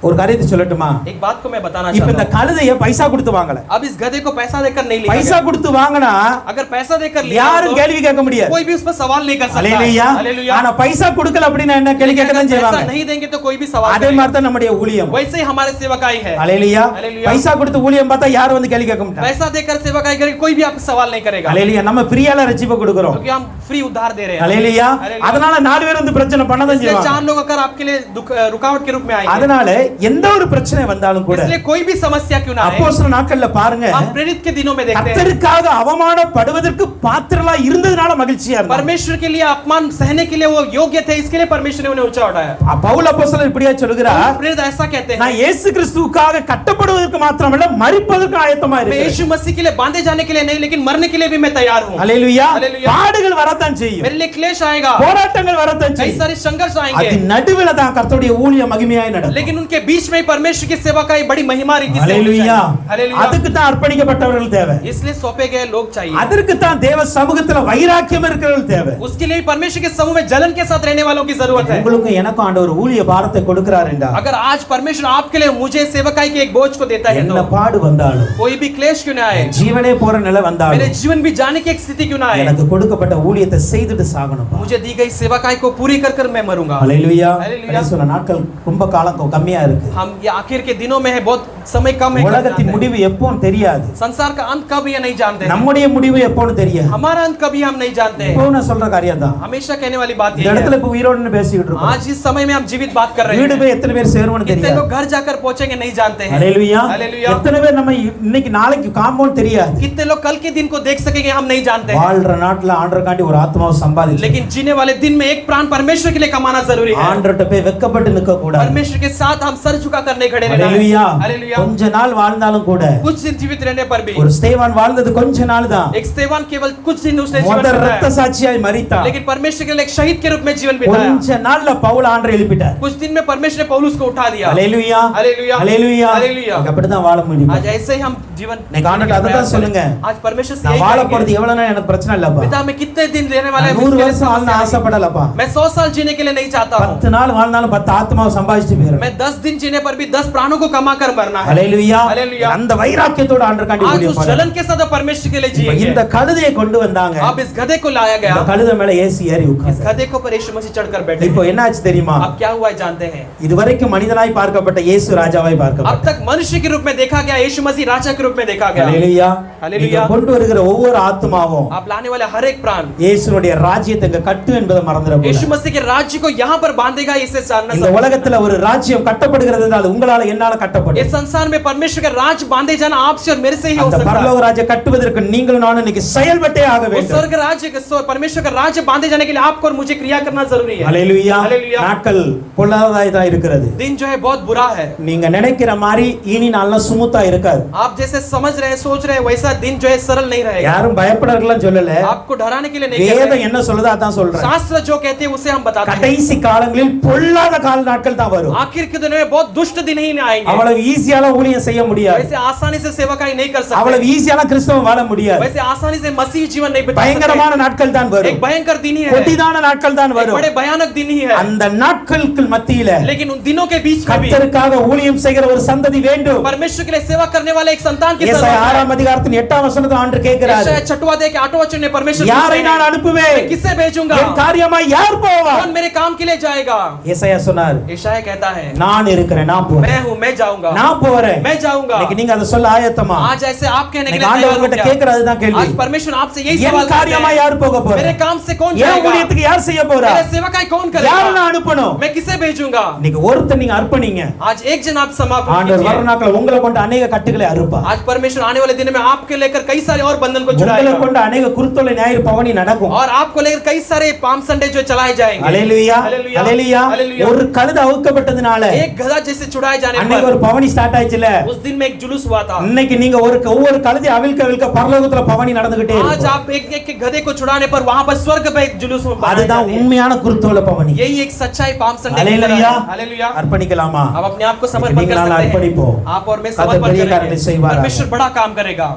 ஒரு காரியத்தை சொல்லட்டுமா? एक बात को मैं बताना இப்ப இந்த चाहता हूं। கழுதைய பைசா கொடுத்து வாங்கல. अब इस गधे को पैसा देकर नहीं लिया பைசா गया। கொடுத்து வாங்கினா अगर पैसा देकर लिया யாரும் तो கேள்வி கேட்க முடியாது. कोई भी उस पर सवाल नहीं कर सकता। ஹல்லேலூயா. हालेलुया। ஆனா பைசா கொடுக்கல அப்படினா என்ன கேள்வி लेकिन கேட்க अगर தான் पैसा செய்வாங்க. नहीं देंगे तो कोई भी सवाल அதே करेगा। மாதிரி தான் நம்முடைய ஊழியம். वैसे ही हमारे सेवकाई है। ஹல்லேலூயா. हालेलुया। பைசா கொடுத்து ஊழியம் பார்த்தா யாரும் வந்து கேள்வி கேட்க மாட்டாங்க. पैसा देकर सेवकाई करेगा, कोई भी आपको सवाल नहीं करेगा, ஹல்லேலூயா. நம்ம ஃப்ரீயால ரட்சிப்பு கொடுக்கிறோம். क्योंकि हम फ्री उद्धार दे रहे हैं। ஹல்லேலூயா. हालेलुया। அதனால 4 பேர் வந்து பிரச்சனை பண்ணதான் इसलिए செய்வாங்க. 4 लोग आकर आपके लिए रुकावट के रूप में आएंगे। அதனால எந்த ஒரு பிரச்சனை வந்தாலும் கூட इसलिए कोई भी समस्या क्यों ना आए, அப்போஸ்தல நாட்கள்ல பாருங்க, हम प्रेरित के दिनों में देखते हैं கர்த்தருக்காக அவமானப்படுவதற்கு பாத்திரலா இருந்ததனால மகிழ்ச்சியா இருந்தாங்க. परमेश्वर के लिए अपमान सहने के लिए वो योग्य थे, इसके लिए परमेश्वर ने उन्हें ऊंचा उठाया। பவுல் அப்போஸ்தலர் இப்படியா சொல்கிறார், प्रेरित ऐसा कहते हैं, நான் இயேசு கிறிஸ்துவுக்காக கட்டப்படுவதற்கு மாத்திரமல்ல மரிப்பதற்கு ஆயத்தமா मैं இருக்கிறேன். यीशु मसीह के लिए बांधे जाने के लिए नहीं, लेकिन मरने के लिए भी मैं तैयार हूं। ஹல்லேலூயா. हालेलुया। பாடுகள் வரத்தான் செய்யும், मेरे लिए क्लेश आएगा, போராட்டங்கள் வரத்தான் कई செய்யும். सारे संघर्ष அது आएंगे, நடுவுல தான் கர்த்தருடைய ஊழியம் மகிமையாய் நடக்கும். लेकिन उनके बीच में ही परमेश्वर की सेवा का एक बड़ी महिमा रीति से होनी ஹல்லேலூயா. चाहिए। हालेलुया। அதுக்கு தான் அர்ப்பணிக்கப்பட்டவர்கள் தேவை. इसलिए सौंपे गए लोग चाहिए, அதற்கு தான் தேவ சமூகத்துல வைராக்கியம் இருக்கிறவர்கள் தேவை. उसके लिए परमेश्वर के समूह में जलन के साथ रहने वालों की जरूरत है। உங்களுக்கு எனக்கும் ஆண்டவர் ஊழிய பாரத்தை கொடுக்கிறார் என்றா अगर आज परमेश्वर आपके लिए मुझे सेवकाई के एक बोझ को देता है என்ன तो பாடு வந்தாலும் कोई भी क्लेश क्यों ना आए, ஜீவனே போற நிலை मेरे வந்தாலும் जीवन भी जाने की एक स्थिति क्यों ना आए, எனக்கு கொடுக்கப்பட்ட ஊழியத்தை செய்துட்டு சாகணும்பா. मुझे दी गई सेवकाई को पूरी कर कर मैं मरूंगा। ஹல்லேலூயா. ஹல்லேலூயா. சொன்ன நாட்கள் ரொம்ப காலம் கம்மியா இருக்கு. हम ये आखिर के दिनों में है, बहुत समय कम है, உலகத்தின் முடிவு எப்போன்னு தெரியாது. संसार का अंत कब ये नहीं जानते हैं, நம்முடைய முடிவு எப்போன்னு தெரியாது. हमारा अंत कभी हम नहीं जानते हैं। இப்போ நான் சொல்ற காரியம் தான். हमेशा कहने वाली बात இந்த ये இடத்துல है, இப்ப உயிரோடு பேசிக்கிட்டு இருக்கோம். आज इस समय में हम जीवित बात कर रहे வீடு हैं, போய் எத்தனை பேர் சேருவோம்னு कितने தெரியாது. लोग घर जाकर पहुंचेंगे नहीं जानते हैं। ஹல்லேலூயா. हालेलुया। எத்தனை பேர் நம்ம இன்னைக்கு நாளைக்கு காம்போன்னு தெரியாது. कितने लोग कल के दिन को देख सकेंगे हम नहीं जानते हैं, வாழ்ற நாட்டுல ஆண்டவர்காண்டி ஒரு ஆத்மாவை சம்பாதிச்சு लेकिन जीने वाले दिन में एक प्राण परमेश्वर के लिए कमाना जरूरी है। ஆண்டவர்ட்ட போய் வெட்கப்பட்டு நிக்க கூடாது. परमेश्वर के साथ हम सर झुका कर नहीं खड़े रहना ஹல்லேலூயா. है। हालेलुया। கொஞ்ச நாள் வாழ்ந்தாலும் கூட कुछ दिन जीवित रहने पर भी, ஒரு ஸ்தேவான் வாழ்ந்தது கொஞ்ச நாள் தான். एक स्तेफान केवल कुछ दिन उसने जीवन முதல் ரத்த बिताया, சாட்சியாய் மரித்தான். लेकिन परमेश्वर के लिए एक शहीद के रूप में जीवन बिताया। கொஞ்ச நாள்ல பவுல் ஆண்டரை எழுப்பிட்டார். कुछ दिन में परमेश्वर ने पौलुस को उठा दिया। ஹல்லேலூயா. हालेलुया। ஹல்லேலூயா. हालेलुया। அப்படிதான் வாழ முடியும். आज ऐसे ही हम जीवन இன்னைக்கு ஆண்டவர்ட்ட அதை தான் சொல்லுங்க. आज परमेश्वर से நான் यही வாழ कहेंगे, போறது எவ்வளவு நாள் எனக்கு பிரச்சனை இல்லப்பா. पिता मैं कितने दिन रहने वाला है, 100 इसके लिए வருஷம் வாழ समस्या नहीं। ஆசைப்படலப்பா. मैं 100 साल जीने के लिए नहीं चाहता हूँ, 10 நாள் வாழ்ந்தாலும் 10 ஆத்மாவை சம்பாதிச்சு போயிரும். मैं 10 दिन जीने पर भी 10 प्राणों को कमा कर मरना है। ஹல்லேலூயா. हालेलुया। அந்த வைராக்கியத்தோட ஆண்டவர்காண்டி आज ஊழியம் उस பண்ணணும். जलन के साथ परमेश्वर के लिए जिएंगे। இந்த கழுதையை கொண்டு வந்தாங்க. अब इस गधे को लाया गया, இந்த கழுதை மேல ஏசி ஏறி इस உட்கார்ந்தார். गधे को पर यीशु मसीह चढ़कर बैठे। இப்போ என்ன ஆச்சு தெரியுமா? अब क्या हुआ है जानते हैं, இதுவரைக்கும் மனிதனாய் பார்க்கப்பட்ட இயேசு ராஜாவாய் अब பார்க்கப்பட்டார். तक मनुष्य के रूप में देखा गया, यीशु मसीह राजा के रूप में देखा गया। ஹல்லேலூயா. ஹல்லேலூயா. நீங்க கொண்டு வருகிற ஒவ்வொரு ஆத்மாவும் आप लाने वाले हर एक प्राण இயேசுனுடைய ராஜ்யத்தை இங்க கட்டு என்பதை यीशु மறந்துடக்கூடாது. मसीह के राज्य को यहाँ पर बांधेगा, इसे जानना இந்த समझना। உலகத்துல ஒரு ராஜ்யம் கட்டப்படுகிறது என்றால் உங்களால என்னால கட்டப்படும். इस संसार संसार में परमेश्वर का राज बांधे जाना आपसे और मेरे से ही हो அந்த सकता है। பரலோக ராஜ்ய கட்டுவதற்கு நீங்களும் நானும் இன்னைக்கு செயல்பட்டே ஆக वो வேண்டும். स्वर्ग राज्य परमेश्वर का राज्य बांधे जाने के लिए आपको और मुझे क्रिया करना जरूरी है। ஹalleluya. हालेलुया। நாட்கள் பொல்லாததா இருக்கிறது. दिन जो है बहुत बुरा है। நீங்க நினைக்கிற மாதிரி இனி நாள்லாம் சுமூத்தா இருக்காது. आप जैसे समझ रहे हैं सोच रहे हैं वैसा दिन जो है सरल नहीं रहेगा। யாரும் பயப்படறதுலாம் சொல்லல. आपको डराने के लिए नहीं कह வேதம் रहे। என்ன சொல்லுதோ அதான் சொல்றேன். शास्त्र जो कहते हैं उसे हम बताते हैं। கடைசி காலங்களில் பொல்லாத கால நாட்கள் தான் வரும். आखिर के दिनों में बहुत दुष्ट दिन ही आएंगे। அவ்வளவு ஈஸியால ஊழியம் செய்ய முடியாது. वैसे आसानी से सेवकाई नहीं कर सकते। அவ்வளவு ஈஸியால கிறிஸ்தவம் வாழ முடியாது. वैसे आसानी से मसीह जीवन नहीं बिता सकते। பயங்கரமான நாட்கள் தான் एक வரும். भयंकर दिन ही है। கொடிதான நாட்கள் தான் एक வரும். बड़े भयानक दिन ही है। அந்த நாட்களுக்கு மத்தியில लेकिन उन दिनों के बीच में भी கர்த்தருக்காக ஊழியம் செய்கிற ஒரு சந்ததி வேண்டும். परमेश्वर के लिए सेवा करने वाले एक संतान की ஏசாயா जरूरत 6 அதிகாரத்தின் 8 வசனத்தை ஆண்டவர் கேட்கிறார். है। छठवां अध्याय के 8वां वचन में परमेश्वर யாரை पूछते நான் हैं, அனுப்புவேன்? मैं किसे भेजूंगा? என் காரியமாய் யார் போவார்? कौन मेरे काम के लिए जाएगा? ஏசாயா சொன்னார், यशायाह कहता है நான் இருக்கிறேன், நான் போறேன். मैं हूं, मैं जाऊंगा, நான் போறேன். मैं जाऊंगा। இன்னைக்கு நீங்க அதை சொல்ல ஆயத்தமா? आज ऐसे आप कहने के இன்னைக்கு लिए तैयार ஆண்டவர் हो கிட்ட क्या? கேக்குறது தான் கேள்வி. आज परमेश्वर आपसे यही என் सवाल करते காரியமாய் हैं, யார் போக போறார்? मेरे काम से कौन என் जाएगा? ஊழியத்துக்கு யார் செய்ய போறார்? मेरे सेवकाई कौन யாரை करेगा? நான் அனுப்பணும்? मैं किसे भेजूंगा? இன்னைக்கு ஒருத்தர் நீங்க அர்ப்பணிங்க. आज एक जन आप समापन ஆண்டவர் कीजिए। வர நாட்கள் உங்களை கொண்டு अनेक கட்டுகளை அறுப்பார். आज परमेश्वर आने वाले दिन में आपके लेकर कई सारे और बंधन को உங்களை छुड़ाएगा கொண்டு अनेक குருத்தோலை ஞாயிறு பவனி நடக்கும். और आपको लेकर कई सारे पाम संडे जो चलाए जाएंगे। ஹalleluya. हालेलुया, ஹalleluya. हालेलुया। ஒரு கழுதை அவுக்கப்பட்டதுனால एक गधा जैसे छुड़ाए जाने அன்னைக்கு ஒரு पर பவனி ஸ்டார்ட் ஆயிச்சுல. उस दिन में एक जुलूस हुआ था। இன்னைக்கு நீங்க ஒவ்வொரு கழுதை அவிழ்க்க பரலோகத்துல பவனி நடந்துகிட்டே आज இருக்கும். आप एक गधे को छुड़ाने पर वहां पर स्वर्ग पे एक जुलूस बनाया அதுதான் जाता है। உண்மையான குருத்தோலை பவனி. यही एक सच्चाई पाम संडे की हालेलुया. तरह है। हालेलुया। அர்ப்பணிக்கலாமா? आप अपने आप को समर्पण இன்னைக்கு कर நாள் सकते हैं। அர்ப்பணிப்போம். आप और मैं கர்த்தர் समर्पण பெரிய காரியங்களை करेंगे। செய்வாராக. परमेश्वर बड़ा काम करेगा।